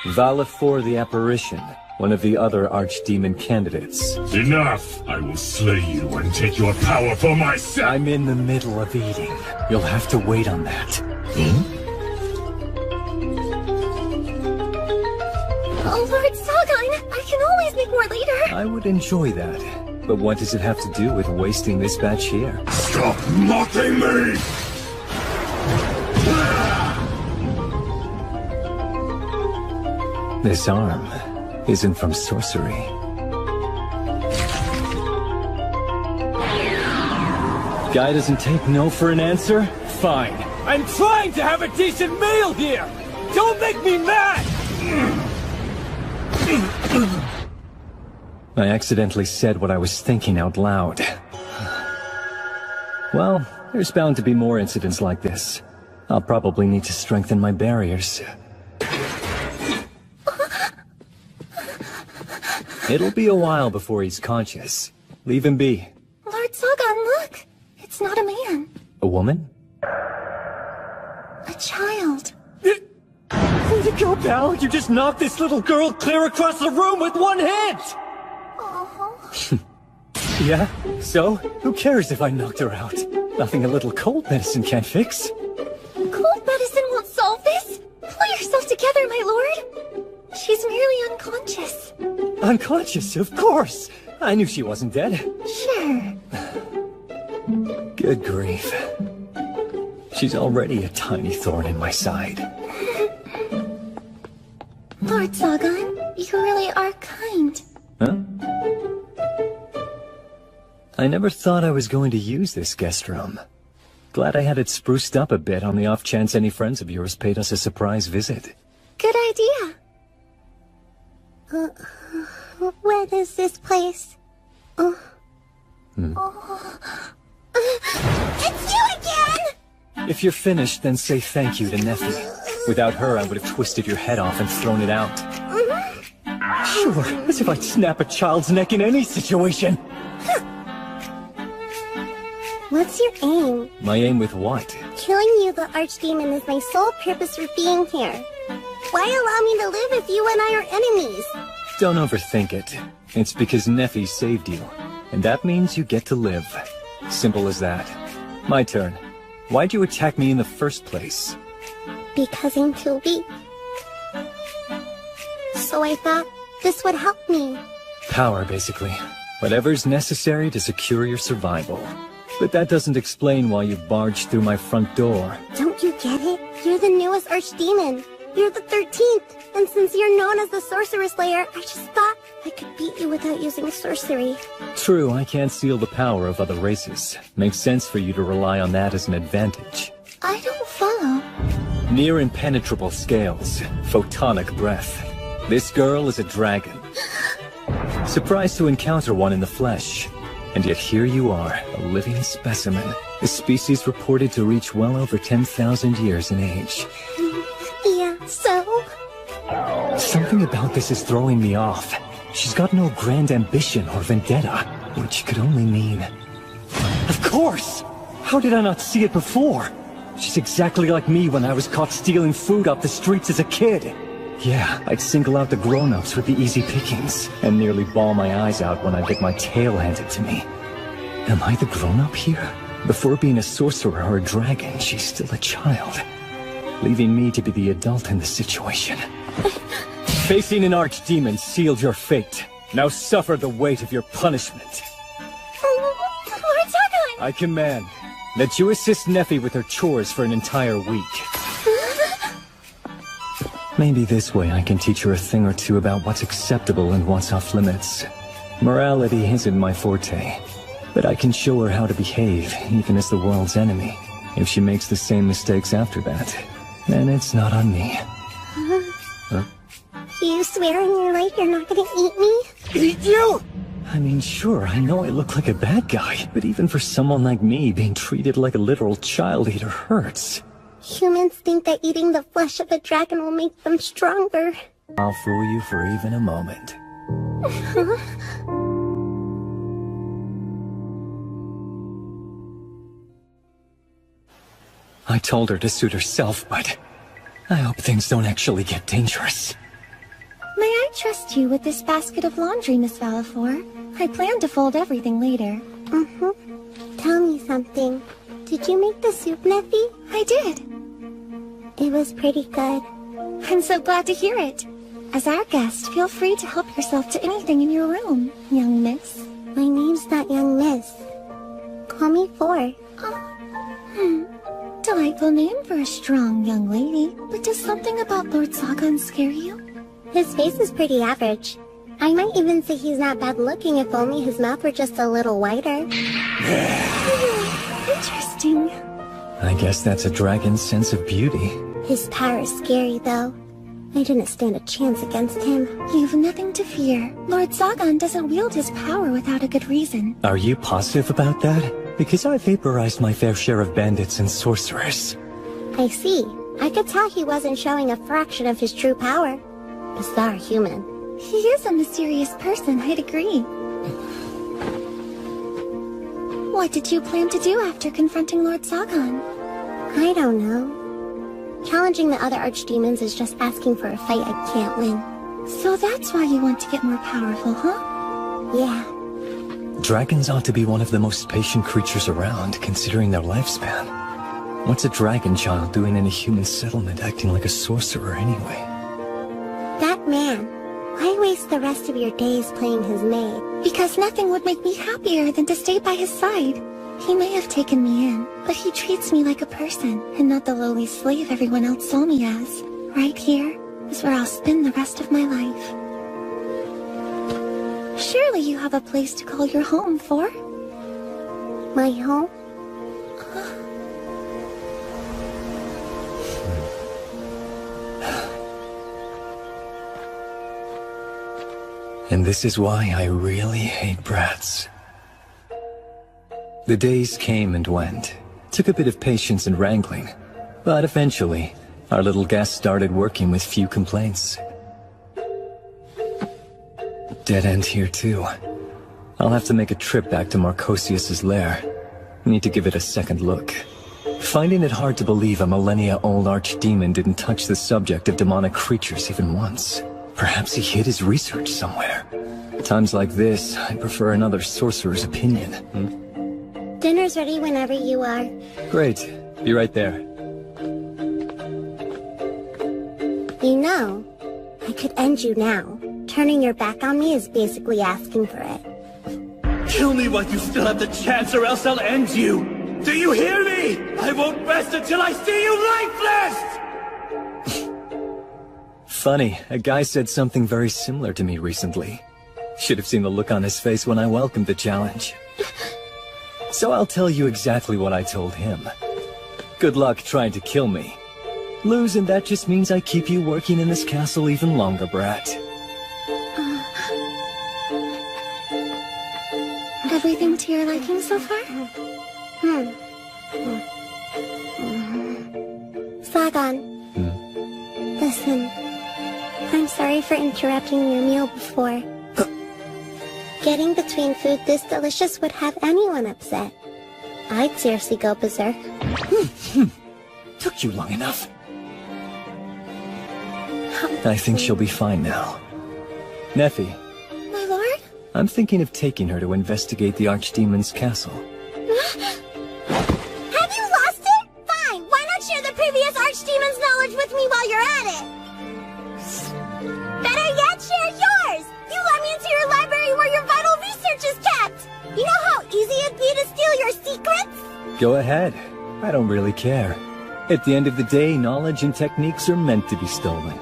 Valifor the Apparition, one of the other archdemon candidates. Enough! I will slay you and take your power for myself! I'm in the middle of eating. You'll have to wait on that. Oh, Lord Sagan, I can always make more later. I would enjoy that. But what does it have to do with wasting this batch here? Stop mocking me! This arm isn't from sorcery. Guy doesn't take no for an answer? Fine. I'm trying to have a decent meal here! Don't make me mad! I accidentally said what I was thinking out loud. Well, there's bound to be more incidents like this. I'll probably need to strengthen my barriers. It'll be a while before he's conscious. Leave him be. Lord Sagan, look! It's not a man. A woman? A child. Way to go, pal! You just knocked this little girl clear across the room with one hit! Yeah? So? Who cares if I knocked her out? Nothing a little cold medicine can't fix. Cold medicine won't solve this! Pull yourself together, my lord! She's merely unconscious. Unconscious, of course! I knew she wasn't dead. Sure. Good grief. She's already a tiny thorn in my side. Lord Sagan, you really are kind. Huh? I never thought I was going to use this guest room. Glad I had it spruced up a bit on the off chance any friends of yours paid us a surprise visit. Good idea. What is this place? It's you again! If you're finished, then say thank you to Neffy. Without her, I would have twisted your head off and thrown it out. Sure, as if I'd snap a child's neck in any situation. What's your aim? My aim with what? Killing you, the archdemon, is my sole purpose for being here. Why allow me to live if you and I are enemies? Don't overthink it. It's because Neffy saved you. And that means you get to live. Simple as that. My turn. Why'd you attack me in the first place? Because I'm too weak. So I thought this would help me. Power, basically. Whatever's necessary to secure your survival. But that doesn't explain why you barged through my front door. Don't you get it? You're the newest archdemon. You're the 13th. And since you're known as the Sorcerer Slayer, I just thought I could beat you without using sorcery. True, I can't seal the power of other races. Makes sense for you to rely on that as an advantage. I don't follow. Near impenetrable scales. Photonic breath. This girl is a dragon. Surprised to encounter one in the flesh. And yet here you are, a living specimen. A species reported to reach well over 10,000 years in age. Yeah, so? Something about this is throwing me off. She's got no grand ambition or vendetta, which could only mean... Of course! How did I not see it before? She's exactly like me when I was caught stealing food off the streets as a kid. Yeah, I'd single out the grown-ups with the easy pickings, and nearly bawl my eyes out when I'd get my tail handed to me. Am I the grown-up here? Before being a sorcerer or a dragon, she's still a child, leaving me to be the adult in the situation. Facing an archdemon sealed your fate. Now suffer the weight of your punishment. Lord Zagan! I command that you assist Neffy with her chores for an entire week. Maybe this way I can teach her a thing or two about what's acceptable and what's off limits. Morality isn't my forte, but I can show her how to behave, even as the world's enemy. If she makes the same mistakes after that, then it's not on me. Huh? You swear on your life you're not gonna eat me? Eat you? I mean, sure, I know I look like a bad guy, but even for someone like me, being treated like a literal child eater hurts. Humans think that eating the flesh of a dragon will make them stronger. I'll fool you for even a moment. I told her to suit herself, but I hope things don't actually get dangerous. May I trust you with this basket of laundry, Miss Valifor? I plan to fold everything later. Tell me something. Did you make the soup, Neffy? I did. It was pretty good. I'm so glad to hear it. As our guest, feel free to help yourself to anything in your room, young miss. My name's not young miss. Call me Four. Delightful name for a strong young lady. But does something about Lord Zagan scare you? His face is pretty average. I might even say he's not bad looking if only his mouth were just a little wider. Interesting. I guess that's a dragon's sense of beauty. His power is scary, though. I didn't stand a chance against him. You've nothing to fear. Lord Zagan doesn't wield his power without a good reason. Are you positive about that? Because I vaporized my fair share of bandits and sorcerers. I see. I could tell he wasn't showing a fraction of his true power. Bizarre human. He is a mysterious person, I'd agree. What did you plan to do after confronting Lord Zagan? I don't know. Challenging the other archdemons is just asking for a fight I can't win. So that's why you want to get more powerful, huh? Yeah. Dragons ought to be one of the most patient creatures around, considering their lifespan. What's a dragon child doing in a human settlement acting like a sorcerer anyway? That man. Why waste the rest of your days playing his maid? Because nothing would make me happier than to stay by his side. He may have taken me in, but he treats me like a person, and not the lowly slave everyone else saw me as. Right here is where I'll spend the rest of my life. Surely you have a place to call your home, For? My home? And this is why I really hate brats. The days came and went. Took a bit of patience and wrangling. But eventually, our little guest started working with few complaints. Dead end here too. I'll have to make a trip back to Marcosius's lair. Need to give it a second look. Finding it hard to believe a millennia-old archdemon didn't touch the subject of demonic creatures even once. Perhaps he hid his research somewhere. Times like this, I prefer another sorcerer's opinion. Dinner's ready whenever you are. Great. Be right there. You know, I could end you now. Turning your back on me is basically asking for it. Kill me while you still have the chance, or else I'll end you! Do you hear me? I won't rest until I see you lifeless! Funny, a guy said something very similar to me recently. Should have seen the look on his face when I welcomed the challenge. So I'll tell you exactly what I told him. Good luck trying to kill me. Lose, and that just means I keep you working in this castle even longer, brat. Everything to your liking so far? Zagan. Listen. I'm sorry for interrupting your meal before. Getting between food this delicious would have anyone upset. I'd seriously go berserk. Took you long enough. I think she'll be fine now. Neffy. My lord? I'm thinking of taking her to investigate the Archdemon's castle. Have you lost it? Fine, why not share the previous Archdemon's knowledge with me while you're at it? Better yet, share yours! You let me into your library Go ahead. I don't really care. At the end of the day, knowledge and techniques are meant to be stolen.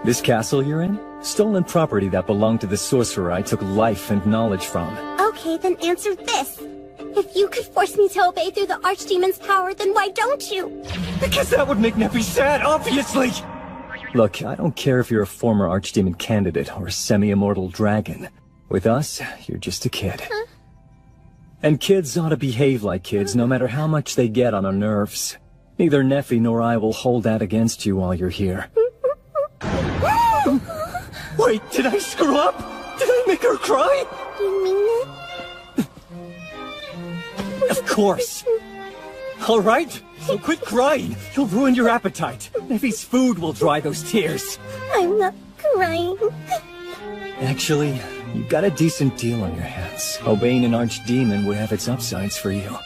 This castle you're in? Stolen property that belonged to the sorcerer I took life and knowledge from. Okay, then answer this. If you could force me to obey through the archdemon's power, then why don't you? Because that would make Neffy sad, obviously! Look, I don't care if you're a former archdemon candidate or a semi-immortal dragon. With us, you're just a kid. Huh? And kids ought to behave like kids no matter how much they get on our nerves. Neither Neffy nor I will hold that against you while you're here. Wait, did I screw up? Did I make her cry? You mean it? Of course. All right, so quit crying. You'll ruin your appetite. Neffy's food will dry those tears. I'm not crying. Actually, you've got a decent deal on your hands. Obeying an archdemon would have its upsides for you.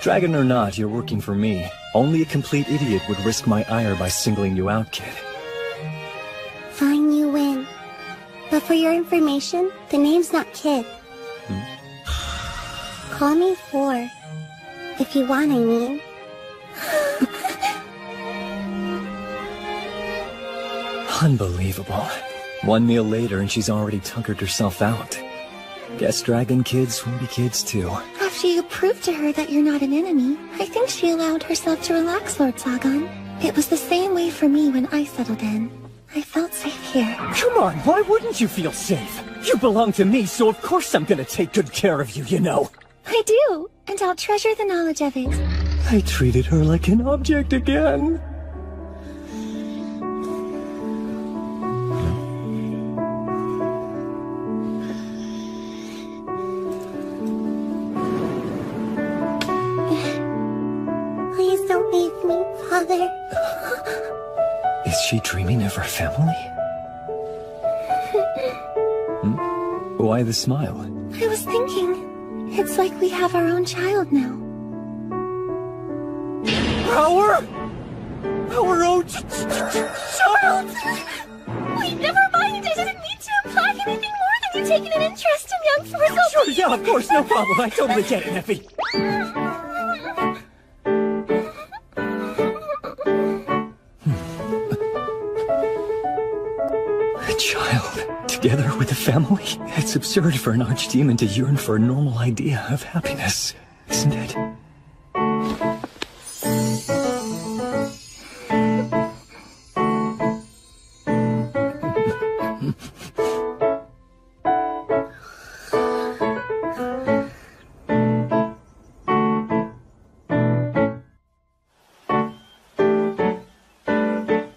Dragon or not, you're working for me. Only a complete idiot would risk my ire by singling you out, kid. Fine, you win. But for your information, the name's not Kid. Call me 4. If you want, I mean. Unbelievable. One meal later and she's already tuckered herself out. Guess dragon kids will be kids too. After you proved to her that you're not an enemy, I think she allowed herself to relax, Lord Sagan. It was the same way for me when I settled in. I felt safe here. Come on, why wouldn't you feel safe? You belong to me, so of course I'm gonna take good care of you, you know. I do, and I'll treasure the knowledge of it. I treated her like an object again. Please don't leave me, Father. Is she dreaming of her family? Why the smile? I was thinking, it's like we have our own child now. Our own child? Wait, never mind. I didn't mean to imply anything more than you taking an interest in young Forza. Sure, yeah, of course, no problem. I totally get it, Neffy. A child, together with a family? It's absurd for an archdemon to yearn for a normal idea of happiness, isn't it?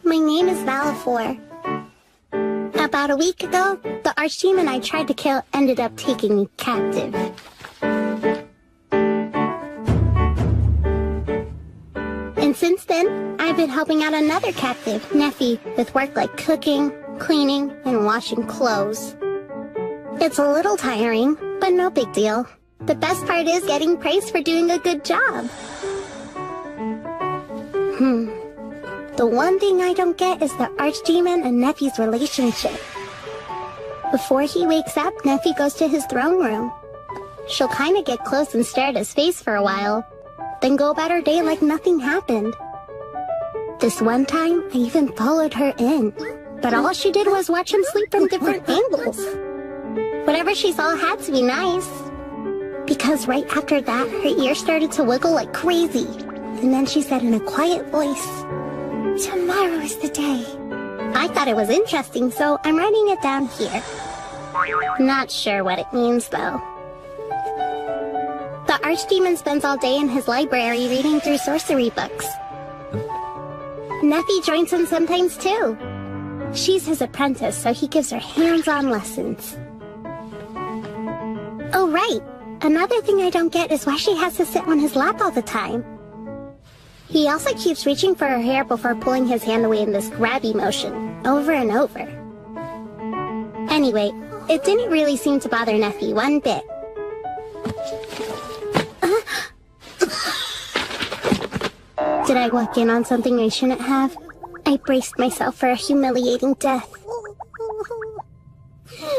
My name is Valafor. About a week ago, the archdemon I tried to kill ended up taking me captive. And since then, I've been helping out another captive, Neffy, with work like cooking, cleaning, and washing clothes. It's a little tiring, but no big deal. The best part is getting praised for doing a good job. The one thing I don't get is the archdemon and Neffy's relationship. Before he wakes up, Neffy goes to his throne room. She'll kinda get close and stare at his face for a while, then go about her day like nothing happened. This one time, I even followed her in, but all she did was watch him sleep from different angles. Whatever she saw had to be nice. Because right after that, her ear started to wiggle like crazy, and then she said in a quiet voice, "Tomorrow is the day." I thought it was interesting, so I'm writing it down here. Not sure what it means, though. The archdemon spends all day in his library reading through sorcery books. Neffy joins him sometimes, too. She's his apprentice, so he gives her hands-on lessons. Oh, right. Another thing I don't get is why she has to sit on his lap all the time. He also keeps reaching for her hair before pulling his hand away in this grabby motion, over and over. Anyway, it didn't really seem to bother Neffy one bit. Did I walk in on something I shouldn't have? I braced myself for a humiliating death.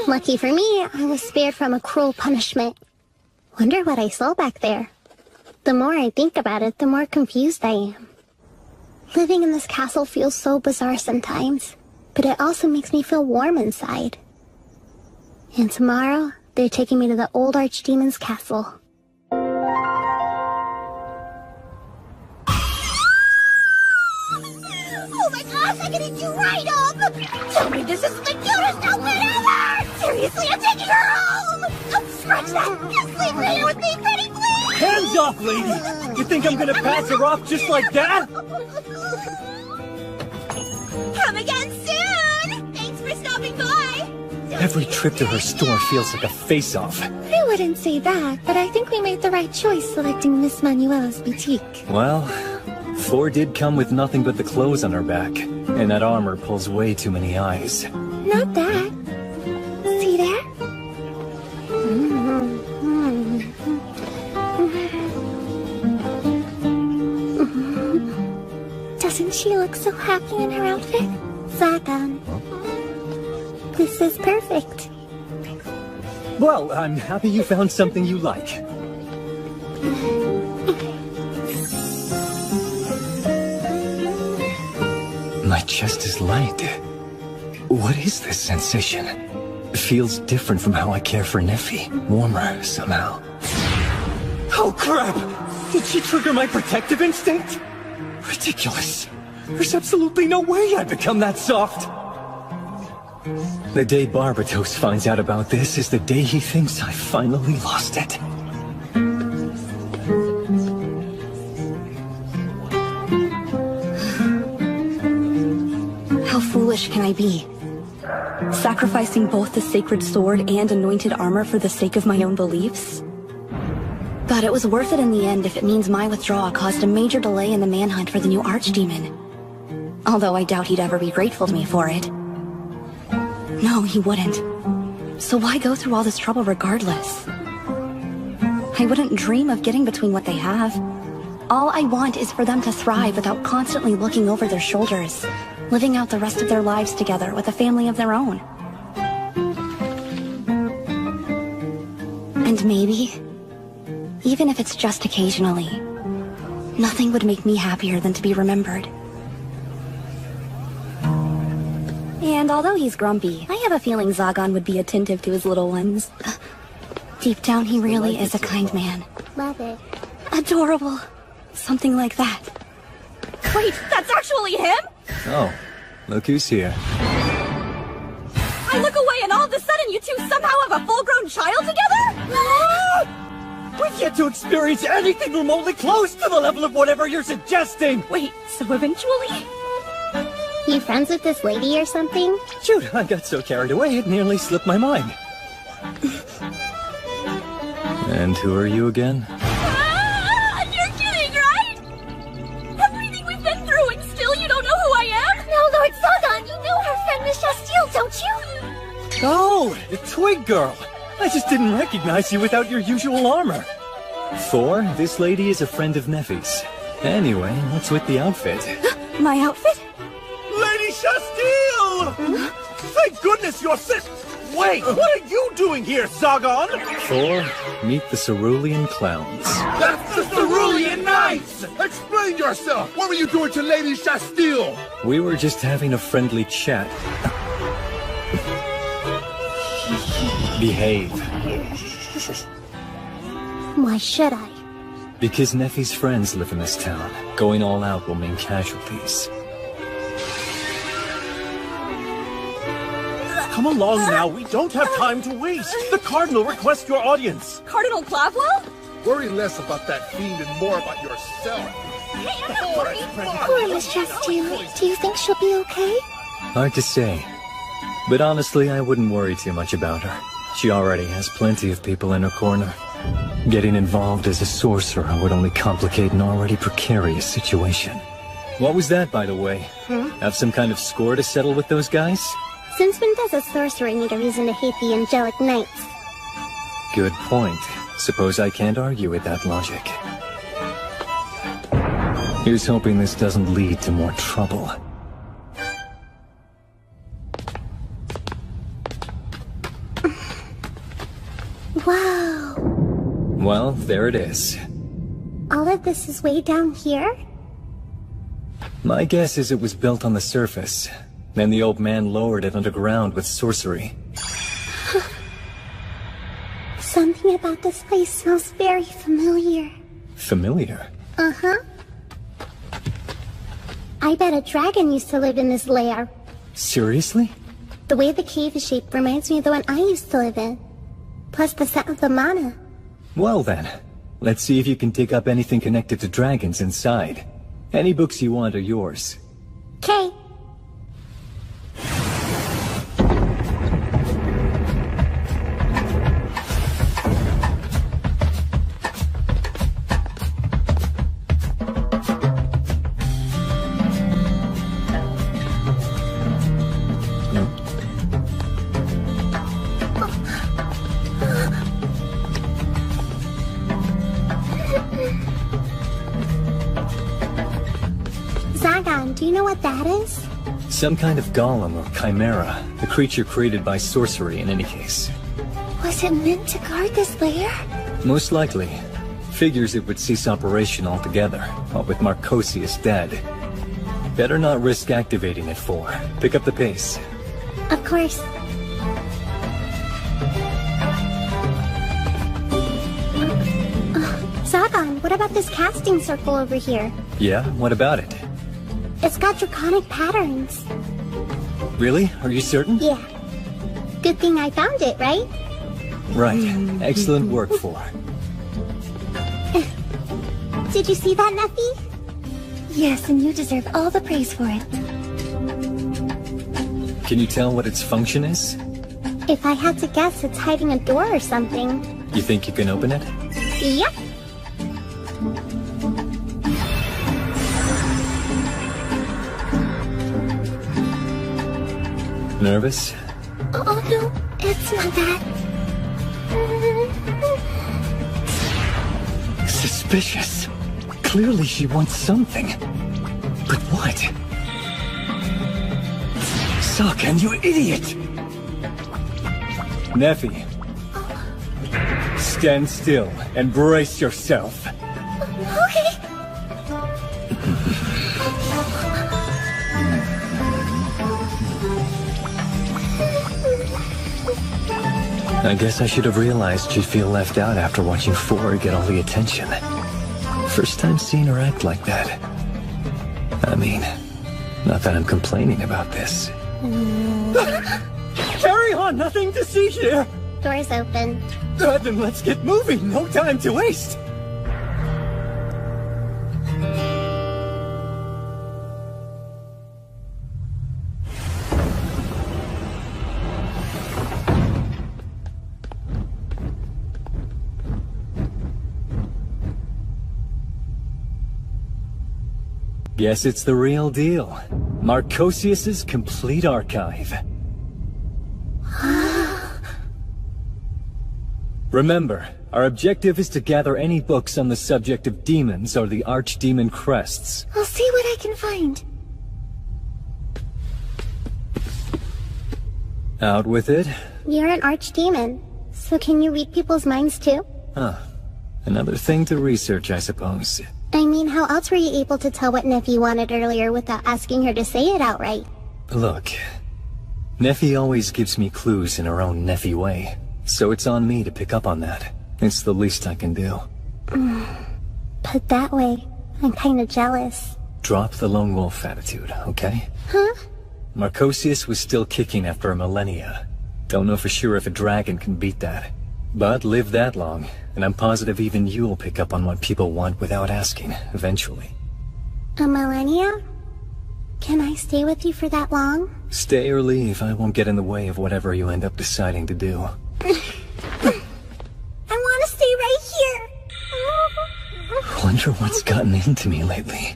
Lucky for me, I was spared from a cruel punishment. Wonder what I saw back there. The more I think about it, the more confused I am. Living in this castle feels so bizarre sometimes, but it also makes me feel warm inside. And tomorrow, they're taking me to the old archdemon's castle. Oh my gosh, I can eat you right up! Tell me this isn't the cutest outfit ever! Seriously, I'm taking her home! Oh, scratch that! Just leave her here with me, Pretty please! Hands off, lady! You think I'm gonna pass her off just like that? Come again soon! Thanks for stopping by! Every trip to her store feels like a face-off. I wouldn't say that, but I think we made the right choice selecting Miss Manuela's boutique. Well, 4 did come with nothing but the clothes on her back, and that armor pulls way too many eyes. Not that. See there? Doesn't she look so happy in her outfit? Zagan. This is perfect. Well, I'm happy you found something you like. My chest is light. What is this sensation? It feels different from how I care for Neffy. Warmer, somehow. Oh crap! Did she trigger my protective instinct? Ridiculous. There's absolutely no way I'd become that soft. The day Barbatos finds out about this is the day he thinks I finally lost it. How foolish can I be? Sacrificing both the sacred sword and anointed armor for the sake of my own beliefs? But it was worth it in the end if it means my withdrawal caused a major delay in the manhunt for the new archdemon. Although I doubt he'd ever be grateful to me for it. No, he wouldn't. So why go through all this trouble regardless? I wouldn't dream of getting between what they have. All I want is for them to thrive without constantly looking over their shoulders, living out the rest of their lives together with a family of their own. And maybe, even if it's just occasionally, nothing would make me happier than to be remembered. And although he's grumpy, I have a feeling Zagan would be attentive to his little ones. Deep down, he really is a kind man. Love it. Adorable. Something like that. Wait, that's actually him? Oh, look who's here. I look away and all of a sudden you two somehow have a full-grown child together? We've yet to experience anything remotely close to the level of whatever you're suggesting! Wait, so eventually? You friends with this lady or something? Shoot, I got so carried away it nearly slipped my mind. And who are you again? You're kidding, right? Everything we've been through and still you don't know who I am? No, Lord Zagan, you know her friend Miss Chastille, don't you? Oh, the twig girl! I just didn't recognize you without your usual armor. 4, this lady is a friend of Neffy's. Anyway, what's with the outfit? My outfit? Lady Chastille! Thank goodness you're Wait, what are you doing here, Zagan? 4, meet the Cerulean Clowns. That's the Cerulean Knights! Explain yourself! What were you doing to Lady Chastille? We were just having a friendly chat. Behave. Why should I? Because Neffy's friends live in this town. Going all out will mean casualties. Come along now, we don't have time to waste. The Cardinal requests your audience. Cardinal Clavwell? Worry less about that fiend and more about yourself. Hey, I'm not worried. Poor Miss Chastille. Do you think she'll be okay? Hard to say. But honestly, I wouldn't worry too much about her. She already has plenty of people in her corner. Getting involved as a sorcerer would only complicate an already precarious situation. What was that, by the way? Have some kind of score to settle with those guys? Since when does a sorcerer need a reason to hate the angelic knights? Good point. Suppose I can't argue with that logic. Here's hoping this doesn't lead to more trouble. Wow. Well, there it is. All of this is way down here? My guess is it was built on the surface. Then the old man lowered it underground with sorcery. Something about this place smells very familiar. Familiar? Uh-huh. I bet a dragon used to live in this lair. Seriously? The way the cave is shaped reminds me of the one I used to live in. Plus the scent of the mana. Well then, let's see if you can dig up anything connected to dragons inside. Any books you want are yours. 'Kay. Zagan, do you know what that is? Some kind of golem or chimera, a creature created by sorcery in any case. Was it meant to guard this lair? Most likely. Figures it would cease operation altogether, what with Marcosius dead. Better not risk activating it for. Pick up the pace. Of course. Zagan, what about this casting circle over here? Yeah, what about it? It's got draconic patterns. Really? Are you certain? Yeah. Good thing I found it, right? Right. Excellent work, for. Did you see that, Nephi? Yes, and you deserve all the praise for it. Can you tell what its function is? If I had to guess, it's hiding a door or something. You think you can open it? Yep. Nervous? Oh no, it's not that. Suspicious. Clearly she wants something. But what? Zagan, you idiot! Nephi. Stand still and brace yourself. Okay. I guess I should have realized she'd feel left out after watching 4 get all the attention. First time seeing her act like that. I mean, not that I'm complaining about this. Carry on, nothing to see here! Door's open. Then let's get moving, no time to waste! Guess it's the real deal. Marcosius's complete archive. Remember, our objective is to gather any books on the subject of demons or the archdemon crests. I'll see what I can find. Out with it? You're an archdemon, so can you read people's minds too? Huh. Another thing to research, I suppose. I mean, how else were you able to tell what Nephi wanted earlier without asking her to say it outright? Look, Nephi always gives me clues in her own Nephi way, so it's on me to pick up on that. It's the least I can do. Put that way, I'm kinda jealous. Drop the lone wolf attitude, okay? Huh? Marcosius was still kicking after a millennia. Don't know for sure if a dragon can beat that. But live that long, and I'm positive even you'll pick up on what people want without asking, eventually. A millennia? Can I stay with you for that long? Stay or leave, I won't get in the way of whatever you end up deciding to do. I want to stay right here! Wonder what's gotten into me lately.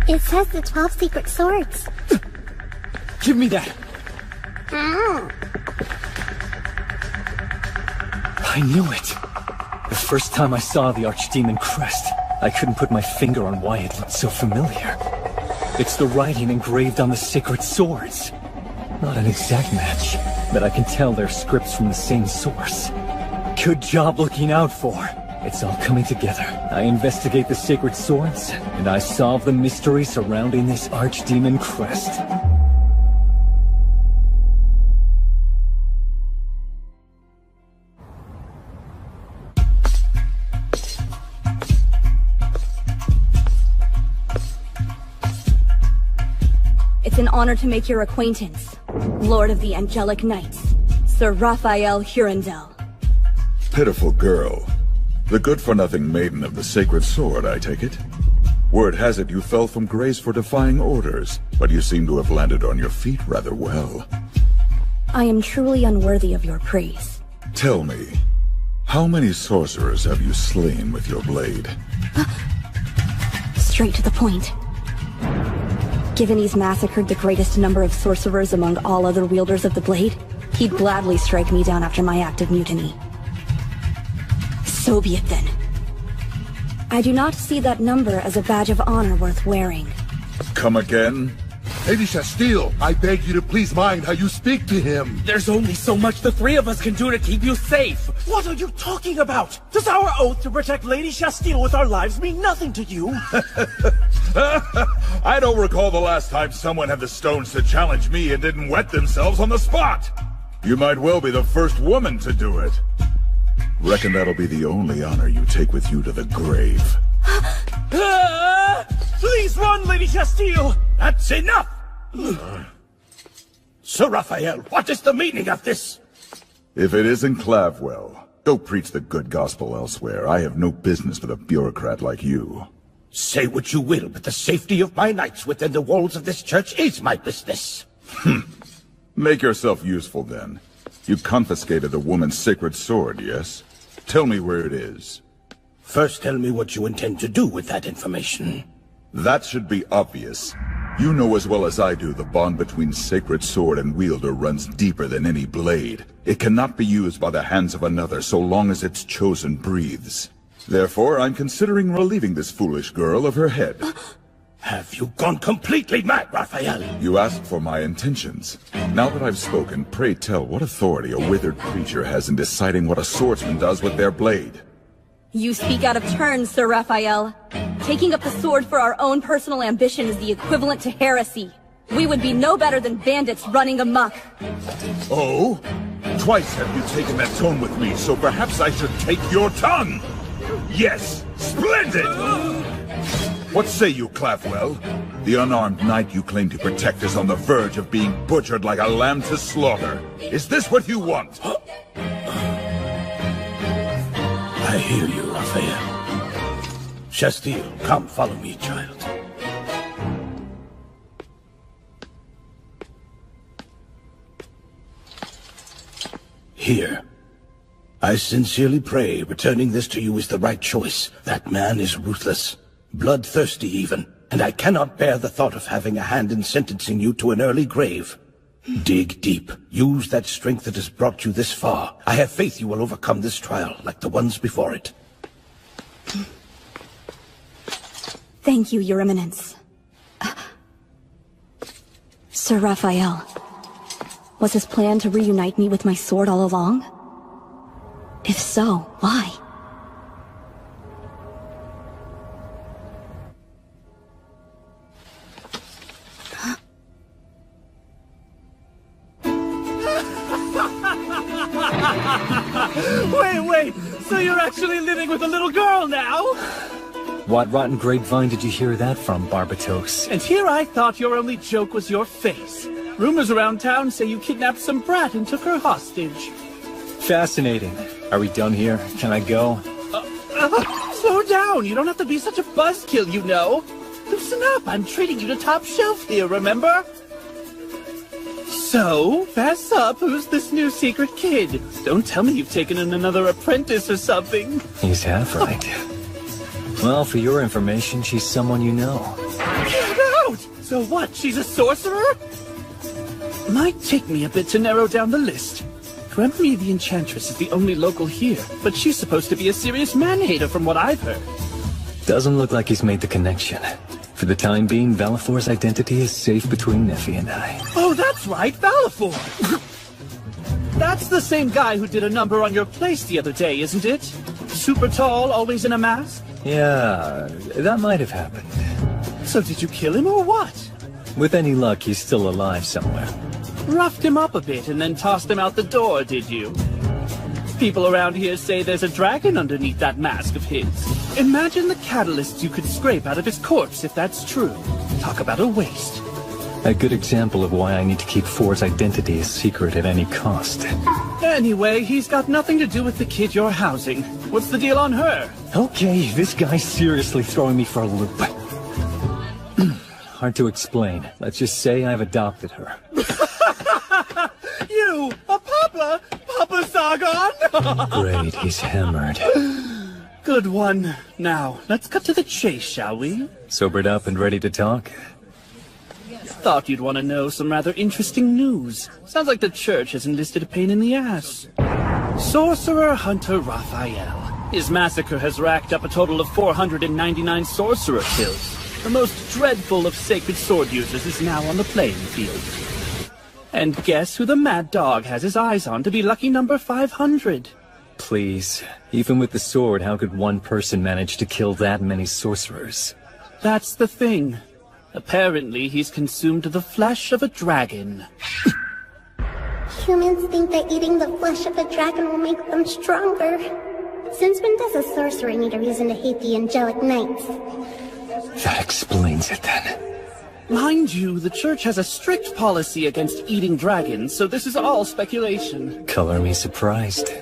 It says the 12 secret swords. Give me that! I knew it! The first time I saw the archdemon crest, I couldn't put my finger on why it looked so familiar. It's the writing engraved on the sacred swords. Not an exact match, but I can tell they're scripts from the same source. Good job looking out for. It's all coming together. I investigate the sacred swords, and I solve the mystery surrounding this archdemon crest. It's an honor to make your acquaintance, Lord of the Angelic Knights, Sir Raphael Hurandel. Pitiful girl. The good-for-nothing maiden of the sacred sword, I take it? Word has it you fell from grace for defying orders, but you seem to have landed on your feet rather well. I am truly unworthy of your praise. Tell me, how many sorcerers have you slain with your blade? Straight to the point. Given he's massacred the greatest number of sorcerers among all other wielders of the blade, he'd gladly strike me down after my act of mutiny. So be it then. I do not see that number as a badge of honor worth wearing. Come again? Lady Chastille, I beg you to please mind how you speak to him. There's only so much the three of us can do to keep you safe. What are you talking about? Does our oath to protect Lady Chastille with our lives mean nothing to you? I don't recall the last time someone had the stones to challenge me and didn't wet themselves on the spot. You might well be the first woman to do it. Reckon that'll be the only honor you take with you to the grave. Please run, Lady Chastille! That's enough! Sir Raphael, what is the meaning of this? If it isn't Clavwell, go preach the good gospel elsewhere. I have no business with a bureaucrat like you. Say what you will, but the safety of my knights within the walls of this church is my business. Make yourself useful, then. You confiscated the woman's sacred sword, yes? Tell me where it is. First, tell me what you intend to do with that information. That should be obvious. You know as well as I do the bond between sacred sword and wielder runs deeper than any blade. It cannot be used by the hands of another so long as its chosen breathes. Therefore, I'm considering relieving this foolish girl of her head. Have you gone completely mad, Raphael? You asked for my intentions. Now that I've spoken, pray tell what authority a withered creature has in deciding what a swordsman does with their blade. You speak out of turn, Sir Raphael. Taking up the sword for our own personal ambition is the equivalent to heresy. We would be no better than bandits running amok. Oh? Twice have you taken that tone with me, so perhaps I should take your tongue! Yes! Splendid! What say you, Clavwell? The unarmed knight you claim to protect is on the verge of being butchered like a lamb to slaughter. Is this what you want? I hear you, Raphael. Chastille, come follow me, child. Here. I sincerely pray returning this to you is the right choice. That man is ruthless. Bloodthirsty even, and I cannot bear the thought of having a hand in sentencing you to an early grave. Dig deep. Use that strength that has brought you this far. I have faith you will overcome this trial, like the ones before it. Thank you, Your Eminence. Sir Raphael, was his plan to reunite me with my sword all along? If so, why? Wait, so you're actually living with a little girl now? What rotten grapevine did you hear that from, Barbatos? And here I thought your only joke was your face. Rumors around town say you kidnapped some brat and took her hostage. Fascinating. Are we done here? Can I go? Slow down, you don't have to be such a buzzkill, you know. Loosen up, I'm treating you to top shelf here, remember? So, fess up, who's this new secret kid? Don't tell me you've taken in another apprentice or something. He's half right. Well, for your information, she's someone you know. Get out! So what, she's a sorcerer? Might take me a bit to narrow down the list. Gremmy the Enchantress is the only local here, but she's supposed to be a serious man-hater from what I've heard. Doesn't look like he's made the connection. For the time being, Valifor's identity is safe between Neffy and I. Oh, that's right, Valifor! That's the same guy who did a number on your place the other day, isn't it? Super tall, always in a mask? Yeah, that might have happened. So did you kill him or what? With any luck, he's still alive somewhere. Roughed him up a bit and then tossed him out the door, did you? People around here say there's a dragon underneath that mask of his. Imagine the catalysts you could scrape out of his corpse if that's true. Talk about a waste. A good example of why I need to keep Four's identity a secret at any cost. Anyway, he's got nothing to do with the kid you're housing. What's the deal on her? Okay, this guy's seriously throwing me for a loop. Hard to explain. Let's just say I've adopted her. You! A papa? Papa Sargon? Great, he's hammered. Good one. Now, let's cut to the chase, shall we? Sobered up and ready to talk? Thought you'd want to know some rather interesting news. Sounds like the church has enlisted a pain in the ass. Sorcerer Hunter Raphael. His massacre has racked up a total of 499 sorcerer kills. The most dreadful of sacred sword users is now on the playing field. And guess who the mad dog has his eyes on to be lucky number 500? Please, even with the sword, how could one person manage to kill that many sorcerers? That's the thing. Apparently, he's consumed the flesh of a dragon. Humans think that eating the flesh of a dragon will make them stronger. Since when does a sorcerer need a reason to hate the angelic knights? That explains it then. Mind you, the church has a strict policy against eating dragons, so this is all speculation. Color me surprised.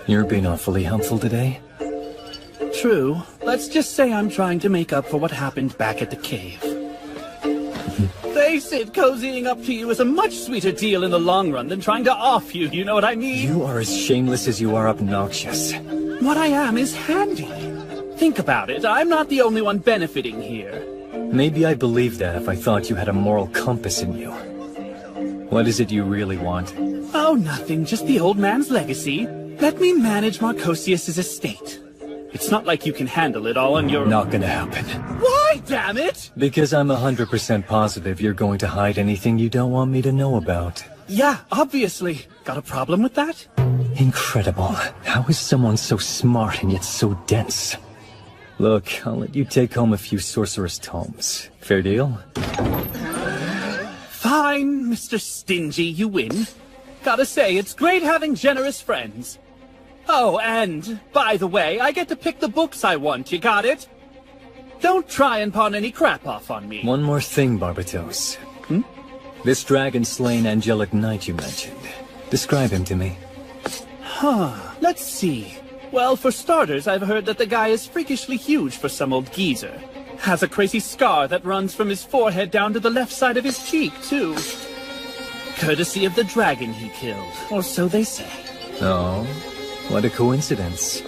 You're being awfully helpful today. True. Let's just say I'm trying to make up for what happened back at the cave. Face it, cozying up to you is a much sweeter deal in the long run than trying to off you, you know what I mean? You are as shameless as you are obnoxious. What I am is handy. Think about it, I'm not the only one benefiting here. Maybe I'd believe that if I thought you had a moral compass in you. What is it you really want? Oh, nothing, just the old man's legacy. Let me manage Marcosius's estate. It's not like you can handle it all on your own. Not gonna happen. Why, damn it? Because I'm 100% positive you're going to hide anything you don't want me to know about. Yeah, obviously. Got a problem with that? Incredible. How is someone so smart and yet so dense? Look, I'll let you take home a few sorceress tomes. Fair deal? Fine, Mr. Stingy, you win. Gotta say, it's great having generous friends. Oh, and, by the way, I get to pick the books I want, you got it? Don't try and pawn any crap off on me. One more thing, Barbatos. This dragon-slain angelic knight you mentioned. Describe him to me. Let's see. Well, for starters, I've heard that the guy is freakishly huge for some old geezer. Has a crazy scar that runs from his forehead down to the left side of his cheek, too. Courtesy of the dragon he killed, or so they say. Oh, what a coincidence.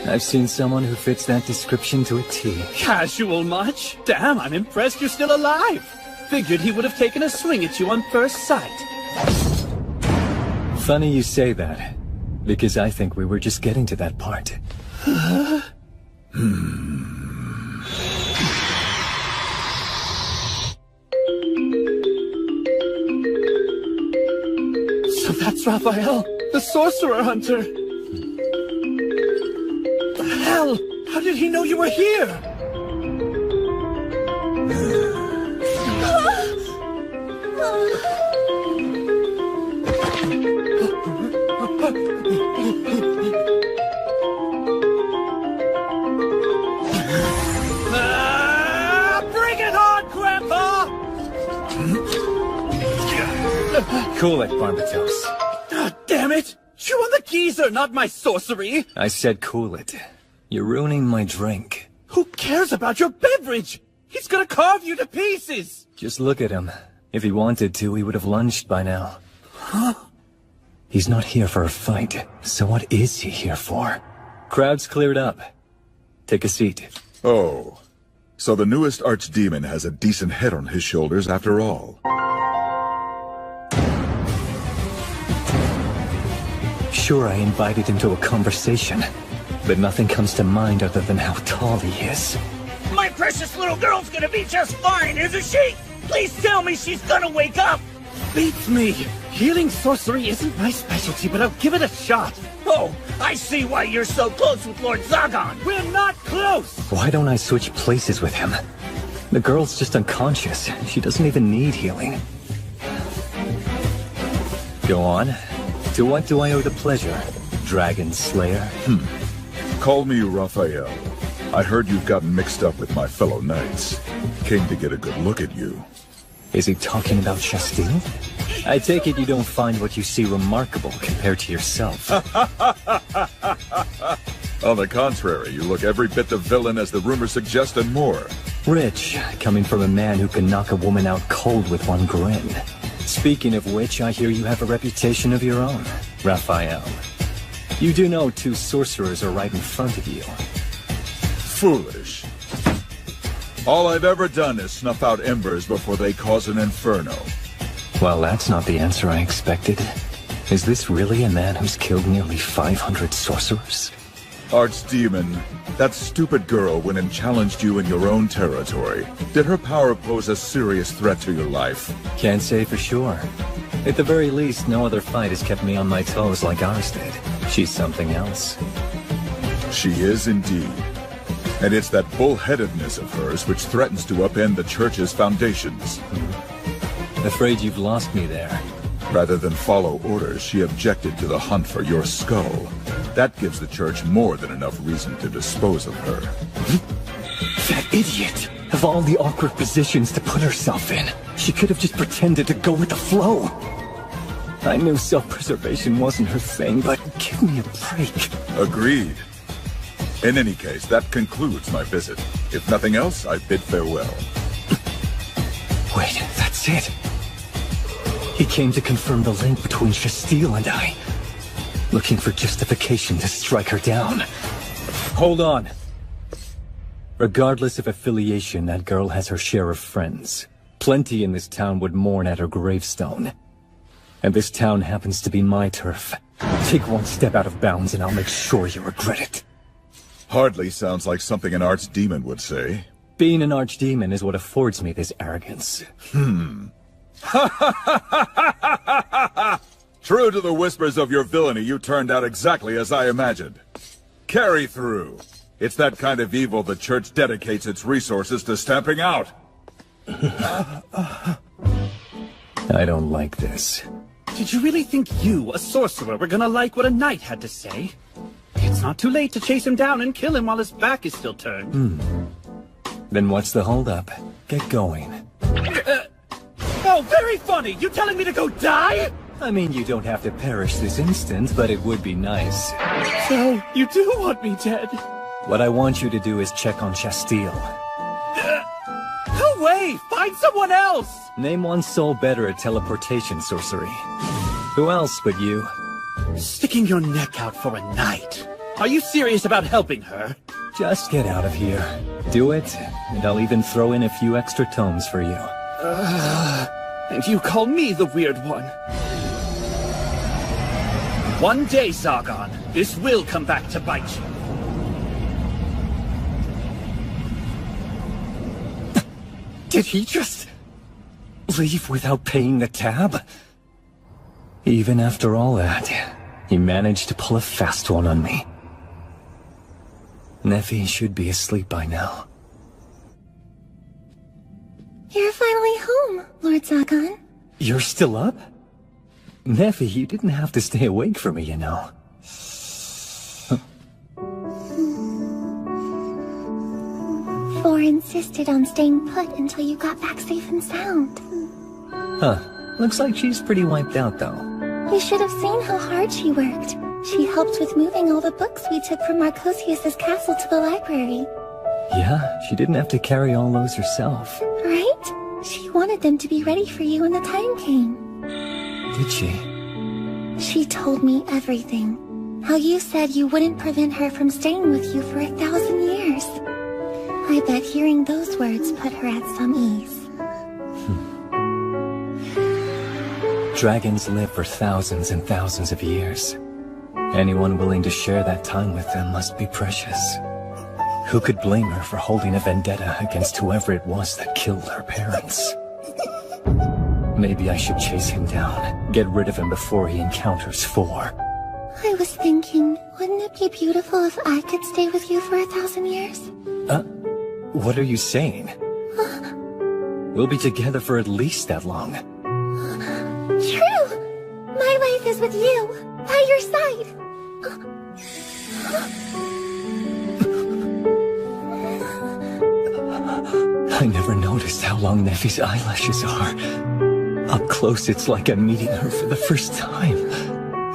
I've seen someone who fits that description to a T. Casual much? Damn, I'm impressed you're still alive. Figured he would have taken a swing at you on first sight. Funny you say that, because I think we were just getting to that part. So that's Raphael, the sorcerer hunter. The hell? How did he know you were here? Bring it on, Grandpa! Cool it, Barbatos. God damn it! You were the geezer, not my sorcery! I said cool it. You're ruining my drink. Who cares about your beverage? He's gonna carve you to pieces! Just look at him. If he wanted to, he would have lunged by now. Huh? He's not here for a fight, so what is he here for? Crowd's cleared up. Take a seat. Oh, so the newest archdemon has a decent head on his shoulders after all. Sure, I invited him to a conversation, but nothing comes to mind other than how tall he is. My precious little girl's gonna be just fine, isn't she? Please tell me she's gonna wake up! Beats me! Healing sorcery isn't my specialty, but I'll give it a shot. Oh, I see why you're so close with Lord Zagan. We're not close! Why don't I switch places with him? The girl's just unconscious. She doesn't even need healing. Go on. To what do I owe the pleasure? Dragon Slayer? Call me Raphael. I heard you've gotten mixed up with my fellow knights. Came to get a good look at you. Is he talking about Shastile? I take it you don't find what you see remarkable compared to yourself. On the contrary, you look every bit the villain as the rumors suggest and more. Rich, coming from a man who can knock a woman out cold with one grin. Speaking of which, I hear you have a reputation of your own, Raphael. You do know 2 sorcerers are right in front of you. Foolish. All I've ever done is snuff out embers before they cause an inferno. Well, that's not the answer I expected. Is this really a man who's killed nearly 500 sorcerers? Archdemon, that stupid girl went and challenged you in your own territory. Did her power pose a serious threat to your life? Can't say for sure. At the very least, no other fight has kept me on my toes like ours did. She's something else. She is indeed. And it's that bullheadedness of hers which threatens to upend the church's foundations. Afraid you've lost me there. Rather than follow orders, she objected to the hunt for your skull. That gives the church more than enough reason to dispose of her. That idiot! Of all the awkward positions to put herself in, she could have just pretended to go with the flow. I knew self-preservation wasn't her thing, but give me a break. Agreed. In any case, that concludes my visit. If nothing else, I bid farewell. Wait, that's it. He came to confirm the link between Shastile and I. Looking for justification to strike her down. Hold on. Regardless of affiliation, that girl has her share of friends. Plenty in this town would mourn at her gravestone. And this town happens to be my turf. Take one step out of bounds and I'll make sure you regret it. Hardly sounds like something an archdemon would say. Being an archdemon is what affords me this arrogance. True to the whispers of your villainy, you turned out exactly as I imagined. Carry through. It's that kind of evil the church dedicates its resources to stamping out. I don't like this. Did you really think you, a sorcerer, were gonna like what a knight had to say? It's not too late to chase him down and kill him while his back is still turned. Then what's the holdup? Get going. Oh, very funny! You telling me to go die? I mean, you don't have to perish this instant, but it would be nice. So, you do want me dead? What I want you to do is check on Shastile. No way! Find someone else! Name one soul better at teleportation sorcery. Who else but you? Sticking your neck out for a night. Are you serious about helping her? Just get out of here. Do it, and I'll even throw in a few extra tomes for you. And you call me the weird one. One day, Zagan, this will come back to bite you. Did he just leave without paying the tab? Even after all that, he managed to pull a fast one on me. Nephi should be asleep by now. You're finally home, Lord Zagan. You're still up? Nephi, you didn't have to stay awake for me, you know. Four insisted on staying put until you got back safe and sound. Huh. Looks like she's pretty wiped out, though. You should have seen how hard she worked. She helped with moving all the books we took from Marcosius's castle to the library. Yeah, she didn't have to carry all those herself. Right? She wanted them to be ready for you when the time came. Did she? She told me everything. How you said you wouldn't prevent her from staying with you for 1,000 years. I bet hearing those words put her at some ease. Dragons live for thousands and thousands of years. Anyone willing to share that time with them must be precious. Who could blame her for holding a vendetta against whoever it was that killed her parents? Maybe I should chase him down. Get rid of him before he encounters 4. I was thinking, wouldn't it be beautiful if I could stay with you for 1,000 years? What are you saying? We'll be together for at least that long. True! My life is with you, by your side. I never noticed how long Neffy's eyelashes are. Up close, it's like I'm meeting her for the first time.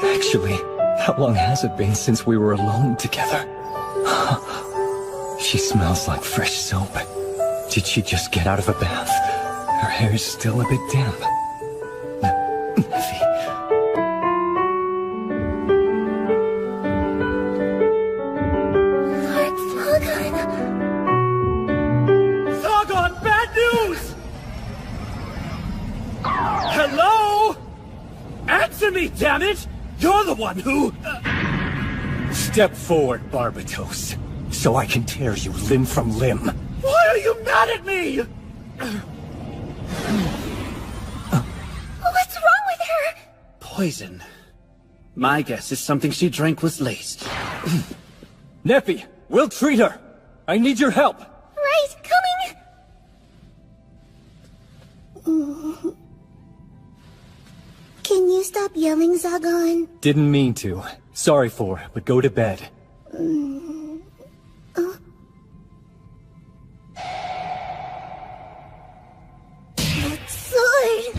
Actually, how long has it been since we were alone together? She smells like fresh soap. Did she just get out of a bath? Her hair's still a bit damp. Neffy. Lord Zagan. Zagan, bad news! Hello? Answer me, damn it! You're the one who... Step forward, Barbatos, so I can tear you limb from limb. Why are you mad at me? What's wrong with her? Poison. My guess is something she drank was laced. Neffy, we'll treat her. I need your help. Right, coming. Can you stop yelling, Zagan? Didn't mean to. Sorry for it, but go to bed. That sword!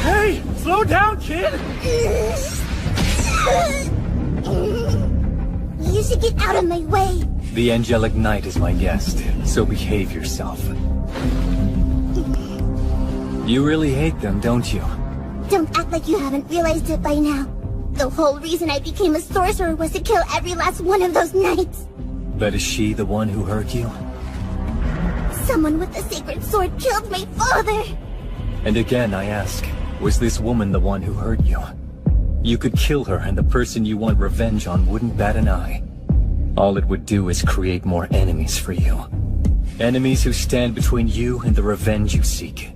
Hey! Slow down, kid! You should get out of my way! The angelic knight is my guest, so behave yourself. You really hate them, don't you? Don't act like you haven't realized it by now. The whole reason I became a sorcerer was to kill every last one of those knights. But is she the one who hurt you? Someone with the sacred sword killed my father! And again I ask, was this woman the one who hurt you? You could kill her and the person you want revenge on wouldn't bat an eye. All it would do is create more enemies for you. Enemies who stand between you and the revenge you seek.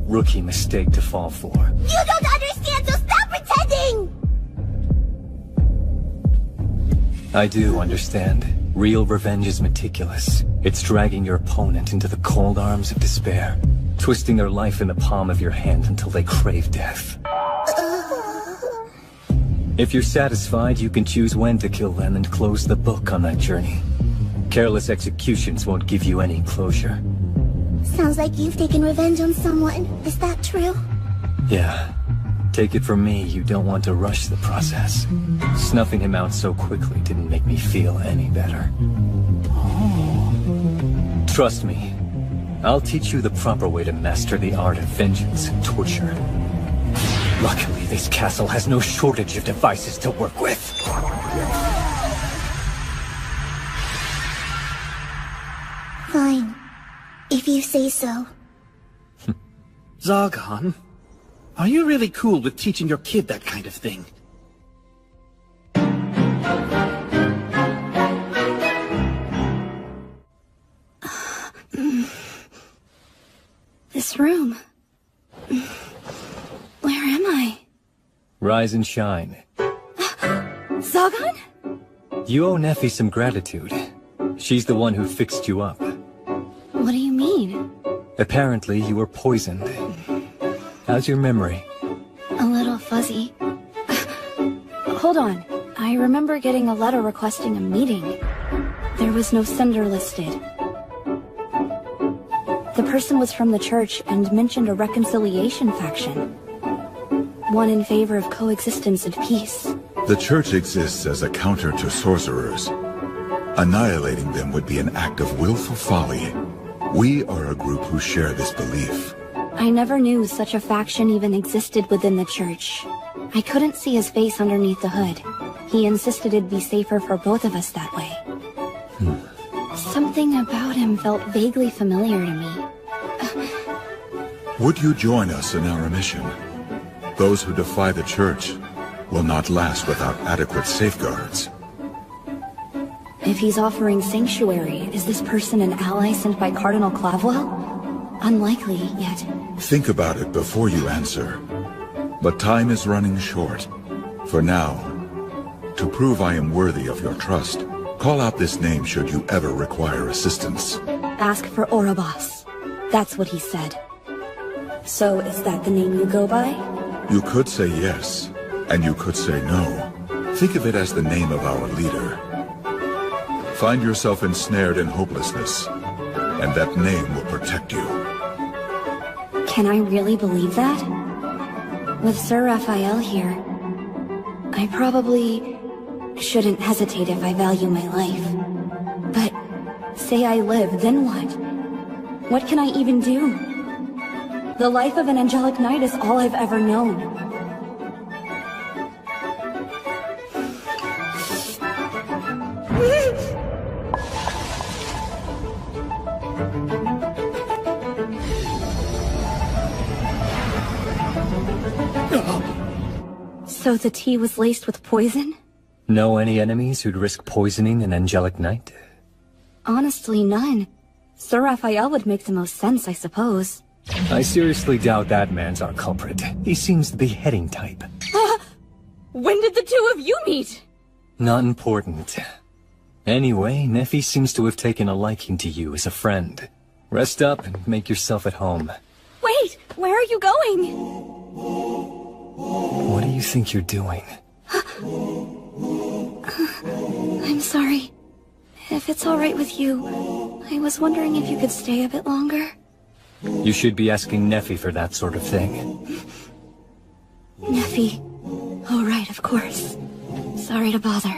Rookie mistake to fall for. You don't understand, so stop pretending! I do understand. Real revenge is meticulous. It's dragging your opponent into the cold arms of despair, twisting their life in the palm of your hand until they crave death. If you're satisfied, you can choose when to kill them and close the book on that journey. Careless executions won't give you any closure. Sounds like you've taken revenge on someone. Is that true? Yeah. Take it from me, you don't want to rush the process. Snuffing him out so quickly didn't make me feel any better. Trust me, I'll teach you the proper way to master the art of vengeance and torture. Luckily, this castle has no shortage of devices to work with. Fine. If you say so. Zagan, are you really cool with teaching your kid that kind of thing? This room. Where am I? Rise and shine. Zagan? You owe Neffy some gratitude. She's the one who fixed you up. What do you mean? Apparently, you were poisoned. How's your memory? A little fuzzy. Hold on. I remember getting a letter requesting a meeting. There was no sender listed. The person was from the church and mentioned a reconciliation faction. One in favor of coexistence and peace. The church exists as a counter to sorcerers. Annihilating them would be an act of willful folly. We are a group who share this belief. I never knew such a faction even existed within the church. I couldn't see his face underneath the hood. He insisted it'd be safer for both of us that way. Something about him felt vaguely familiar to me. Would you join us in our mission? Those who defy the church will not last without adequate safeguards. If he's offering sanctuary, is this person an ally sent by Cardinal Clavwell? Unlikely, yet. Think about it before you answer. But time is running short. For now, to prove I am worthy of your trust, call out this name should you ever require assistance. Ask for Orobos. That's what he said. So, is that the name you go by? You could say yes, and you could say no. Think of it as the name of our leader. Find yourself ensnared in hopelessness, and that name will protect you. Can I really believe that? With Sir Raphael here, I probably shouldn't hesitate if I value my life. But say I live, then what? What can I even do? The life of an angelic knight is all I've ever known. So the tea was laced with poison? Know any enemies who'd risk poisoning an angelic knight? Honestly, none. Sir Raphael would make the most sense, I suppose. I seriously doubt that man's our culprit. He seems the beheading type. When did the two of you meet? Not important. Anyway, Nephi seems to have taken a liking to you as a friend. Rest up and make yourself at home. Wait! Where are you going? What do you think you're doing? I'm sorry. If it's alright with you, I was wondering if you could stay a bit longer. You should be asking Nephi for that sort of thing. Nephi. Oh, right, of course. Sorry to bother.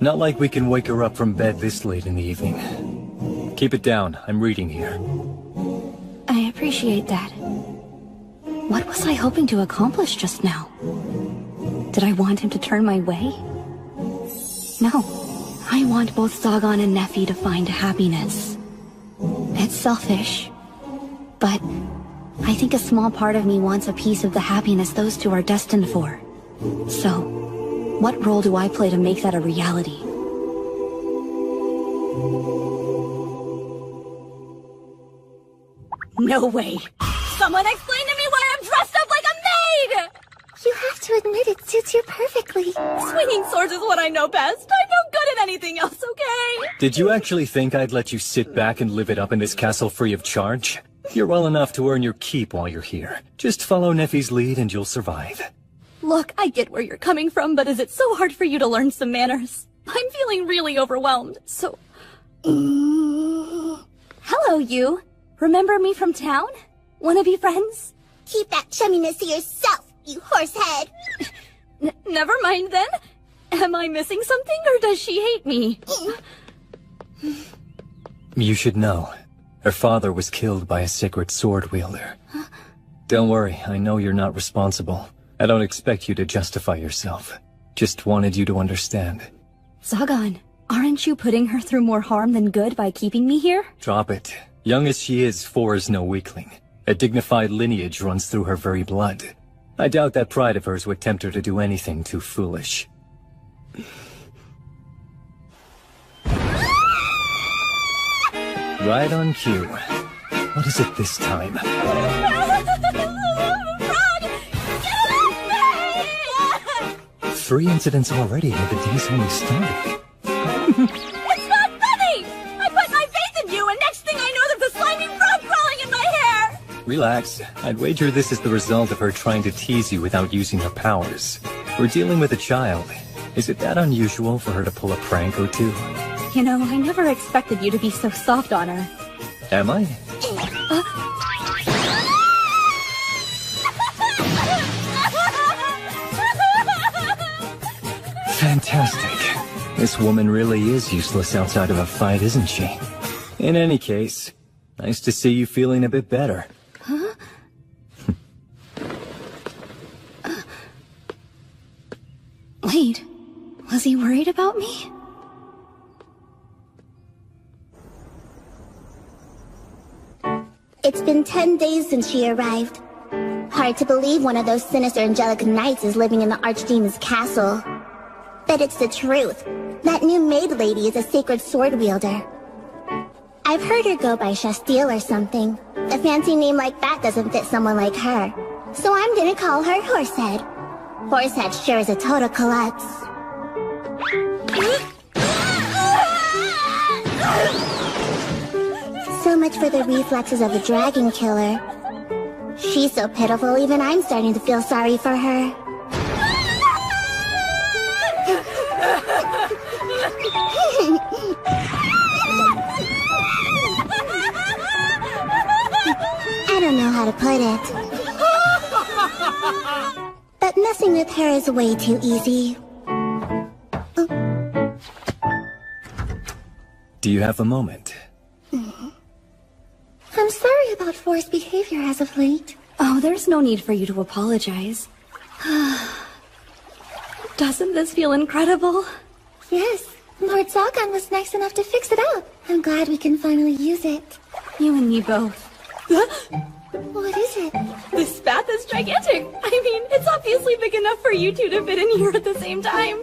Not like we can wake her up from bed this late in the evening. Keep it down. I'm reading here. I appreciate that. What was I hoping to accomplish just now? Did I want him to turn my way? No. I want both Zagan and Nephi to find happiness. It's selfish, but I think a small part of me wants a piece of the happiness those two are destined for. So, what role do I play to make that a reality? No way! Someone explain to me why I'm dressed up like a maid! You have to admit it suits you perfectly. Swinging swords is what I know best. I'm no good at anything else, okay? Did you actually think I'd let you sit back and live it up in this castle free of charge? You're well enough to earn your keep while you're here. Just follow Nephi's lead and you'll survive. Look, I get where you're coming from, but is it so hard for you to learn some manners? I'm feeling really overwhelmed, so... Hello, you. Remember me from town? Wanna be friends? Keep that chumminess to yourself, you horsehead. Never mind then. Am I missing something, or does she hate me? You should know. Her father was killed by a sacred sword wielder. Don't worry, I know you're not responsible. I don't expect you to justify yourself. Just wanted you to understand. Zagan, aren't you putting her through more harm than good by keeping me here? Drop it. Young as she is, 4 is no weakling. A dignified lineage runs through her very blood. I doubt that pride of hers would tempt her to do anything too foolish. Right on cue. What is it this time? Frog! Get off me! 3 incidents already, and the day's only started. It's not funny! I put my faith in you, and next thing I know there's a slimy frog crawling in my hair! Relax. I'd wager this is the result of her trying to tease you without using her powers. We're dealing with a child. Is it that unusual for her to pull a prank or two? You know, I never expected you to be so soft on her. Am I? Fantastic. This woman really is useless outside of a fight, isn't she? In any case, nice to see you feeling a bit better. Huh? Wait, was he worried about me? It's been 10 days since she arrived. hard to believe one of those sinister angelic knights is living in the archdemon's castle. But it's the truth. That new maid lady is a sacred sword wielder. I've heard her go by Shasteel or something. A fancy name like that doesn't fit someone like her. So I'm gonna call her Horsehead. Horsehead sure is a total klutz. So much for the reflexes of a dragon killer. She's so pitiful, even I'm starting to feel sorry for her. I don't know how to put it. But messing with her is way too easy. Do you have a moment? I'm sorry about For's behavior as of late. Oh, there's no need for you to apologize. Doesn't this feel incredible? Yes, Lord Zagan was nice enough to fix it up. I'm glad we can finally use it. You and me both. What is it? This bath is gigantic. I mean, it's obviously big enough for you two to fit in here at the same time.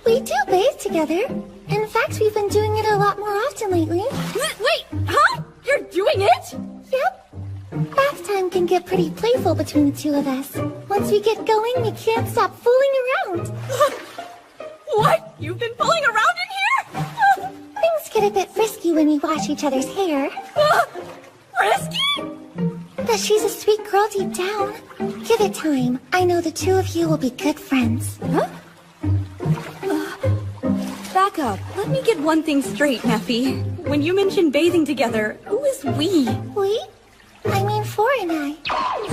We do bathe together. In fact, we've been doing it a lot more often lately. Wait, huh? You're doing it? Yep. Bath time can get pretty playful between the two of us. Once we get going, we can't stop fooling around. What? You've been fooling around in here? Things get a bit frisky when we wash each other's hair. Frisky? But she's a sweet girl deep down. Give it time. I know the two of you will be good friends. Huh? Back up. Let me get one thing straight, Neffy. When you mentioned bathing together, who is we? We? I mean For and I.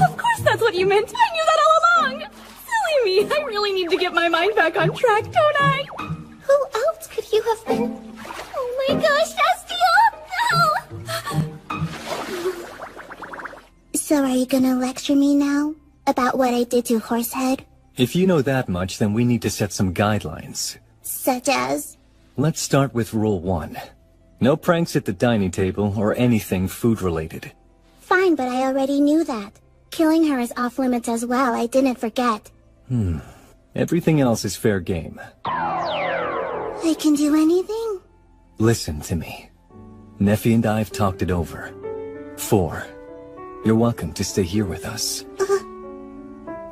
Of course that's what you meant. I knew that all along. Silly me. I really need to get my mind back on track, don't I? Who else could you have been? Oh my gosh, Shasteel! No! So are you gonna lecture me now? About what I did to Horsehead? If you know that much, then we need to set some guidelines. Such as? Let's start with Rule 1. No pranks at the dining table or anything food-related. Fine, but I already knew that. Killing her is off-limits as well, I didn't forget. Everything else is fair game. I can do anything? Listen to me. Neffy and I have talked it over. 4. You're welcome to stay here with us.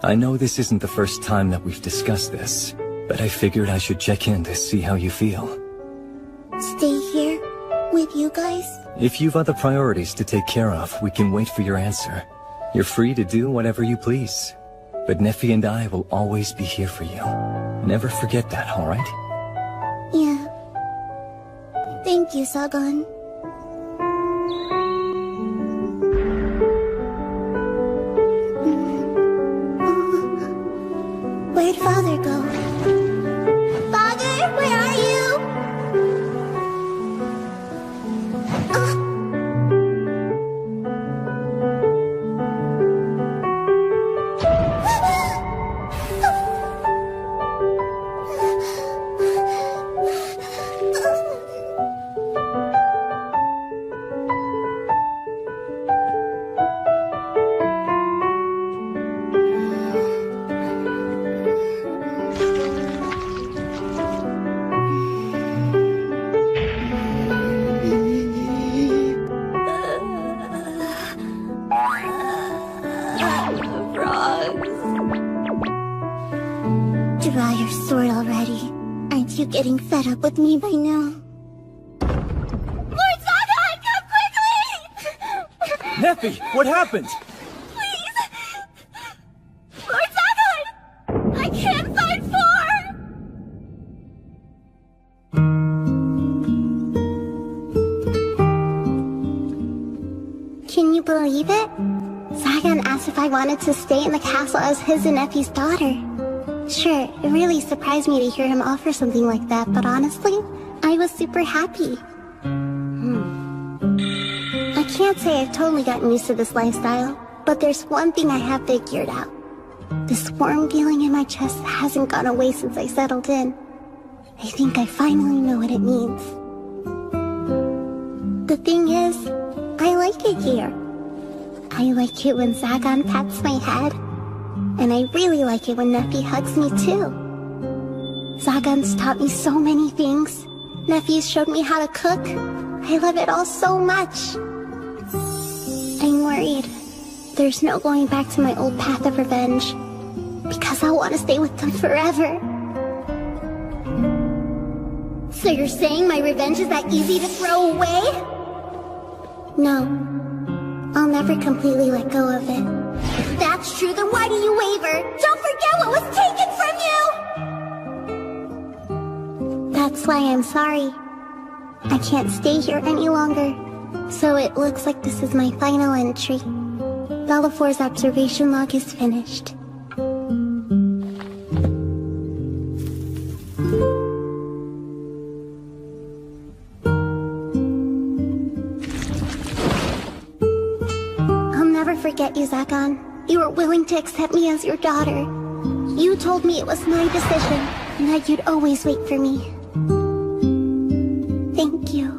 I know this isn't the first time that we've discussed this, but I figured I should check in to see how you feel. Stay here? With you guys? If you've other priorities to take care of, we can wait for your answer. You're free to do whatever you please. But Neffy and I will always be here for you. Never forget that, alright? Yeah. Thank you, Zagan. Where'd Father go? Father, where are you? Draw your sword already. Aren't you getting fed up with me by now? Lord Zagan, come quickly! Neffy, what happened? Please! Lord Zagan! I can't fight For! Can you believe it? Zagan asked if I wanted to stay in the castle as his and Neffy's daughter. Sure, it really surprised me to hear him offer something like that, but honestly, I was super happy. I can't say I've totally gotten used to this lifestyle, but there's one thing I have figured out. This warm feeling in my chest hasn't gone away since I settled in. I think I finally know what it means. The thing is, I like it here. I like it when Zagan pats my head, And I really like it when Nephi hugs me too. Zagan's taught me so many things. Nephi's showed me how to cook. I love it all so much. I'm worried. There's no going back to my old path of revenge. Because I want to stay with them forever. So you're saying my revenge is that easy to throw away? No. I'll never completely let go of it. If that's true, then why do you waver? Don't forget what was taken from you! That's why I'm sorry. I can't stay here any longer. So it looks like this is my final entry. Bellafor's observation log is finished. I'll never forget you, Zagan. You were willing to accept me as your daughter. You told me it was my decision, and that you'd always wait for me. Thank you.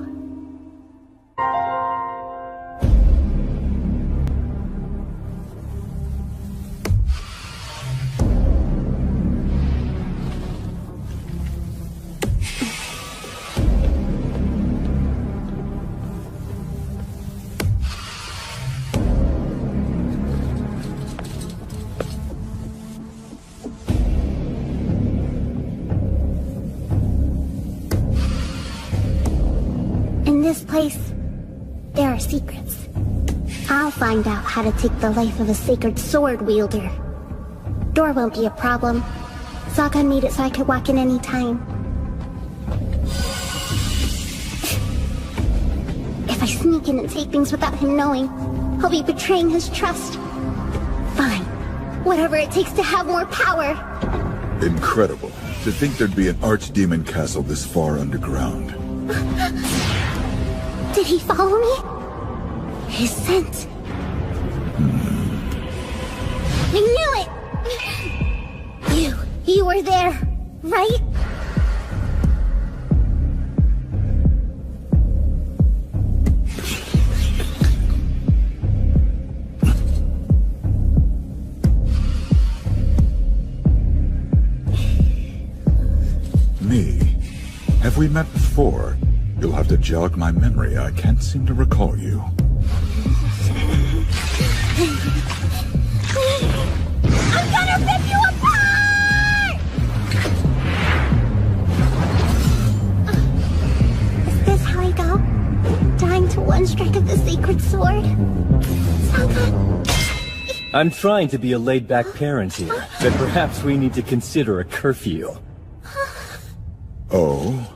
In this place, there are secrets. I'll find out how to take the life of a sacred sword wielder. Door won't be a problem. Zagan made it so I could walk in any time. If I sneak in and take things without him knowing, I'll be betraying his trust. Fine. Whatever it takes to have more power. Incredible. To think there'd be an archdemon castle this far underground. Did he follow me? His scent. I knew it! You were there, right? Me? Have we met before? You'll have to jog my memory. I can't seem to recall you. I'm gonna rip you apart! Is this how I go? Dying to one strike of the sacred sword? Zagan. I'm trying to be a laid-back parent here, but perhaps we need to consider a curfew. Oh?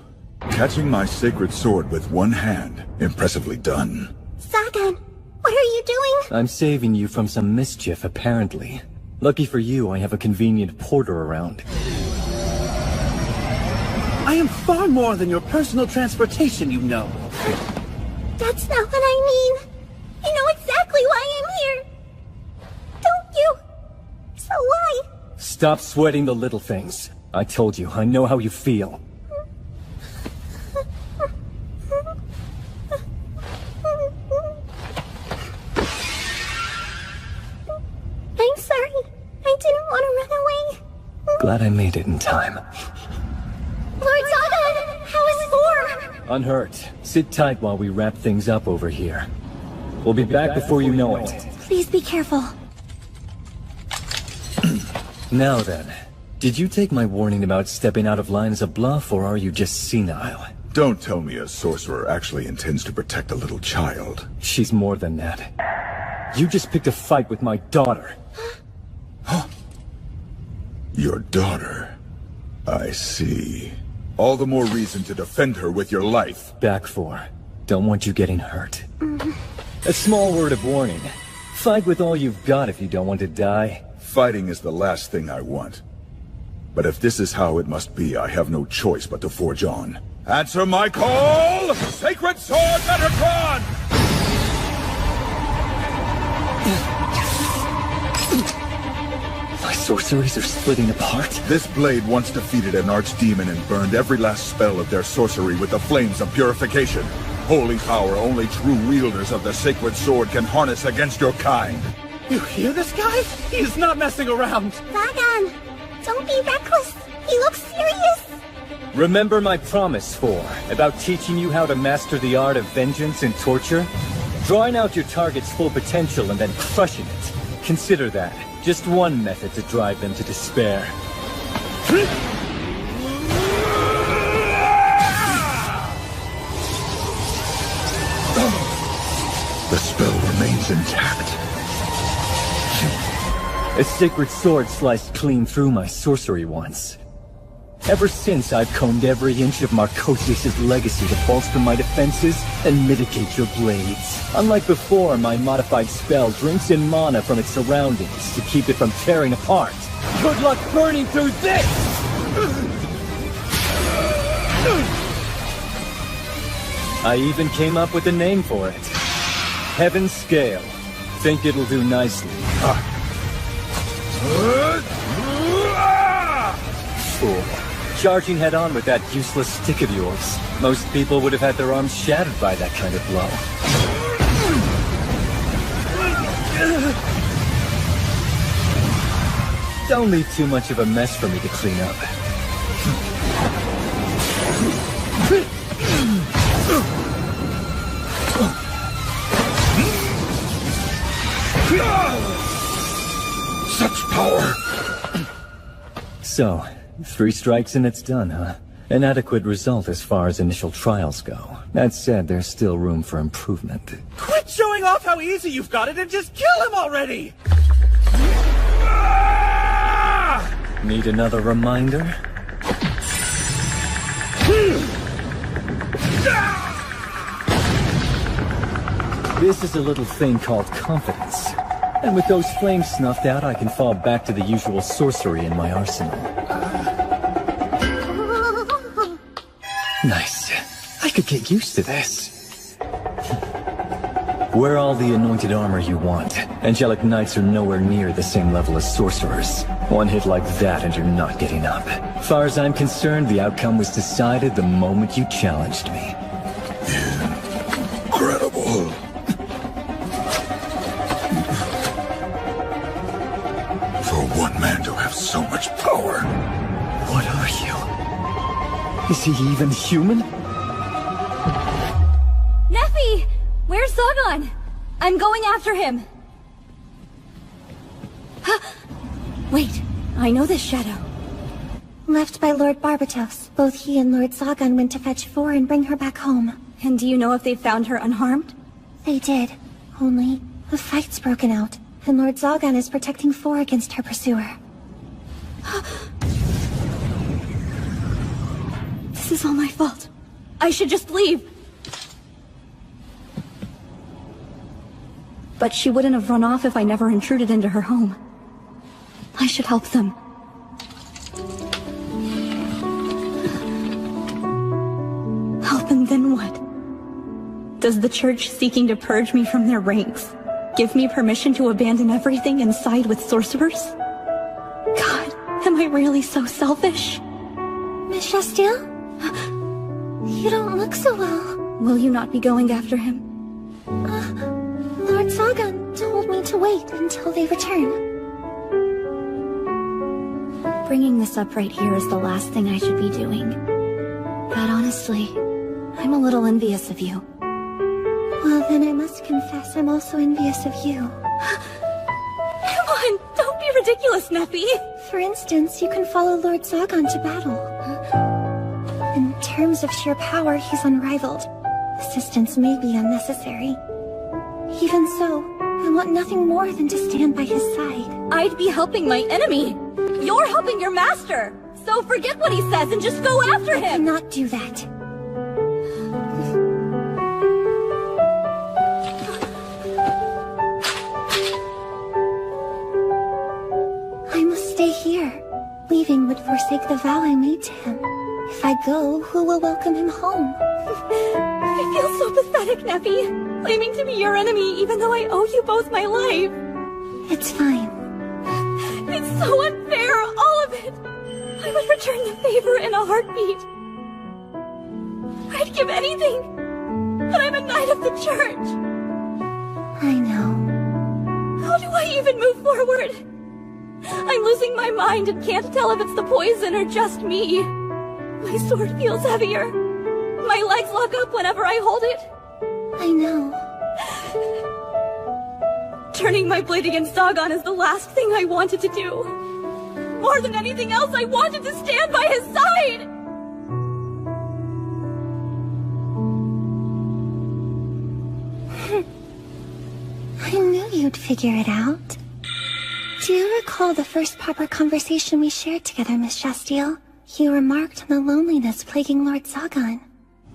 Catching my sacred sword with one hand. Impressively done. Zagan, what are you doing? I'm saving you from some mischief, apparently. Lucky for you, I have a convenient porter around. I am far more than your personal transportation, you know. That's not what I mean. You know exactly why I'm here. Don't you? So why? Stop sweating the little things. I told you, I know how you feel. I'm sorry. I didn't want to run away. Glad I made it in time. Lord Zagan, how is Vor? Unhurt. Sit tight while we wrap things up over here. We'll be back before you know it. Please be careful. Now then, did you take my warning about stepping out of line as a bluff, or are you just senile? Don't tell me a sorcerer actually intends to protect a little child. She's more than that. You just picked a fight with my daughter. Your daughter? I see. All the more reason to defend her with your life. Back four. Don't want you getting hurt. A small word of warning. Fight with all you've got if you don't want to die. Fighting is the last thing I want. But if this is how it must be, I have no choice but to forge on. Answer my call! Sacred Sword Metatron! My sorceries are splitting apart? This blade once defeated an archdemon and burned every last spell of their sorcery with the flames of purification. Holy power only true wielders of the sacred sword can harness against your kind. You hear this guy? He is not messing around. Zagan, don't be reckless. He looks serious. Remember my promise, 4, about teaching you how to master the art of vengeance and torture? Drawing out your target's full potential and then crushing it. Consider that. Just one method to drive them to despair. The spell remains intact. A sacred sword sliced clean through my sorcery once. Ever since, I've combed every inch of Marcosius' legacy to bolster my defenses and mitigate your blades. Unlike before, my modified spell drinks in mana from its surroundings to keep it from tearing apart. Good luck burning through this! I even came up with a name for it. Heaven's Scale. Think it'll do nicely. Fool. Charging head on with that useless stick of yours. Most people would have had their arms shattered by that kind of blow. Don't leave too much of a mess for me to clean up. Such power! So, 3 strikes and it's done, huh? An adequate result as far as initial trials go. That said, there's still room for improvement. Quit showing off how easy you've got it and just kill him already! Need another reminder? This is a little thing called confidence. And with those flames snuffed out, I can fall back to the usual sorcery in my arsenal. Nice. I could get used to this. Wear all the anointed armor you want. Angelic knights are nowhere near the same level as sorcerers. One hit like that and you're not getting up. Far as I'm concerned, the outcome was decided the moment you challenged me. Incredible. For one man to have so much power. What are you? Is he even human? Nephi! Where's Zagan? I'm going after him. Wait, I know this shadow. Left by Lord Barbatos. Both he and Lord Zagan went to fetch 4 and bring her back home. And do you know if they found her unharmed? They did. Only, a fight's broken out, and Lord Zagan is protecting 4 against her pursuer. This is all my fault. I should just leave. But she wouldn't have run off if I never intruded into her home. I should help them. Help and then what? Does the church seeking to purge me from their ranks give me permission to abandon everything and side with sorcerers? God, am I really so selfish? Miss Shastiel? You don't look so well. Will you not be going after him? Lord Zagan told me to wait until they return. Bringing this up right here is the last thing I should be doing. But honestly, I'm a little envious of you. Well, then I must confess I'm also envious of you. Come on, don't be ridiculous, Nephi! For instance, you can follow Lord Zagan to battle. In terms of sheer power, he's unrivaled. Assistance may be unnecessary. Even so, I want nothing more than to stand by his side. I'd be helping my enemy! You're helping your master! So forget what he says and just go after him! I cannot do that. I must stay here. Leaving would forsake the vow I made to him. If I go, who will welcome him home? I feel so pathetic, Nephi. Claiming to be your enemy even though I owe you both my life. It's fine. It's so unfair, all of it. I would return the favor in a heartbeat. I'd give anything, but I'm a knight of the church. I know. How do I even move forward? I'm losing my mind and can't tell if it's the poison or just me. My sword feels heavier. My legs lock up whenever I hold it. I know. Turning my blade against Zagan is the last thing I wanted to do. More than anything else, I wanted to stand by his side! I knew you'd figure it out. Do you recall the first proper conversation we shared together, Miss Shastiel? You remarked on the loneliness plaguing Lord Zagan.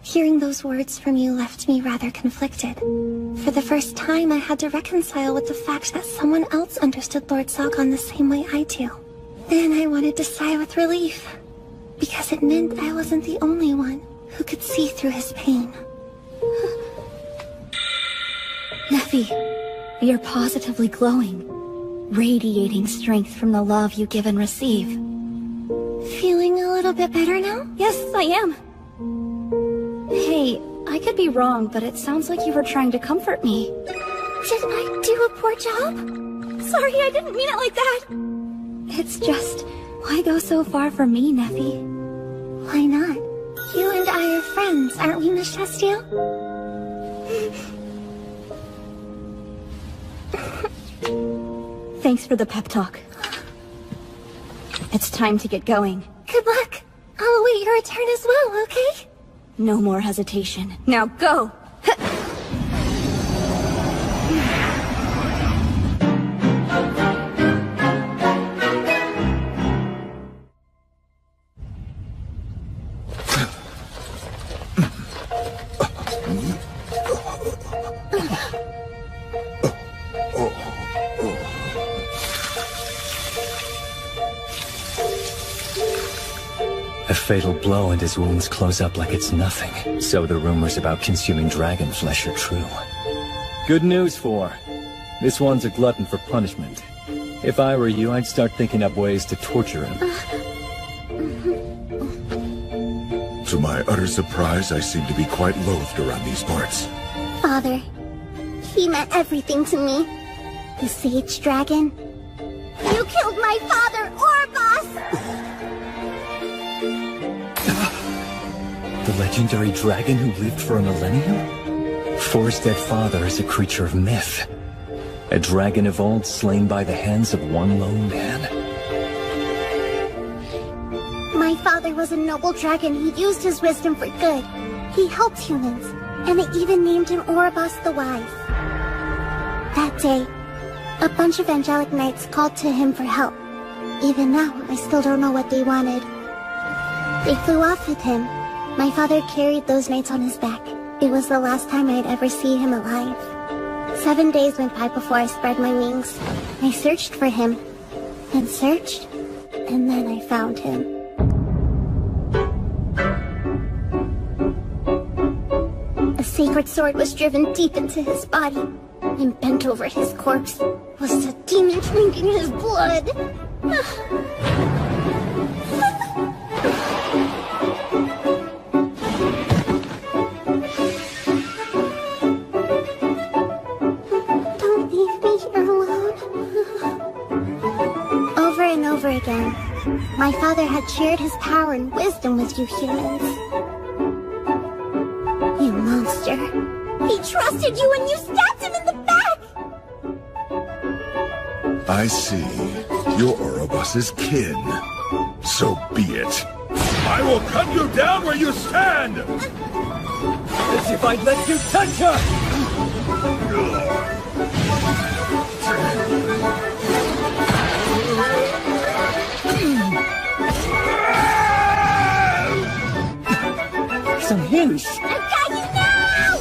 Hearing those words from you left me rather conflicted. For the first time, I had to reconcile with the fact that someone else understood Lord Zagan the same way I do. Then I wanted to sigh with relief, because it meant I wasn't the only one who could see through his pain. Nephi, you're positively glowing, radiating strength from the love you give and receive. Feeling a little bit better now? Yes, I am. Hey, I could be wrong, but it sounds like you were trying to comfort me. Did I do a poor job? Sorry, I didn't mean it like that. It's just, why go so far from me, Nephi? Why not? You and I are friends, aren't we, Miss Shastiel? Thanks for the pep talk. It's time to get going. Good luck. I'll await your return as well, okay? No more hesitation. Now go! A fatal blow and his wounds close up like it's nothing. So the rumors about consuming dragon flesh are true. Good news, 4. This one's a glutton for punishment. If I were you, I'd start thinking up ways to torture him. To my utter surprise, I seem to be quite loathed around these parts. Father, he meant everything to me. The Sage Dragon. You killed my father, Oribos! The legendary dragon who lived for a millennium? 4's dead father is a creature of myth. A dragon evolved slain by the hands of one lone man. My father was a noble dragon who used his wisdom for good. He helped humans, and they even named him Oribos the Wise. That day, a bunch of angelic knights called to him for help. Even now, I still don't know what they wanted. They flew off with him. My father carried those knights on his back. It was the last time I'd ever see him alive. 7 days went by before I spread my wings. I searched for him, and searched, and then I found him. A sacred sword was driven deep into his body, and bent over his corpse was a demon drinking his blood. Over and over again, my father had shared his power and wisdom with you humans. You monster. He trusted you and you stabbed him in the back! I see. You're Oribos's kin. So be it. I will cut you down where you stand! As if I'd let you touch her! Some hinge! I got you now!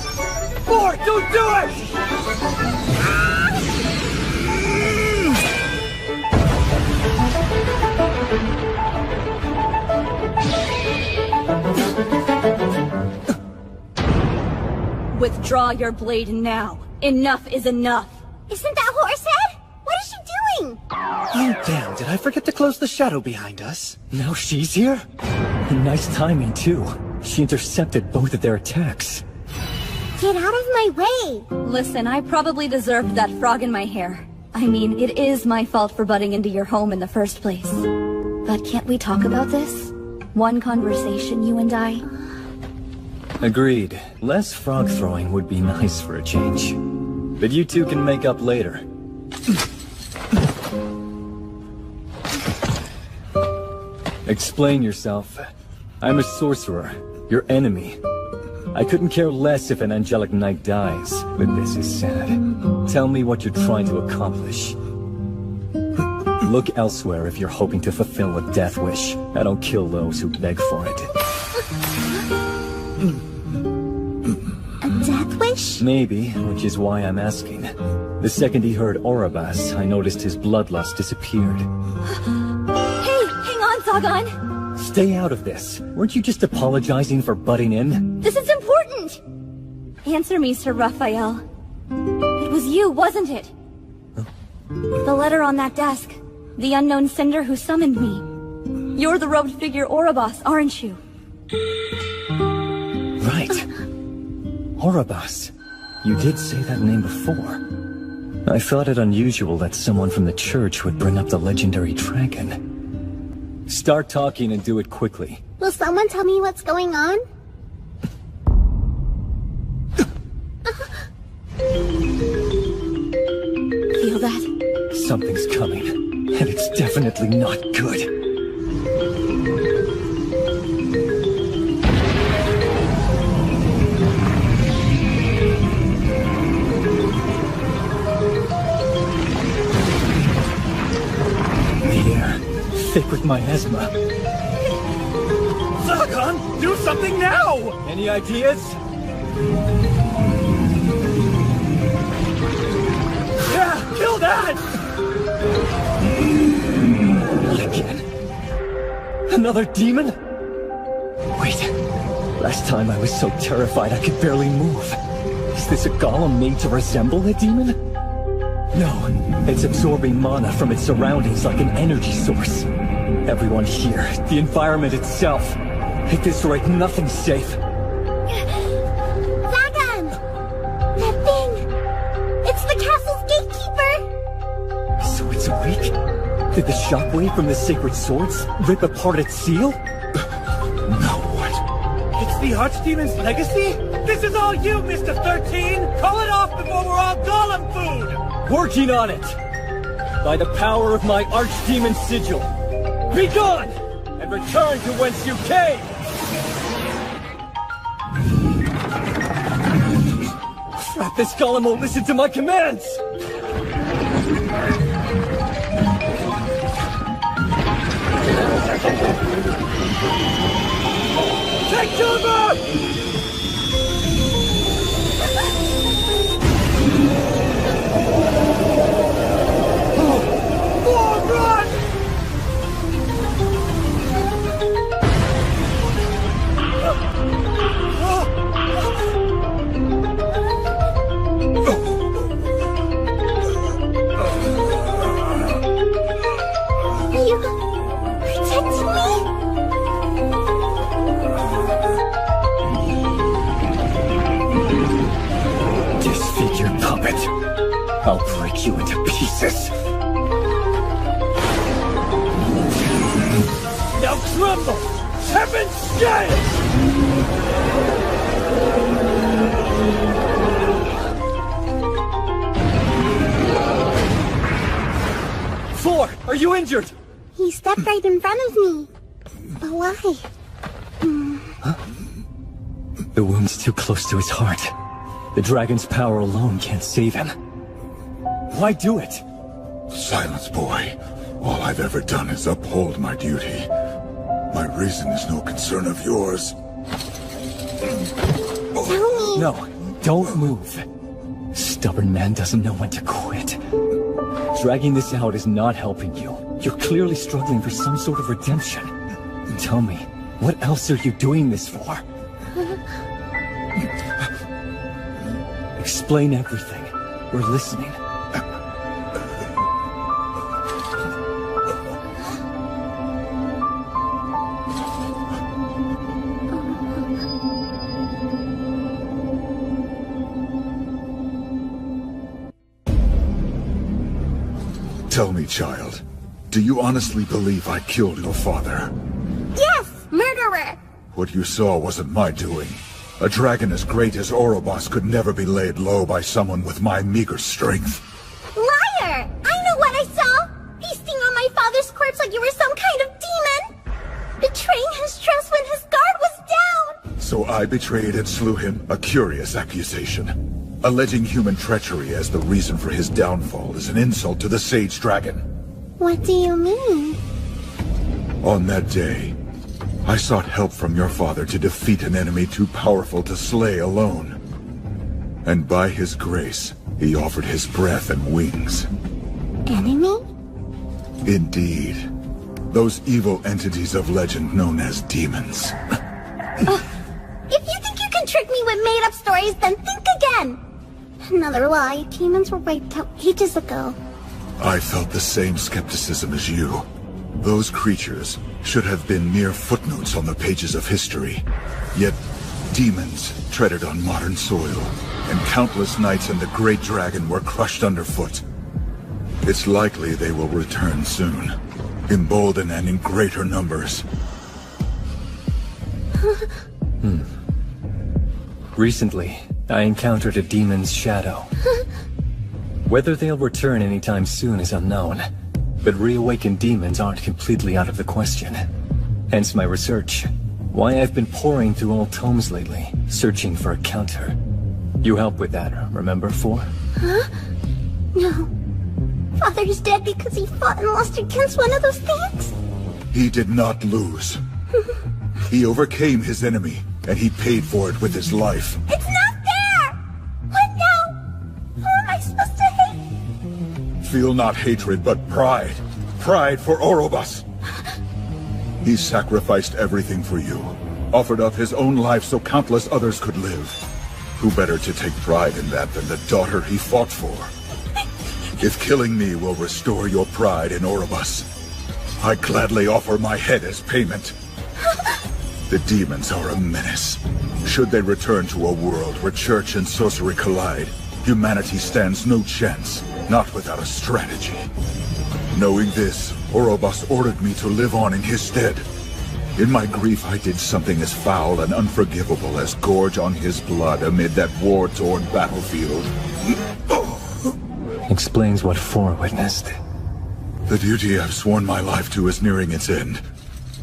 4, don't do it! Withdraw your blade now. Enough is enough. Isn't that Horsehead? What is she doing? Oh, damn, did I forget to close the shadow behind us? Now she's here? Nice timing, too. She intercepted both of their attacks. Get out of my way! Listen, I probably deserved that frog in my hair. I mean, it is my fault for butting into your home in the first place. But can't we talk about this? One conversation, you and I? Agreed. Less frog throwing would be nice for a change. But you two can make up later. Explain yourself. I'm a sorcerer, your enemy. I couldn't care less if an angelic knight dies, but this is sad. Tell me what you're trying to accomplish. Look elsewhere if you're hoping to fulfill a death wish. I don't kill those who beg for it. A death wish? Maybe, which is why I'm asking. The second he heard Orobas, I noticed his bloodlust disappeared. Hey, hang on, Zagan! Stay out of this. Weren't you just apologizing for butting in? This is important! Answer me, Sir Raphael. It was you, wasn't it? Huh? The letter on that desk. The unknown sender who summoned me. You're the robed figure Orobas, aren't you? Right. Orobas. You did say that name before. I thought it unusual that someone from the church would bring up the legendary dragon. Start talking and do it quickly. Will someone tell me what's going on? Feel that? Something's coming, and it's definitely not good. Thick with miasma. Zagan, do something now! Any ideas? Yeah, kill that! Again? Another demon? Wait, last time I was so terrified I could barely move. Is this a golem made to resemble a demon? No, it's absorbing mana from its surroundings like an energy source. Everyone here, the environment itself. At this rate, nothing's safe. Zagan! That thing! It's the castle's gatekeeper! So it's awake? Did the shockwave from the sacred swords rip apart its seal? Now what? It's the archdemon's legacy? This is all you, Mr. 13! Call it off before we're all golem food! Working on it! By the power of my archdemon sigil! Be gone! And return to whence you came! Crap, this golem won't listen to my commands! Take cover! Run! You protect me? Disfigure puppet. I'll break you into pieces. Now tremble! Heaven's scale! Four, are you injured? He stepped right in front of me. But why? Huh? The wound's too close to his heart. The dragon's power alone can't save him. Why do it? Silence, boy. All I've ever done is uphold my duty. My reason is no concern of yours. Tell me. No, don't move. Stubborn man doesn't know when to quit. Dragging this out is not helping you. You're clearly struggling for some sort of redemption. Tell me, what else are you doing this for? Explain everything. We're listening. Tell me, child, do you honestly believe I killed your father? Yes, murderer! What you saw wasn't my doing. A dragon as great as Ouroboros could never be laid low by someone with my meager strength. Liar! I know what I saw! Feasting on my father's corpse like you were some kind of demon! Betraying his trust when his guard was down! So I betrayed and slew him, a curious accusation. Alleging human treachery as the reason for his downfall is an insult to the Sage Dragon. What do you mean? On that day, I sought help from your father to defeat an enemy too powerful to slay alone. And by his grace, he offered his breath and wings. Enemy? Indeed. Those evil entities of legend known as demons. If you think you can trick me with made-up stories, then think again! Another lie. Demons were wiped out ages ago. I felt the same skepticism as you. Those creatures should have been mere footnotes on the pages of history. Yet, demons treaded on modern soil, and countless knights and the Great Dragon were crushed underfoot. It's likely they will return soon, emboldened and in greater numbers. Recently, I encountered a demon's shadow. Whether they'll return anytime soon is unknown, but reawakened demons aren't completely out of the question. Hence my research. Why I've been poring through old tomes lately, searching for a counter. You helped with that, remember, Four? Huh? No. Father's dead because he fought and lost against one of those things? He did not lose. He overcame his enemy, and he paid for it with his life. It's not fair! What now? Who am I supposed to hate? Feel not hatred, but pride. Pride for Ouroboros. He sacrificed everything for you, offered up his own life so countless others could live. Who better to take pride in that than the daughter he fought for? If killing me will restore your pride in Ouroboros, I gladly offer my head as payment. The demons are a menace. Should they return to a world where church and sorcery collide, humanity stands no chance, not without a strategy. Knowing this, Ouroboros ordered me to live on in his stead. In my grief, I did something as foul and unforgivable as gorge on his blood amid that war-torn battlefield. Explains what Four witnessed. The duty I've sworn my life to is nearing its end.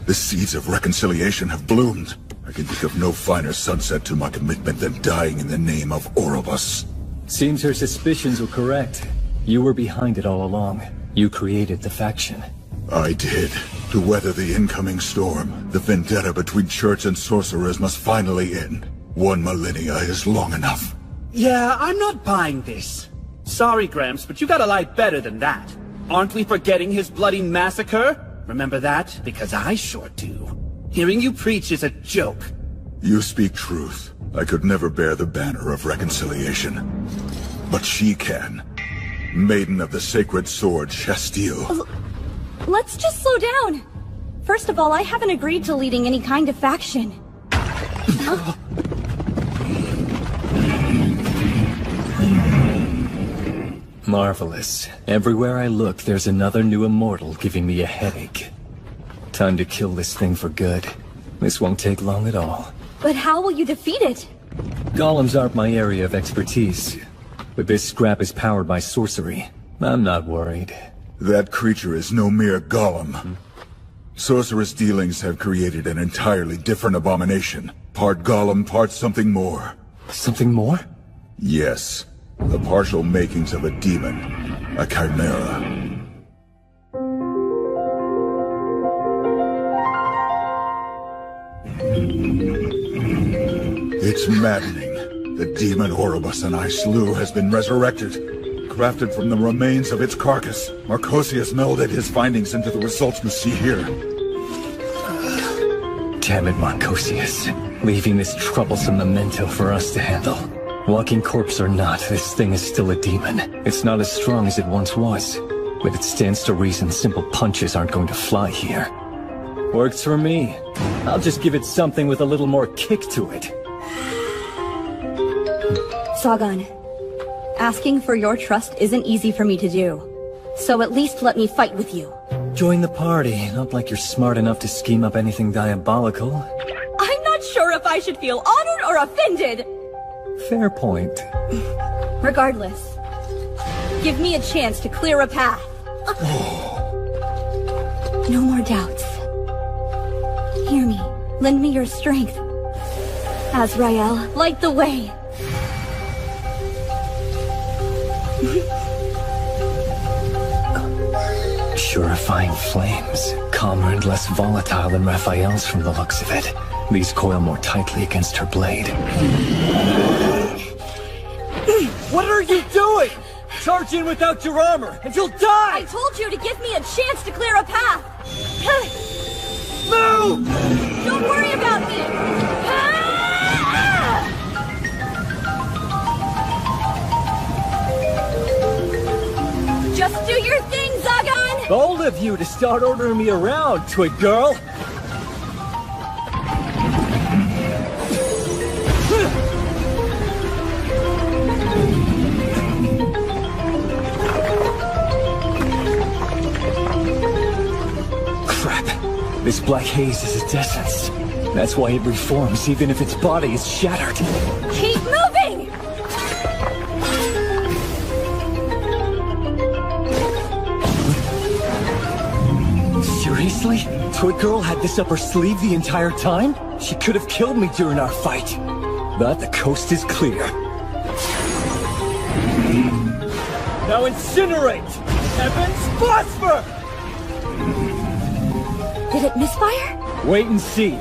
The seeds of reconciliation have bloomed. I can think of no finer sunset to my commitment than dying in the name of Ouroboros. Seems her suspicions were correct. You were behind it all along. You created the faction. I did. To weather the incoming storm, the vendetta between church and sorcerers must finally end. 1 millennia is long enough. Yeah, I'm not buying this. Sorry, Gramps, but you gotta lie better than that. Aren't we forgetting his bloody massacre? Remember that? Because I sure do. Hearing you preach is a joke. You speak truth. I could never bear the banner of reconciliation. But she can. Maiden of the sacred sword, Chastille. Let's just slow down. First of all, I haven't agreed to leading any kind of faction. Marvelous. Everywhere I look, there's another new immortal giving me a headache. Time to kill this thing for good. This won't take long at all. But how will you defeat it? Golems aren't my area of expertise, but this scrap is powered by sorcery. I'm not worried. That creature is no mere golem. Sorceress dealings have created an entirely different abomination. Part golem, part something more. Something more? Yes. The partial makings of a demon. A chimera. It's maddening. The demon Ouroboros and I slew has been resurrected. Crafted from the remains of its carcass, Marcosius melded his findings into the results you see here. Damn it, Marcosius. Leaving this troublesome memento for us to handle. Walking corpse or not, this thing is still a demon. It's not as strong as it once was, but it stands to reason simple punches aren't going to fly here. Works for me. I'll just give it something with a little more kick to it. Sagan, asking for your trust isn't easy for me to do. So at least let me fight with you. Join the party, not like you're smart enough to scheme up anything diabolical. I'm not sure if I should feel honored or offended. Fair point. Regardless, give me a chance to clear a path. No more doubts. Hear me. Lend me your strength. Azrael, light the way. Purifying flames. Calmer and less volatile than Raphael's from the looks of it. These coil more tightly against her blade. What are you doing? Charge in without your armor, and you'll die! I told you to give me a chance to clear a path! Move! Don't worry about me! Just do your thing, Zagan! Bold of you to start ordering me around, twig girl! This black haze is its essence. That's why it reforms even if its body is shattered. Keep moving! Seriously? Twig Girl had this up her sleeve the entire time? She could have killed me during our fight. But the coast is clear. Now incinerate! Heaven's phosphor! Did it misfire? Wait and see.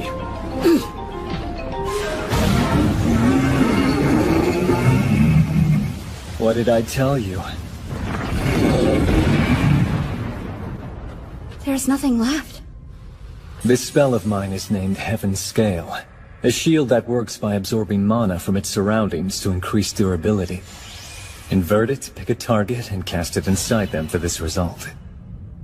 What did I tell you? There's nothing left. This spell of mine is named Heaven's Scale. A shield that works by absorbing mana from its surroundings to increase durability. Invert it, pick a target, and cast it inside them for this result.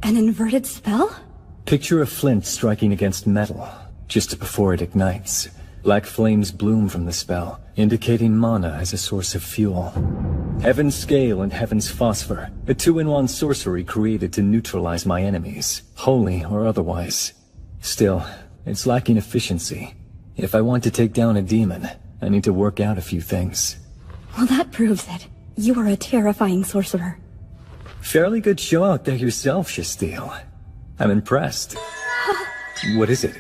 An inverted spell? Picture a flint striking against metal, just before it ignites. Black flames bloom from the spell, indicating mana as a source of fuel. Heaven's Scale and Heaven's Phosphor, a two-in-one sorcery created to neutralize my enemies, holy or otherwise. Still, it's lacking efficiency. If I want to take down a demon, I need to work out a few things. Well, that proves it. You are a terrifying sorcerer. Fairly good show out there yourself, Shasteel. I'm impressed. What is it?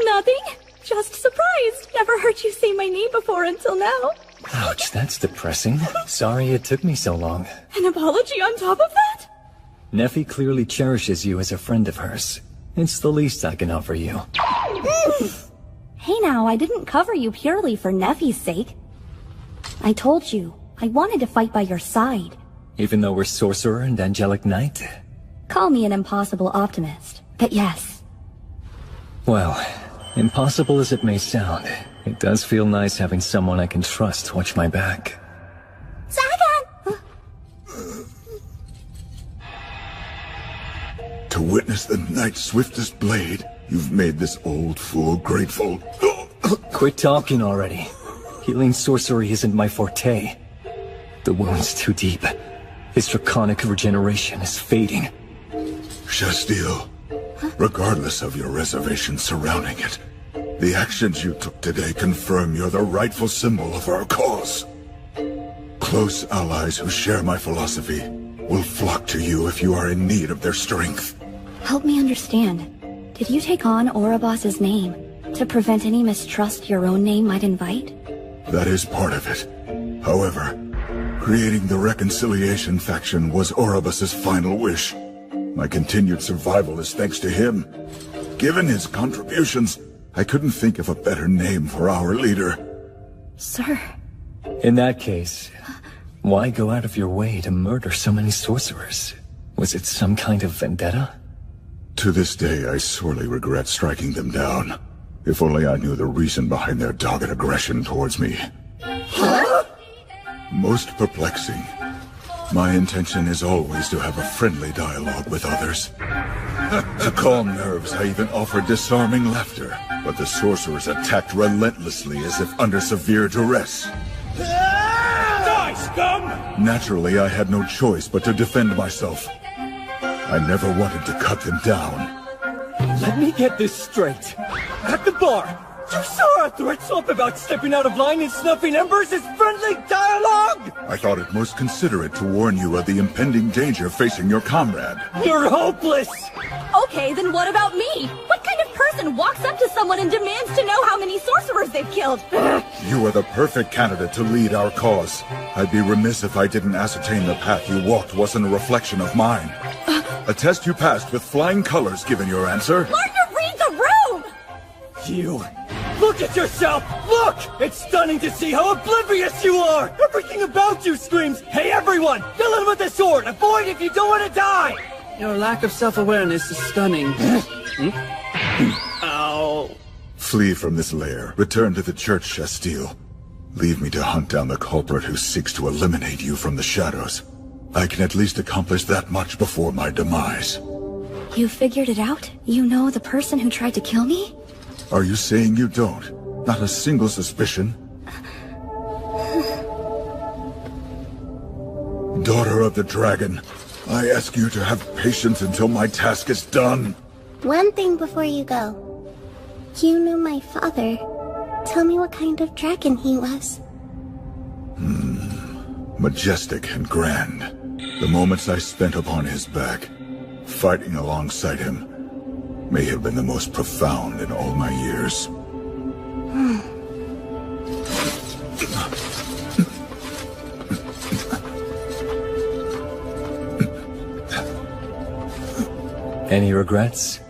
Nothing. Just surprised. Never heard you say my name before until now. Ouch, that's depressing. Sorry it took me so long. An apology on top of that? Neffy clearly cherishes you as a friend of hers. It's the least I can offer you. Hey now, I didn't cover you purely for Neffy's sake. I told you, I wanted to fight by your side. Even though we're Sorcerer and Angelic Knight? Call me an impossible optimist, but yes. Well, impossible as it may sound, it does feel nice having someone I can trust watch my back. Zagan! To witness the knight's swiftest blade, you've made this old fool grateful. Quit talking already. Healing sorcery isn't my forte. The wound's too deep. His draconic regeneration is fading. Shasteel, regardless of your reservations surrounding it, the actions you took today confirm you're the rightful symbol of our cause. Close allies who share my philosophy will flock to you if you are in need of their strength. Help me understand. Did you take on Orobos's name to prevent any mistrust your own name might invite? That is part of it. However, creating the Reconciliation faction was Orobos's final wish. My continued survival is thanks to him. Given his contributions, I couldn't think of a better name for our leader. Sir. In that case, why go out of your way to murder so many sorcerers? Was it some kind of vendetta? To this day, I sorely regret striking them down. If only I knew the reason behind their dogged aggression towards me. Huh? Most perplexing. My intention is always to have a friendly dialogue with others. To calm nerves, I even offered disarming laughter, but the sorcerers attacked relentlessly as if under severe duress. Die, scum! Naturally, I had no choice but to defend myself. I never wanted to cut them down. Let me get this straight. At the bar, you saw our threats up about stepping out of line and snuffing embers as friendly dialogue! I thought it most considerate to warn you of the impending danger facing your comrade. You're hopeless! Okay, then what about me? What kind of person walks up to someone and demands to know how many sorcerers they've killed? You are the perfect candidate to lead our cause. I'd be remiss if I didn't ascertain the path you walked wasn't a reflection of mine. A test you passed with flying colors given your answer. Learn to read the room! You... Look at yourself! Look! It's stunning to see how oblivious you are! Everything about you screams, "Hey everyone! Fill in with the sword! Avoid if you don't want to die!" Your lack of self-awareness is stunning. Ow. Flee from this lair. Return to the church, Shastile. Leave me to hunt down the culprit who seeks to eliminate you from the shadows. I can at least accomplish that much before my demise. You figured it out? You know the person who tried to kill me? Are you saying you don't? Not a single suspicion? Daughter of the dragon, I ask you to have patience until my task is done. One thing before you go. You knew my father. Tell me what kind of dragon he was. Majestic and grand. The moments I spent upon his back, fighting alongside him, may have been the most profound in all my years. Any regrets?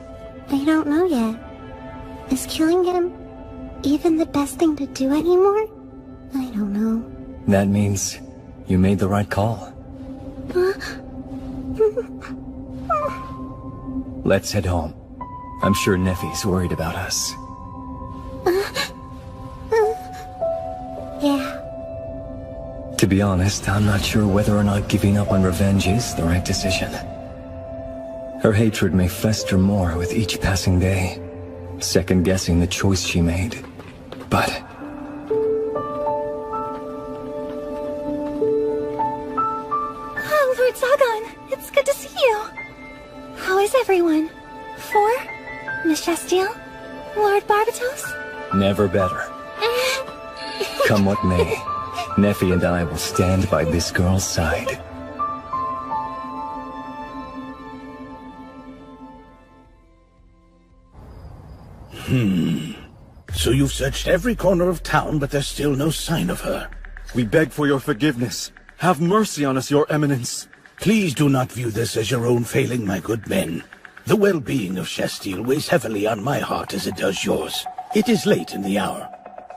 I don't know yet. Is killing him even the best thing to do anymore? I don't know. That means you made the right call. Let's head home. I'm sure Neffy's worried about us. Yeah. To be honest, I'm not sure whether or not giving up on revenge is the right decision. Her hatred may fester more with each passing day, second-guessing the choice she made. But... Oh, Lord Zagan, it's good to see you. How is everyone? Miss Shastile? Lord Barbatos? never better. Come what may, Neffy and I will stand by this girl's side. So you've searched every corner of town, but there's still no sign of her. We beg for your forgiveness. Have mercy on us, your eminence. Please do not view this as your own failing, my good men. The well-being of Shastile weighs heavily on my heart as it does yours. It is late in the hour.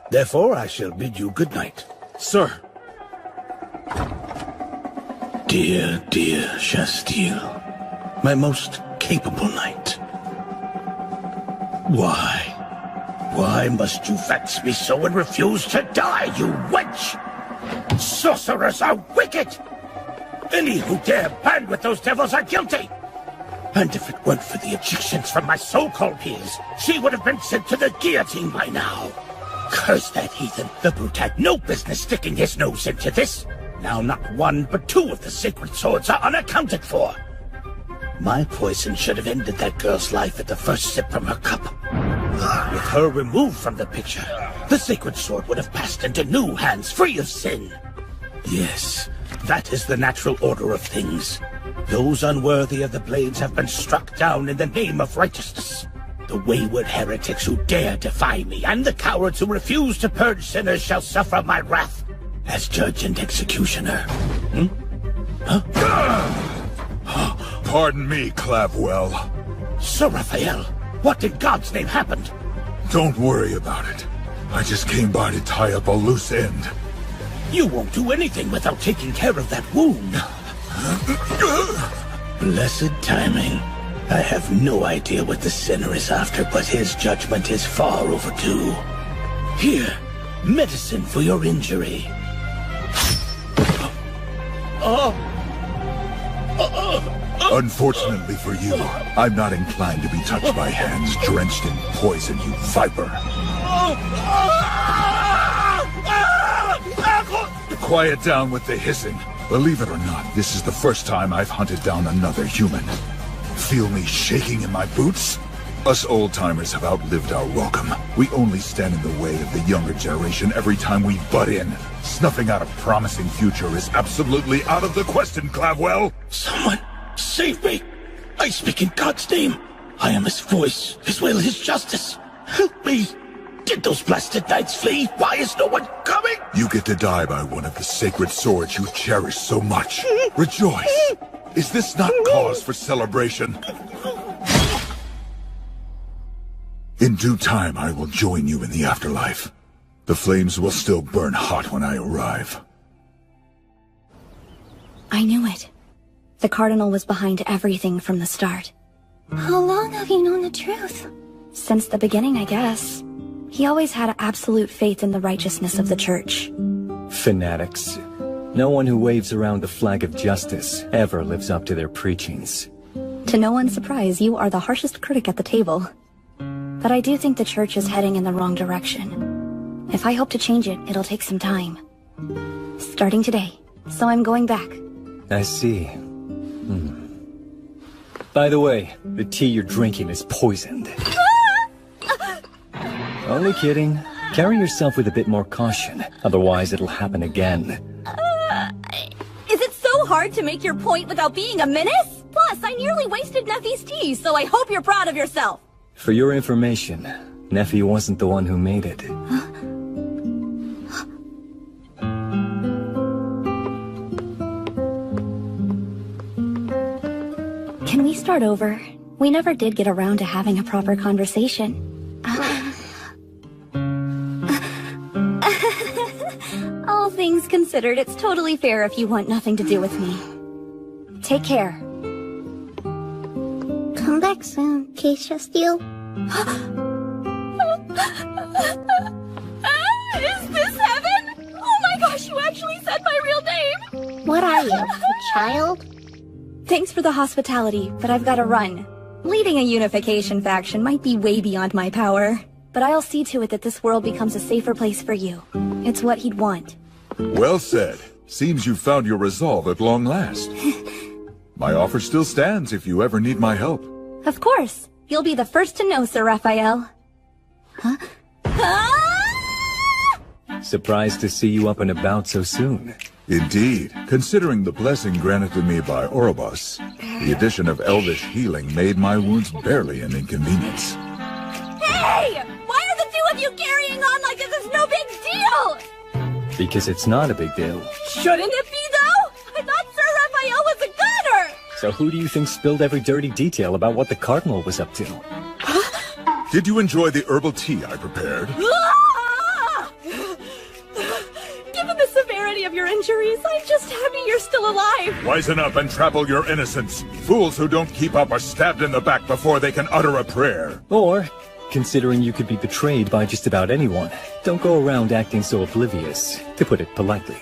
Therefore, I shall bid you good night. Sir. Dear, dear Shastile, my most capable knight. Why must you vex me so and refuse to die, you wench? Sorcerers are wicked! Any who dare band with those devils are guilty! And if it weren't for the Egyptians from my so-called peers, she would have been sent to the guillotine by now. Curse that heathen! The brute had no business sticking his nose into this. Now not one, but two of the sacred swords are unaccounted for. My poison should have ended that girl's life at the first sip from her cup. With her removed from the picture, the sacred sword would have passed into new hands free of sin. Yes, that is the natural order of things. Those unworthy of the blades have been struck down in the name of righteousness. The wayward heretics who dare defy me, and the cowards who refuse to purge sinners shall suffer my wrath as judge and executioner. Pardon me, Clavwell. Sir Raphael, what in God's name happened? Don't worry about it. I just came by to tie up a loose end. You won't do anything without taking care of that wound. Blessed timing. I have no idea what the sinner is after, but his judgment is far overdue. Here, medicine for your injury. Unfortunately for you, I'm not inclined to be touched by hands drenched in poison, you viper. Quiet down with the hissing. Believe it or not, this is the first time I've hunted down another human. Feel me shaking in my boots? Us old-timers have outlived our welcome. We only stand in the way of the younger generation every time we butt in. Snuffing out a promising future is absolutely out of the question, Clavwell! Someone, save me! I speak in God's name. I am his voice, his will, his justice. Help me! Did those blasted knights flee? Why is no one coming? You get to die by one of the sacred swords you cherish so much. Rejoice! Is this not cause for celebration? In due time, I will join you in the afterlife. The flames will still burn hot when I arrive. I knew it. The Cardinal was behind everything from the start. How long have you known the truth? Since the beginning, I guess. He always had absolute faith in the righteousness of the Church. Fanatics. No one who waves around the flag of justice ever lives up to their preachings. To no one's surprise, you are the harshest critic at the table. But I do think the Church is heading in the wrong direction. If I hope to change it, it'll take some time. Starting today. So I'm going back. I see. By the way, the tea you're drinking is poisoned. Only kidding. Carry yourself with a bit more caution, otherwise it'll happen again. Is it so hard to make your point without being a menace? Plus, I nearly wasted Neffy's tea, so I hope you're proud of yourself. For your information, Neffy wasn't the one who made it. Can we start over? We never did get around to having a proper conversation. All things considered, it's totally fair if you want nothing to do with me. Take care. Come back soon, Keisha Steele. Is this heaven? Oh my gosh, you actually said my real name! What are you, a child? Thanks for the hospitality, but I've gotta run. Leading a unification faction might be way beyond my power, but I'll see to it that this world becomes a safer place for you. It's what he'd want. Well said. Seems you found your resolve at long last. My offer still stands if you ever need my help. Of course. You'll be the first to know, Sir Raphael. Huh? Surprised to see you up and about so soon. Indeed. Considering the blessing granted to me by Orobos, the addition of elvish healing made my wounds barely an inconvenience. Hey! Why are the two of you carrying on like this is no big deal? Because it's not a big deal. Shouldn't it be, though? I thought Sir Raphael was a gunner! So who do you think spilled every dirty detail about what the Cardinal was up to? Did you enjoy the herbal tea I prepared? Given the severity of your injuries, I'm just happy you're still alive. Wisen up and trample your innocence. Fools who don't keep up are stabbed in the back before they can utter a prayer. Or, considering you could be betrayed by just about anyone, don't go around acting so oblivious, to put it politely.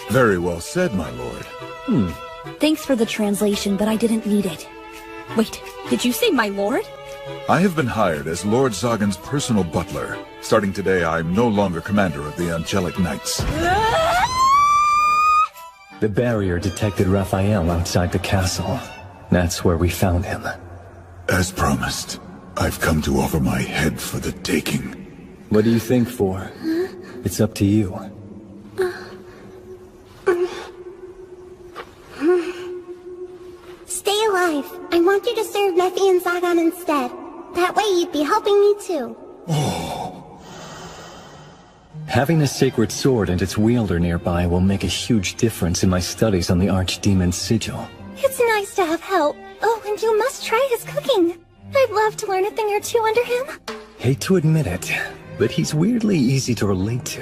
Very well said, my lord. Thanks for the translation, but I didn't need it. Wait, did you say my lord? I have been hired as Lord Zagan's personal butler. Starting today, I'm no longer commander of the Angelic Knights. The barrier detected Raphael outside the castle. That's where we found him. As promised, I've come to offer my head for the taking. What do you think for? It's up to you. Stay alive. I want you to serve Neffy and Zagan instead. That way you'd be helping me too. Having a sacred sword and its wielder nearby will make a huge difference in my studies on the archdemon's sigil. It's nice to have help. Oh, and you must try his cooking. I'd love to learn a thing or two under him. Hate to admit it, but he's weirdly easy to relate to.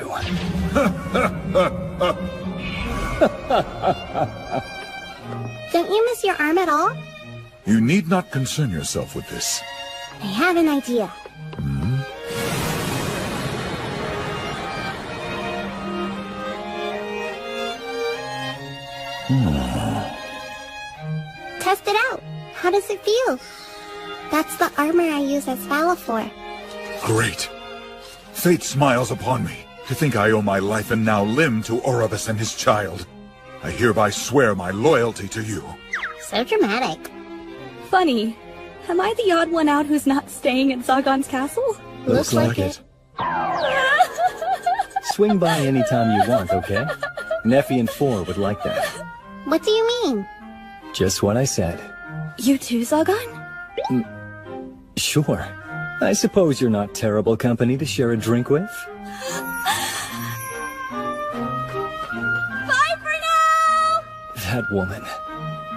Don't you miss your arm at all? You need not concern yourself with this. I have an idea. Test it out. How does it feel? That's the armor I use as Valafor. Great. Fate smiles upon me. To think I owe my life and now limb to Orobos and his child. I hereby swear my loyalty to you. So dramatic. Funny. Am I the odd one out who's not staying at Zagon's castle? Looks like it. Swing by anytime you want, okay? Neffy and Four would like that. What do you mean? Just what I said. You too, Zagon? Sure. I suppose you're not terrible company to share a drink with? Bye for now! That woman.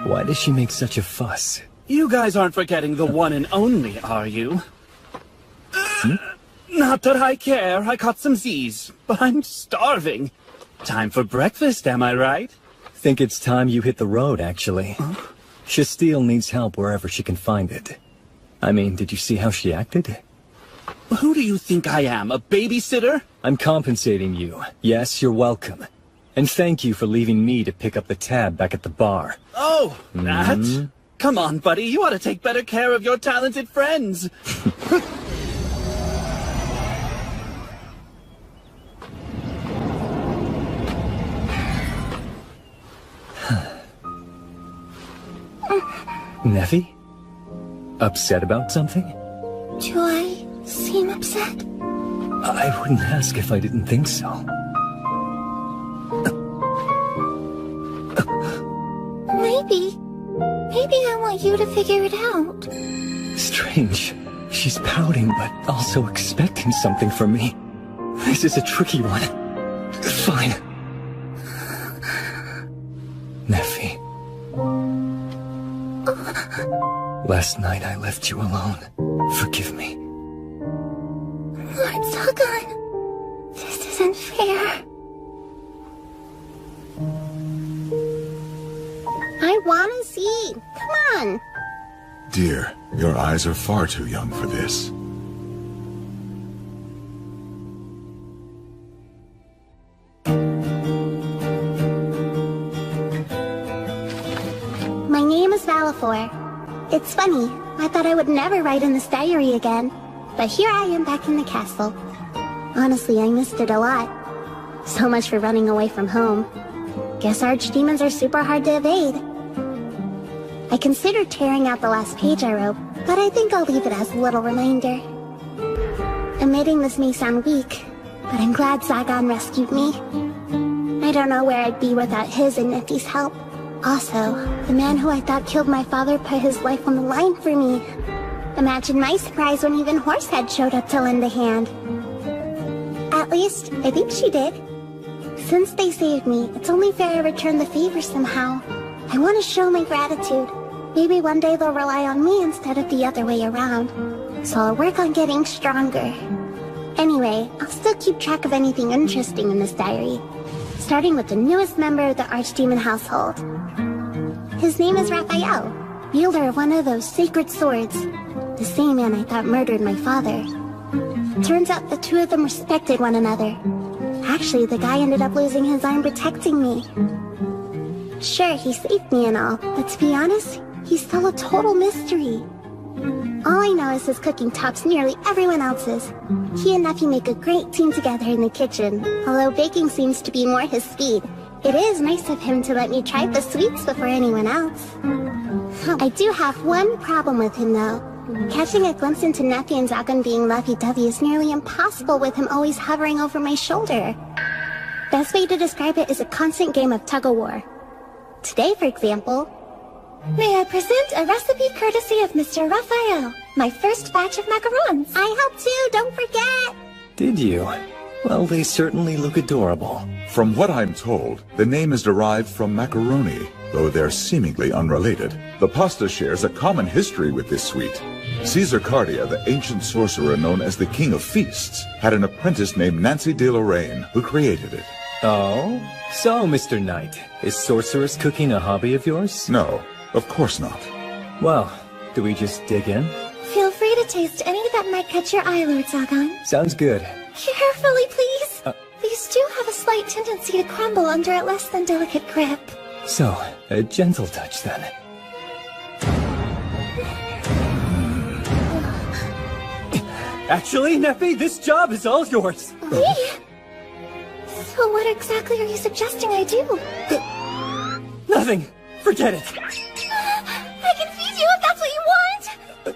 Why does she make such a fuss? You guys aren't forgetting the one and only, are you? Not that I care. I caught some Z's, but I'm starving. Time for breakfast, am I right? Think it's time you hit the road, actually. Shasteel needs help wherever she can find it. I mean, did you see how she acted? Who do you think I am, a babysitter? I'm compensating you. Yes, you're welcome. And thank you for leaving me to pick up the tab back at the bar. Oh, that? Come on, buddy, you ought to take better care of your talented friends. Neffy? Upset about something? Do I seem upset? I wouldn't ask if I didn't think so. Maybe. Maybe I want you to figure it out. Strange. She's pouting, but also expecting something from me. This is a tricky one. Fine. Neffy. Last night I left you alone. Forgive me. Lord Zagon, this isn't fair. I wanna see. Come on. Dear, your eyes are far too young for this. My name is Valafor. It's funny, I thought I would never write in this diary again, but here I am back in the castle. Honestly, I missed it a lot. So much for running away from home. Guess archdemons are super hard to evade. I considered tearing out the last page I wrote, but I think I'll leave it as a little reminder. Admitting this may sound weak, but I'm glad Zagon rescued me. I don't know where I'd be without his and Neffy's help. Also, the man who I thought killed my father put his life on the line for me. Imagine my surprise when even Horsehead showed up to lend a hand. At least, I think she did. Since they saved me, it's only fair I return the favor somehow. I want to show my gratitude. Maybe one day they'll rely on me instead of the other way around. So I'll work on getting stronger. Anyway, I'll still keep track of anything interesting in this diary. Starting with the newest member of the Archdemon household. His name is Raphael, wielder of one of those sacred swords. The same man I thought murdered my father. Turns out the two of them respected one another. Actually, the guy ended up losing his arm protecting me. Sure, he saved me and all, but to be honest, he's still a total mystery. All I know is his cooking tops nearly everyone else's. He and Neffy make a great team together in the kitchen, although baking seems to be more his speed. It is nice of him to let me try the sweets before anyone else. I do have one problem with him though. Catching a glimpse into Neffy and Zagon being lovey-dovey is nearly impossible with him always hovering over my shoulder. Best way to describe it is a constant game of tug-of-war. Today, for example, may I present a recipe courtesy of Mr. Raphael, my first batch of macarons. I helped too, don't forget! Did you? Well, they certainly look adorable. From what I'm told, the name is derived from macaroni, though they're seemingly unrelated. The pasta shares a common history with this sweet. Caesar Cardia, the ancient sorcerer known as the King of Feasts, had an apprentice named Nancy de Lorraine who created it. Oh? So, Mr. Knight, is sorceress cooking a hobby of yours? No, of course not. Well, do we just dig in? Feel free to taste any that might catch your eye, Lord Zagon. Sounds good. Carefully, please. These do have a slight tendency to crumble under a less than delicate grip. So, a gentle touch then. Actually, Neffy, this job is all yours. Me? So what exactly are you suggesting I do? Nothing. Forget it. I can feed you if that's what you want.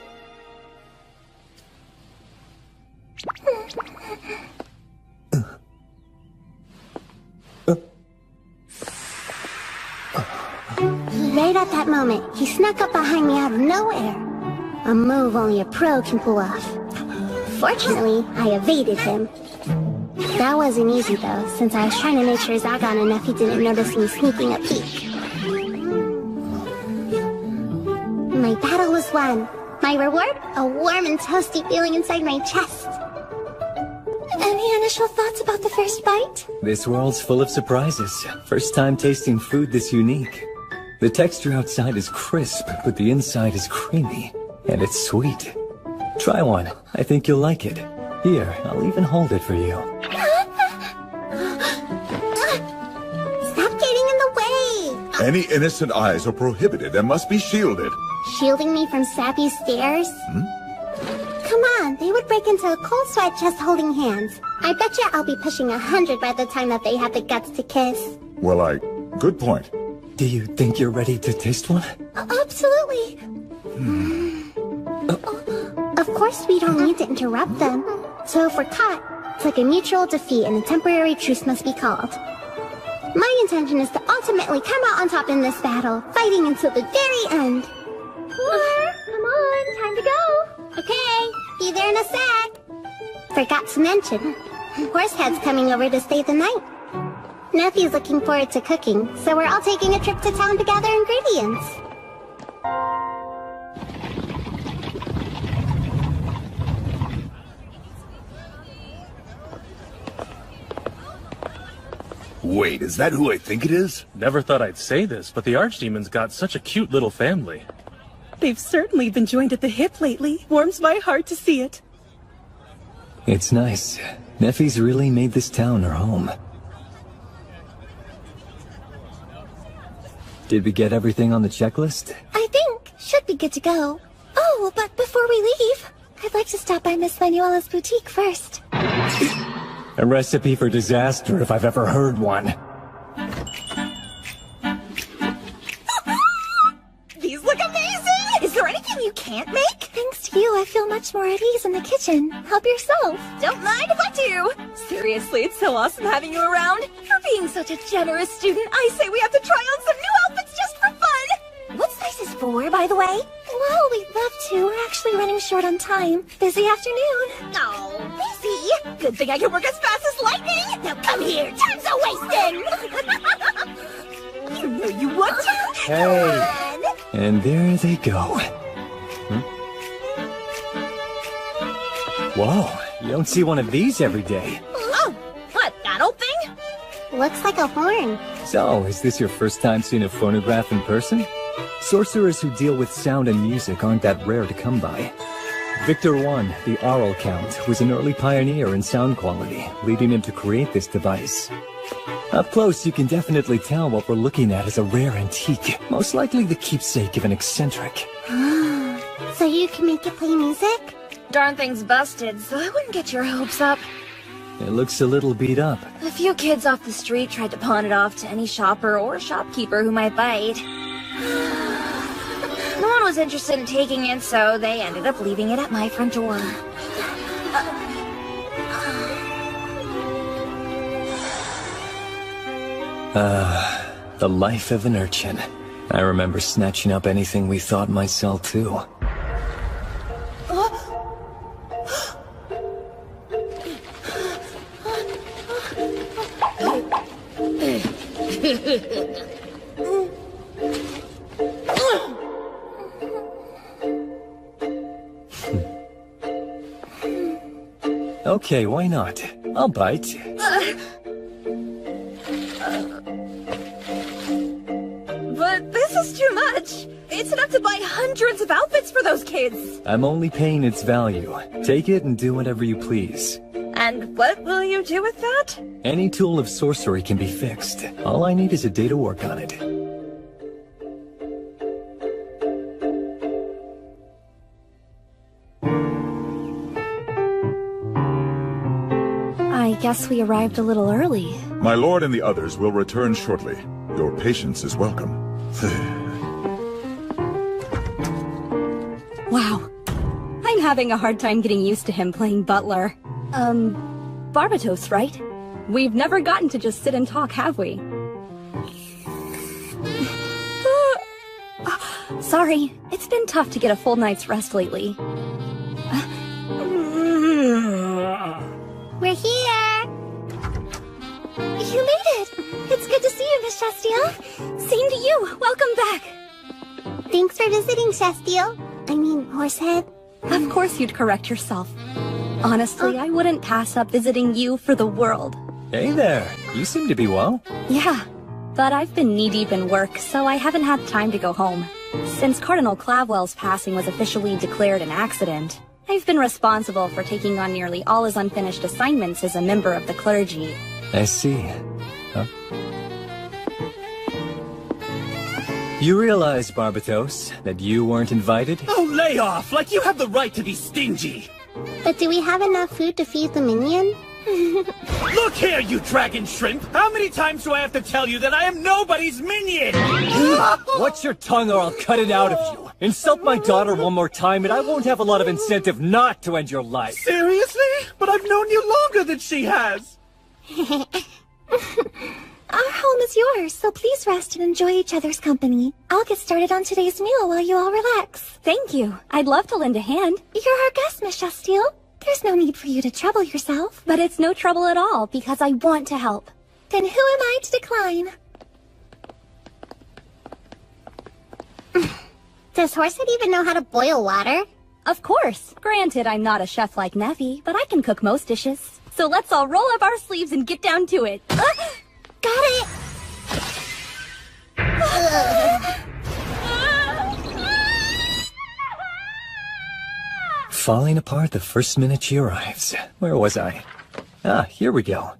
Right at that moment, he snuck up behind me out of nowhere. A move only a pro can pull off. Fortunately, I evaded him. That wasn't easy though, since I was trying to make sure Zagan and Nephi didn't notice me sneaking a peek. My battle was won. My reward? A warm and toasty feeling inside my chest. Any initial thoughts about the first bite? This world's full of surprises. First time tasting food this unique. The texture outside is crisp, but the inside is creamy. And it's sweet. Try one. I think you'll like it. Here, I'll even hold it for you. Stop getting in the way! Any innocent eyes are prohibited and must be shielded. Shielding me from sappy stares? Come on, they would break into a cold sweat just holding hands. I bet you I'll be pushing 100 by the time that they have the guts to kiss. Well, good point. Do you think you're ready to taste one? Absolutely. Of course we don't need to interrupt them. So if we're caught, it's like a mutual defeat and a temporary truce must be called. My intention is to ultimately come out on top in this battle, fighting until the very end. Come on, time to go. Okay, be there in a sec. Forgot to mention, Horsehead's coming over to stay the night. Nephew's looking forward to cooking, so we're all taking a trip to town to gather ingredients. Wait, is that who I think it is? Never thought I'd say this, but the archdemon's got such a cute little family. They've certainly been joined at the hip lately. Warms my heart to see it. It's nice. Nephi's really made this town her home. Did we get everything on the checklist? I think. Should be good to go. Oh, but before we leave, I'd like to stop by Miss Manuela's boutique first. A recipe for disaster if I've ever heard one. These look amazing! Is there anything you can't make? Thanks to you, I feel much more at ease in the kitchen. Help yourself. Don't mind if I do. Seriously, it's so awesome having you around. For being such a generous student, I say we have to try on some new outfits just for fun. What's this is for, by the way? Well, we'd love to. We're actually running short on time. Busy afternoon. Oh, busy? Good thing I can work as fast as lightning. Now come here, time's a-wasting. You know you want to. Hey. And there they go. Whoa, you don't see one of these every day. Oh, what, that old thing? Looks like a horn. So, is this your first time seeing a phonograph in person? Sorcerers who deal with sound and music aren't that rare to come by. Victor I, the Aural Count, was an early pioneer in sound quality, leading him to create this device. Up close, you can definitely tell what we're looking at is a rare antique, most likely the keepsake of an eccentric. So you can make it play music? Darn thing's busted, so I wouldn't get your hopes up. It looks a little beat up. A few kids off the street tried to pawn it off to any shopper or shopkeeper who might bite. No one was interested in taking it, so they ended up leaving it at my front door. The life of an urchin. I remember snatching up anything we thought might sell too. Okay, why not? I'll bite. But this is too much. It's enough to buy hundreds of outfits for those kids. I'm only paying its value. Take it and do whatever you please. And what will you do with that? Any tool of sorcery can be fixed. All I need is a day to work on it. I guess we arrived a little early. My lord and the others will return shortly. Your patience is welcome. Wow. I'm having a hard time getting used to him playing butler. Barbatos, right? We've never gotten to just sit and talk, have we? Sorry, it's been tough to get a full night's rest lately. We're here! You made it! It's good to see you, Miss Shastiel. Same to you! Welcome back! Thanks for visiting, Shastiel. I mean, Horsehead. Of course you'd correct yourself. Honestly, I wouldn't pass up visiting you for the world. Hey there, you seem to be well. Yeah, but I've been knee-deep in work, so I haven't had time to go home. Since Cardinal Clavwell's passing was officially declared an accident, I've been responsible for taking on nearly all his unfinished assignments as a member of the clergy. I see. Huh? You realize, Barbatos, that you weren't invited? Oh, lay off! Like you have the right to be stingy! But do we have enough food to feed the minion? Look here, you dragon shrimp! How many times do I have to tell you that I am nobody's minion? Watch your tongue or I'll cut it out of you. Insult my daughter one more time and I won't have a lot of incentive not to end your life. Seriously? But I've known you longer than she has! Our home is yours, so please rest and enjoy each other's company. I'll get started on today's meal while you all relax. Thank you. I'd love to lend a hand. You're our guest, Miss Shastiel. There's no need for you to trouble yourself. But it's no trouble at all, because I want to help. Then who am I to decline? Does Horsehead even know how to boil water? Of course. Granted, I'm not a chef like Neffy, but I can cook most dishes. So let's all roll up our sleeves and get down to it. Got it! Falling apart the first minute she arrives. Where was I? Ah, here we go.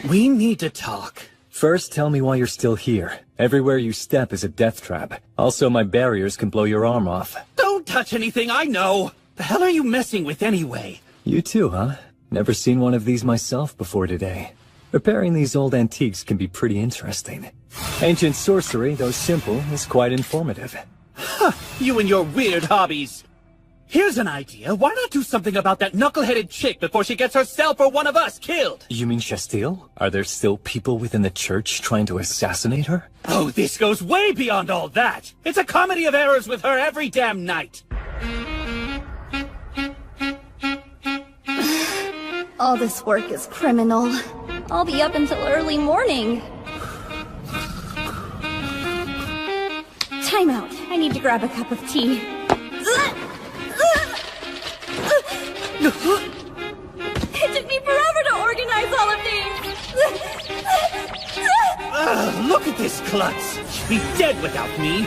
We need to talk. First, tell me why you're still here. Everywhere you step is a death trap. Also, my barriers can blow your arm off. Don't touch anything, I know! The hell are you messing with anyway? You too, huh? Never seen one of these myself before today. Repairing these old antiques can be pretty interesting. Ancient sorcery, though simple, is quite informative. Huh, you and your weird hobbies. Here's an idea. Why not do something about that knuckleheaded chick before she gets herself or one of us killed? You mean Shastiel? Are there still people within the church trying to assassinate her? Oh, this goes way beyond all that. It's a comedy of errors with her every damn night. All this work is criminal. I'll be up until early morning. Time out. I need to grab a cup of tea. It took me forever to organize all of these. Look at this klutz. She'd be dead without me.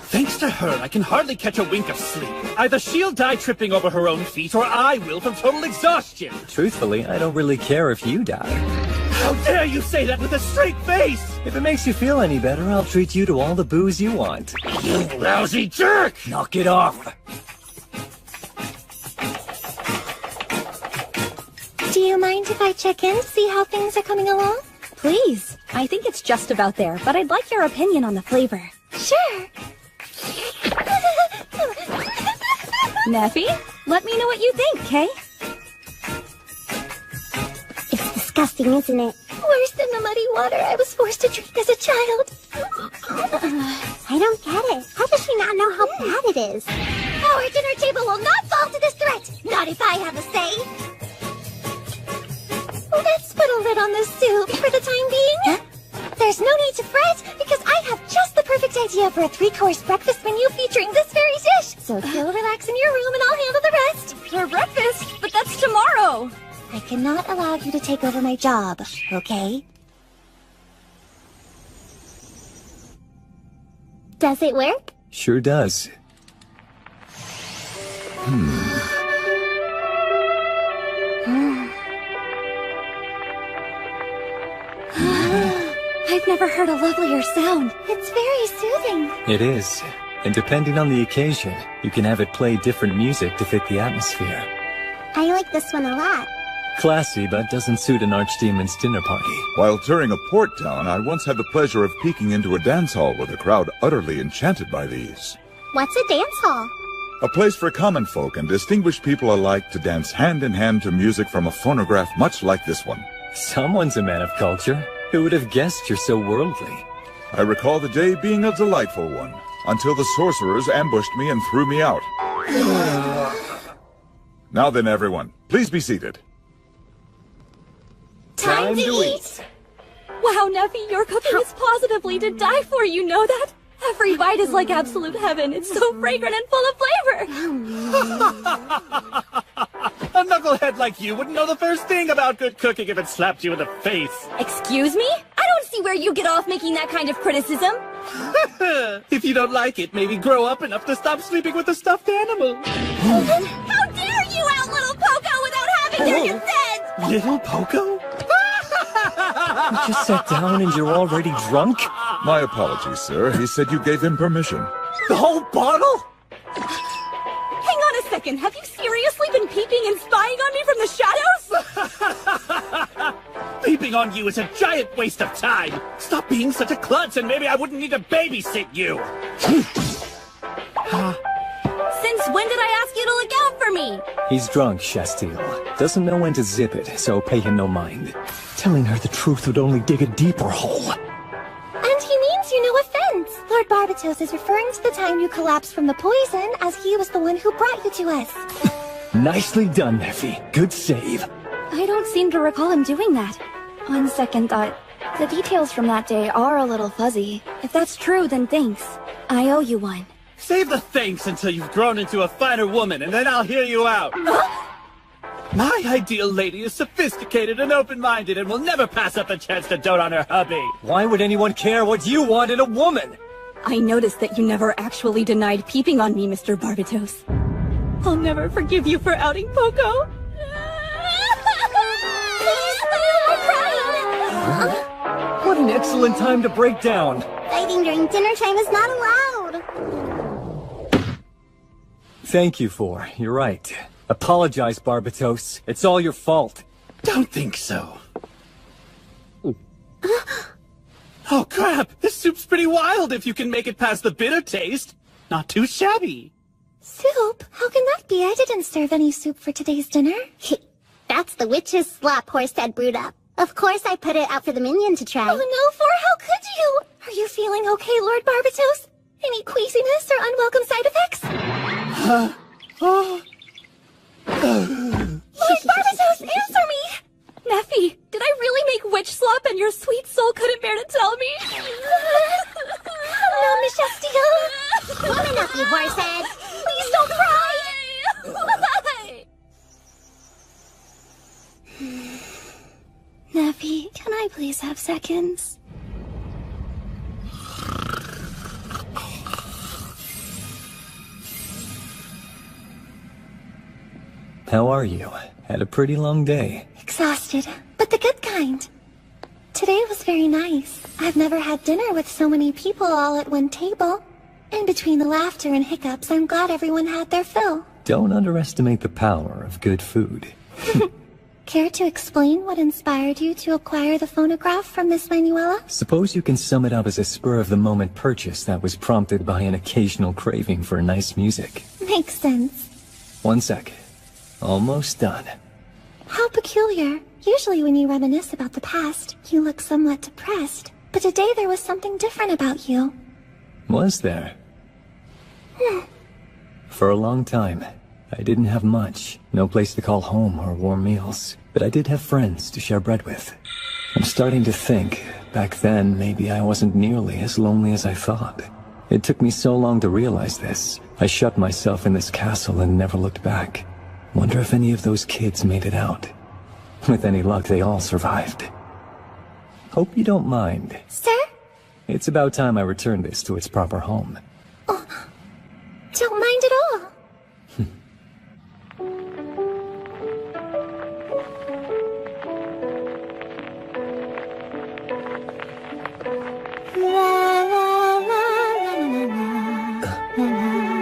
Thanks to her, I can hardly catch a wink of sleep. Either she'll die tripping over her own feet, or I will from total exhaustion. Truthfully, I don't really care if you die. How dare you say that with a straight face? If it makes you feel any better, I'll treat you to all the booze you want. You lousy jerk! Knock it off! Do you mind if I check in to see how things are coming along? Please. I think it's just about there, but I'd like your opinion on the flavor. Sure. Neffy, let me know what you think, Kay? It's disgusting, isn't it? Worse than the muddy water I was forced to drink as a child. I don't get it. How does she not know how bad it is? Our dinner table will not fall to this threat. Not if I have a say. Let's put a lid on this soup for the time being. Huh? There's no need to fret, because I have just the perfect idea for a 3-course breakfast menu featuring this very dish. So go relax in your room and I'll handle the rest. For breakfast? But that's tomorrow. I cannot allow you to take over my job, okay? Does it work? Sure does. I've never heard a lovelier sound. It's very soothing. It is. And depending on the occasion, you can have it play different music to fit the atmosphere. I like this one a lot. Classy, but doesn't suit an archdemon's dinner party. While touring a port town, I once had the pleasure of peeking into a dance hall with a crowd utterly enchanted by these. What's a dance hall? A place for common folk and distinguished people alike to dance hand in hand to music from a phonograph much like this one. Someone's a man of culture. Who would have guessed you're so worldly? I recall the day being a delightful one, until the sorcerers ambushed me and threw me out. Now then, everyone, please be seated. Time to eat! Wow, Neffy, your cooking is positively to die for, you know that? Every bite is like absolute heaven. It's so fragrant and full of flavor. A knucklehead like you wouldn't know the first thing about good cooking if it slapped you in the face. Excuse me? I don't see where you get off making that kind of criticism. If you don't like it, maybe grow up enough to stop sleeping with a stuffed animal. How dare you out little Poco without having their consent? Little Poco? You just sat down and you're already drunk? My apologies, sir. He said you gave him permission. The whole bottle? Hang on a second. Have you seriously been peeping and spying on me from the shadows? Peeping on you is a giant waste of time. Stop being such a klutz and maybe I wouldn't need to babysit you. Since when did I ask you to look out for me? He's drunk, Shastile. Doesn't know when to zip it, so pay him no mind. Telling her the truth would only dig a deeper hole. And he means you no offense. Lord Barbatos is referring to the time you collapsed from the poison, as he was the one who brought you to us. Nicely done, Neffy. Good save. I don't seem to recall him doing that. On second thought, the details from that day are a little fuzzy. If that's true, then thanks. I owe you one. Save the thanks until you've grown into a finer woman, and then I'll hear you out. My ideal lady is sophisticated and open-minded and will never pass up the chance to dote on her hubby. Why would anyone care what you want in a woman? I noticed that you never actually denied peeping on me, Mr. Barbatos. I'll never forgive you for outing Poco. What an excellent time to break down. Fighting during dinner time is not allowed. Thank you for. You're right. Apologize, Barbatos. It's all your fault. Don't think so. Oh, crap! This soup's pretty wild if you can make it past the bitter taste. Not too shabby. Soup? How can that be? I didn't serve any soup for today's dinner. That's the witch's slop Horsehead brewed up. Of course I put it out for the minion to try. Oh no, For, how could you? Are you feeling okay, Lord Barbatos? Any queasiness or unwelcome side effects? Lord Barbatos, answer me! Neffy, did I really make witch slop and your sweet soul couldn't bear to tell me? No, Miss Shastile. Woman up, you horsehead! Please don't cry! Neffy, can I please have seconds? How are you? Had a pretty long day. Exhausted, but the good kind. Today was very nice. I've never had dinner with so many people all at one table. In between the laughter and hiccups, I'm glad everyone had their fill. Don't underestimate the power of good food. Care to explain what inspired you to acquire the phonograph from Miss Manuela? Suppose you can sum it up as a spur-of-the-moment purchase that was prompted by an occasional craving for nice music. Makes sense. 1 sec. Almost done. How peculiar. Usually when you reminisce about the past, you look somewhat depressed. But today there was something different about you. Was there? For a long time, I didn't have much. No place to call home or warm meals. But I did have friends to share bread with. I'm starting to think, back then, maybe I wasn't nearly as lonely as I thought. It took me so long to realize this. I shut myself in this castle and never looked back. Wonder if any of those kids made it out. With any luck, they all survived. Hope you don't mind. Sir? It's about time I returned this to its proper home. Oh, don't mind at all.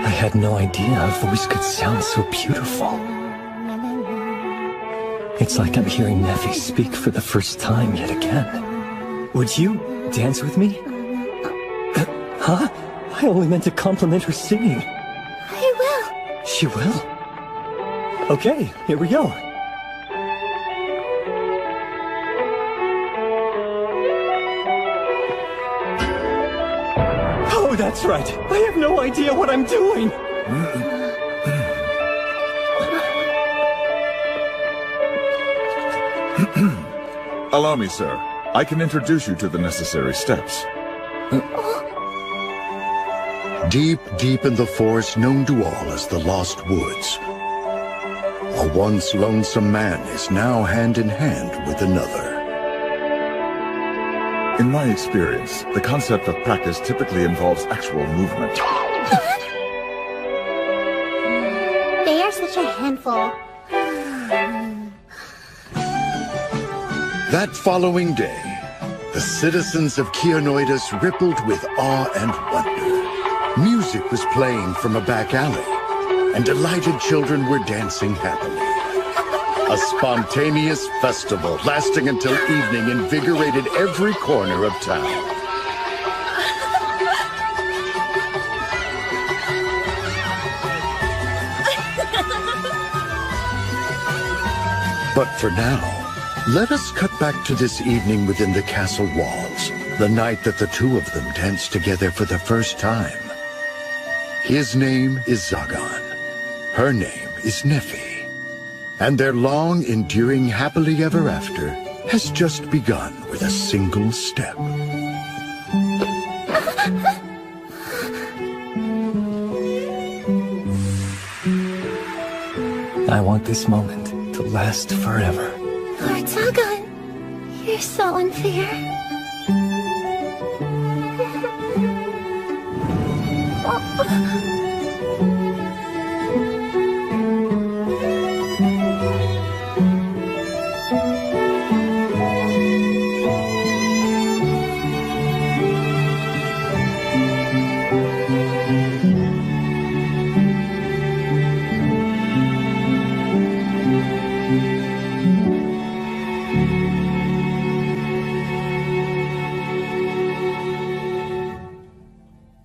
I had no idea a voice could sound so beautiful. It's like I'm hearing Nephi speak for the first time yet again. Would you dance with me? Huh? I only meant to compliment her singing. I will. She will? Okay, here we go. Oh, that's right. I have no idea what I'm doing. Allow me, sir. I can introduce you to the necessary steps. Deep, deep in the forest known to all as the Lost Woods, a once lonesome man is now hand in hand with another. In my experience, the concept of practice typically involves actual movement. They are such a handful. That following day, the citizens of Keonoidus rippled with awe and wonder. Music was playing from a back alley, and delighted children were dancing happily. A spontaneous festival lasting until evening invigorated every corner of town. But for now, let us cut back to this evening within the castle walls, the night that the two of them danced together for the first time. His name is Zagan. Her name is Nephi. And their long, enduring happily ever after has just begun with a single step. I want this moment to last forever. Lord Zagan, you're so unfair.